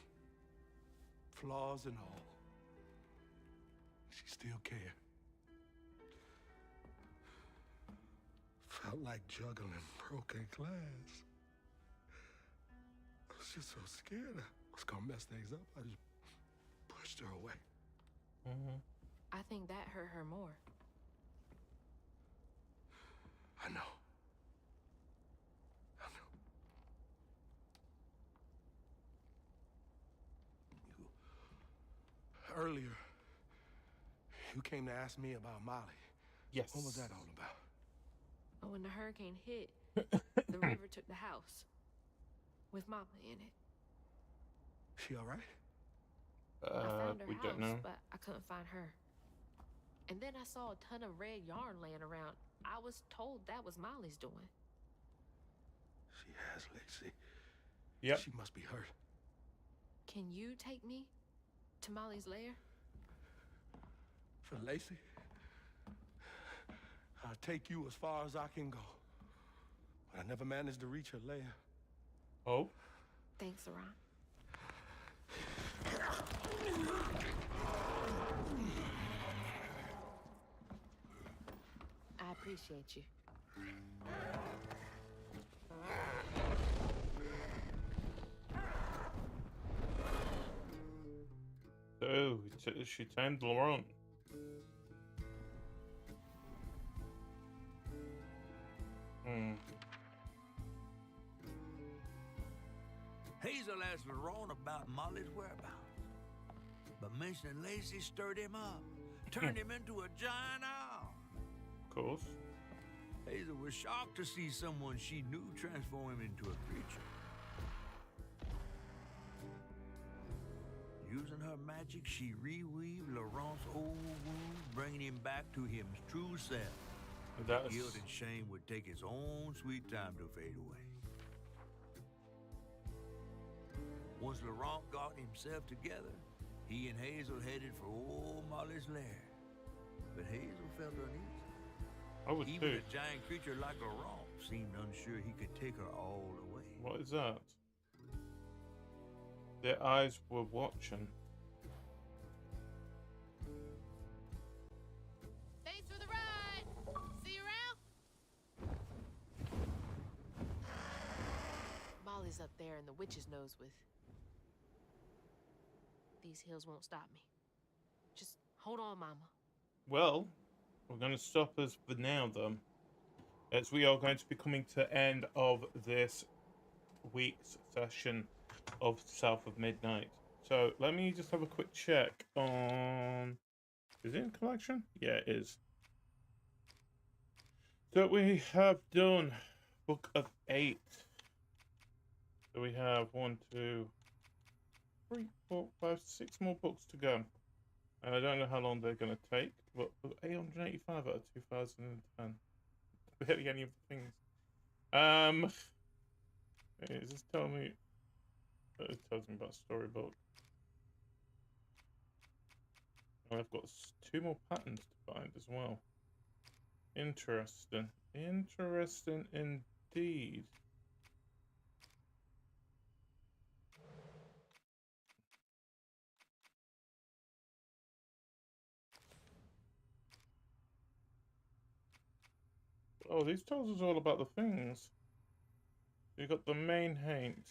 Flaws and all. She still cared. Felt like juggling broken glass. I was just so scared I was gonna mess things up. I just pushed her away. I think that hurt her more. I know. I know. Earlier, you came to ask me about Molly. Yes. What was that all about? When the hurricane hit, the river took the house with Mama in it. She all right? I found her we house, don't know. but I couldn't find her. And then I saw a ton of red yarn laying around. I was told that was Molly's doing. She has Lacey. Yep. She must be hurt. Can you take me to Molly's lair? For Lacey? I'll take you as far as I can go. But I never managed to reach her lair. Oh? Thanks, Aron. I appreciate you. So, she tamed Laurent. Hazel asked Laurent about Molly's whereabouts, but mentioning Lacey stirred him up, turned him into a giant owl. Of course. Hazel was shocked to see someone she knew transform him into a creature. Using her magic, she reweaved Laurent's old wound, bringing him back to his true self. That's... Guilt and shame would take its own sweet time to fade away. Once Laurent got himself together, he and Hazel headed for old Molly's lair. But Hazel felt uneasy. I would Even too. a giant creature like Laurent seemed unsure he could take her all away. What is that? Their eyes were watching. Thanks for the ride! See you around? Molly's up there in the witch's nose with... These hills won't stop me. Just hold on, Mama. Well, we're going to stop us for now, though, as we are going to be coming to the end of this week's session of South of Midnight. So let me just have a quick check on... Is it in collection? Yeah, it is. So we have done Book of 8. So we have 1, 2, 3, 4, 5, 6 more books to go. And I don't know how long they're going to take, but 885 out of 2010. Barely any of the things. Is this telling me... It tells me about Storybook. And I've got 2 more patterns to find as well. Interesting. Interesting indeed. Oh, these tells us all about the things. You got the main haint.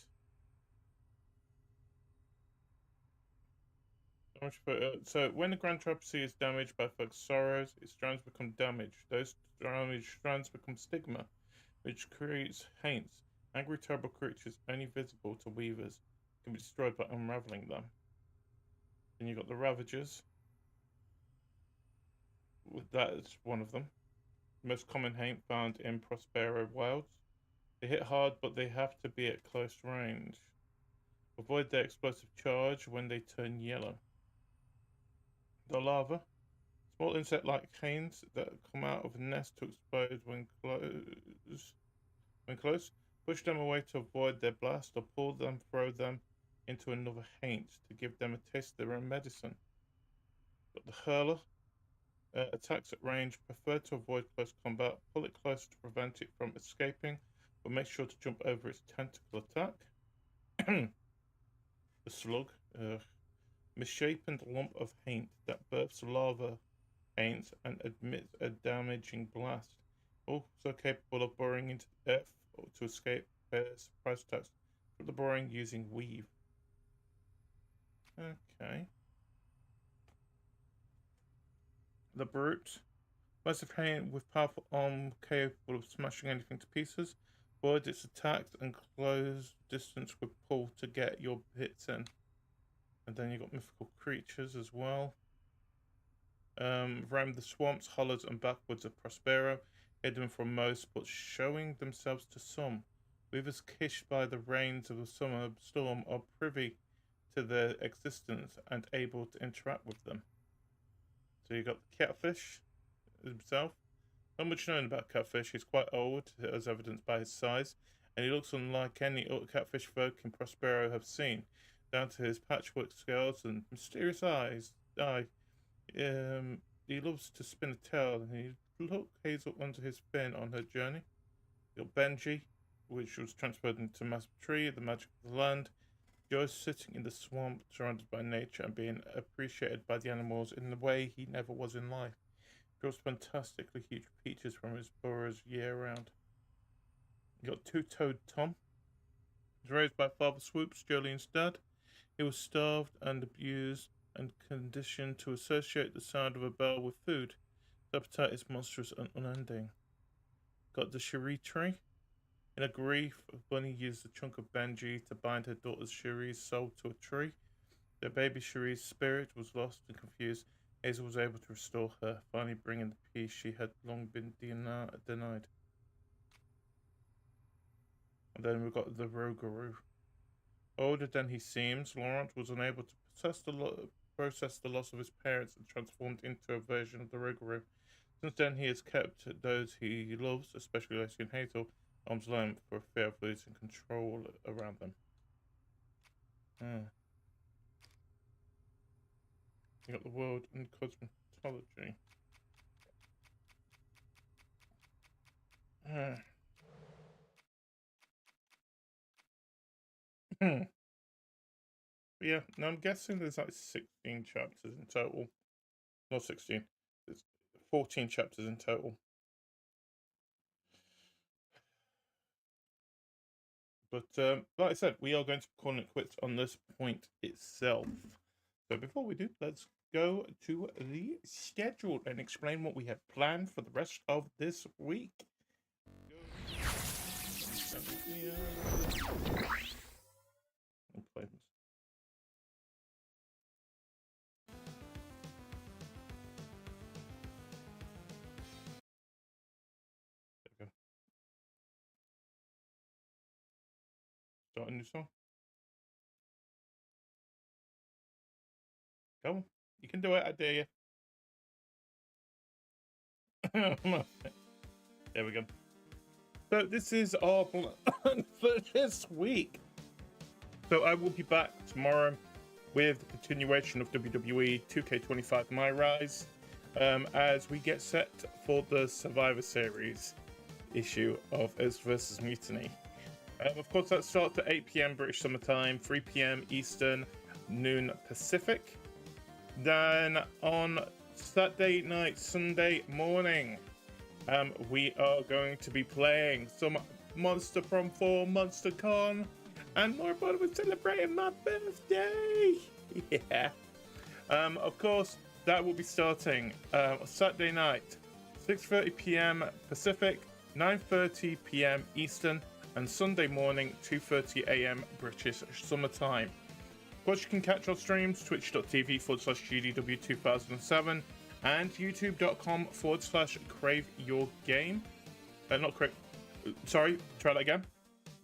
So when the Grand Trapeze is damaged by Fog's sorrows, its strands become damaged. Those damaged strands become stigma, which creates haints, angry, terrible creatures only visible to weavers, can be destroyed by unraveling them. Then you got the Ravagers. That is one of them. Most common haint found in Prospero wilds. They hit hard, but they have to be at close range. Avoid their explosive charge when they turn yellow. The larva. Small insect-like haints that come out of a nest to explode when close. Push them away to avoid their blast, or pull them, throw them into another haint to give them a taste of their own medicine. Got the hurler. Attacks at range. Prefer to avoid close combat. Pull it close to prevent it from escaping, but make sure to jump over its tentacle attack. The slug. Misshapen lump of haint that births larva haints and emits a damaging blast. Also capable of burrowing into the earth to escape surprise attacks. Put the burrowing using weave. Okay. The brute. Massive haint with powerful arm capable of smashing anything to pieces. Avoid its attacks and close distance with pull to get your hits in. And then you've got mythical creatures as well. Roam the swamps, hollows, and backwoods of Prospero, hidden from most, but showing themselves to some. Weavers kissed by the rains of the summer storm are privy to their existence and able to interact with them. So you've got the catfish himself. Not much known about catfish. He's quite old, as evidenced by his size, and he looks unlike any other catfish folk in Prospero have seen, down to his patchwork scales and mysterious eyes. He loves to spin a tail, and he looked Hazel under his fin on her journey. You got Benji, which was transferred into Master Tree, the magic of the land. Joe's sitting in the swamp, surrounded by nature and being appreciated by the animals in the way he never was in life. He grows fantastically huge peaches from his burrows year round. You got Two-Toed Tom. He was raised by Father Swoops, Jolene's dad. He was starved and abused and conditioned to associate the sound of a bell with food. His appetite is monstrous and unending. Got the Cherie tree. In a grief, Bunny used a chunk of Benji to bind her daughter Cherie's soul to a tree. Their baby Cherie's spirit was lost and confused. Hazel was able to restore her, finally bringing the peace she had long been denied. And then we've got the Rougarou. Older than he seems, Laurent was unable to process the loss of his parents and transformed into a version of the Rougarou. Since then, he has kept those he loves, especially Lacey and Hazel, arm's length for fear of losing control around them. You got the world and cosmetology. Yeah, now I'm guessing there's like 16 chapters in total. Not 16. There's 14 chapters in total. But like I said, we are going to be calling it quits on this point itself. So before we do, let's go to the schedule and explain what we have planned for the rest of this week. Start a new song. Go on. You can do it, I dare you. There we go. So this is our plan for this week. So I will be back tomorrow with the continuation of WWE 2K25 My Rise as we get set for the Survivor Series issue of Us vs. Mutiny. Of course, that starts at 8 PM British Summer Time, 3 PM Eastern, noon Pacific. Then on Saturday night, Sunday morning, we are going to be playing some Monster from 4 Monster Con, and more importantly, we're celebrating my birthday. Yeah. Of course, that will be starting Saturday night, 6:30 p.m. Pacific, 9:30 p.m. Eastern, and Sunday morning, 2:30 a.m. British Summer Time. Of course, you can catch our streams, twitch.tv/GDW2007 and youtube.com/CraveYourGame. Not Crave. Sorry, try that again.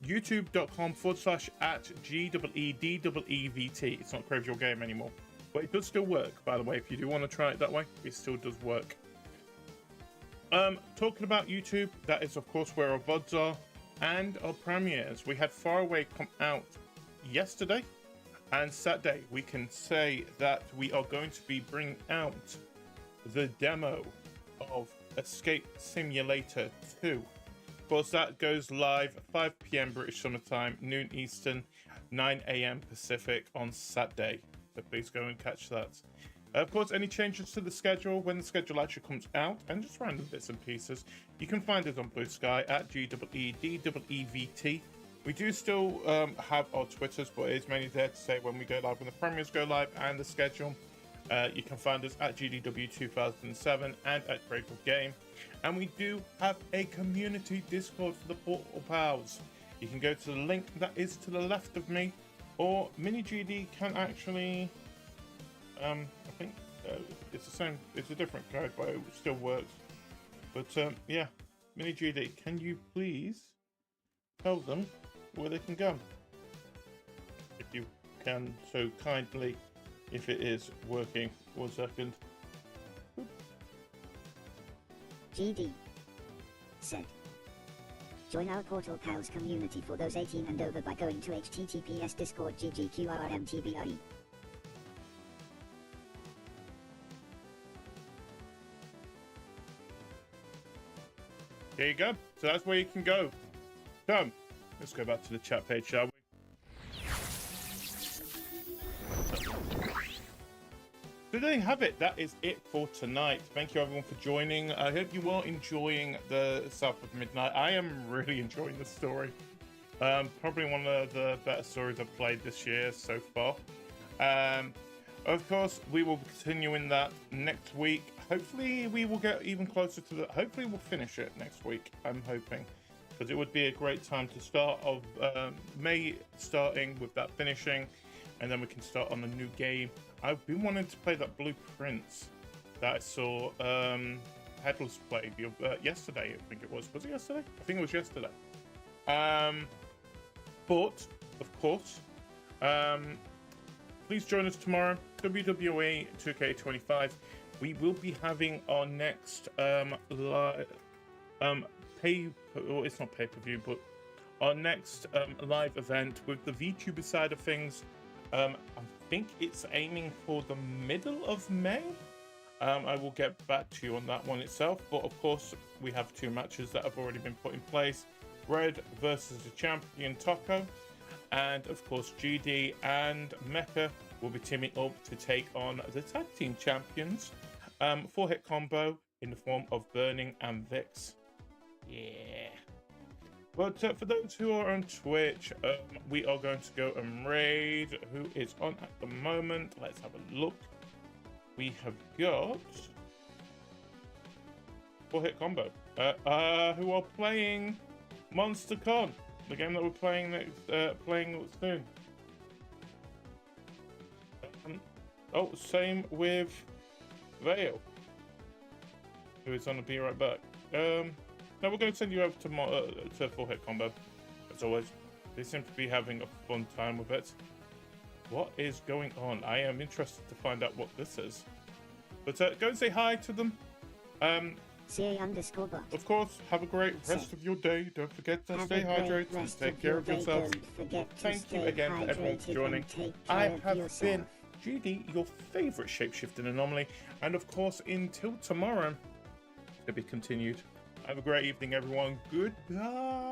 youtube.com/@GEEDEEVT. It's not Crave Your Game anymore. But it does still work, by the way. If you do want to try it that way, it still does work. Talking about YouTube, that is, of course, where our VODs are and our premieres. We had Far Away come out yesterday, and Saturday we can say that we are going to be bringing out the demo of Escape Simulator 2. Of course, that goes live 5 p.m. British Summer Time, noon Eastern, 9 a.m. Pacific on Saturday. So please go and catch that. Of course, any changes to the schedule, when the schedule actually comes out, and just random bits and pieces, you can find us on Blue Sky at GEEDEEVT. We do still have our Twitters, but it's mainly there to say when we go live, when the premieres go live, and the schedule. You can find us at GDW2007 and at Crave Your Game. And we do have a community Discord for the Portal Pals. You can go to the link that is to the left of me, or MiniGD can actually, I think it's the same, it's a different code, but it still works. But yeah, MiniGD, can you please tell them where they can go? If you can so kindly, if it is working. 1 second. GD said, join our Portal Pals community for those 18 and over by going to https discord ggqrmtbre. There you go. So that's where you can go. So let's go back to the chat page, shall we? So there you have it. That is it for tonight. Thank you everyone for joining. I hope you are enjoying the South of Midnight. I am really enjoying the story. Probably one of the better stories I've played this year so far. Of course, we will be continuing that next week. Hopefully we will get even closer to the... Hopefully we'll finish it next week, I'm hoping. Because it would be a great time to start of May, starting with that finishing. And then we can start on a new game. I've been wanting to play that Blueprints that I saw Headless play yesterday, I think it was. Was it yesterday? I think it was yesterday. But, of course, please join us tomorrow, WWE 2K25. We will be having our next it's not pay-per-view, but our next live event with the VTuber side of things. I think it's aiming for the middle of May. I will get back to you on that one itself, but of course we have 2 matches that have already been put in place. Red versus the champion Taco, and of course GD and Mecha will be teaming up to take on the tag team champions. 4-hit combo in the form of Burning and Vix. Yeah. But for those who are on Twitch, we are going to go and raid who is on at the moment. Let's have a look. We have got 4-hit combo, who are playing Monster Con, the game that we're playing soon. Same with Vale, who is on the Be Right Back. Now we're going to send you over to 4-hit combo, as always. They seem to be having a fun time with it. What is going on? I am interested to find out what this is. But go and say hi to them. CA_bot. Of course, have a great rest of your day. Don't forget to stay hydrated and take care of yourselves. Thank you again for everyone for joining. I have been GD, your favourite shapeshifting anomaly. And of course, until tomorrow, to be continued. Have a great evening, everyone. Goodbye.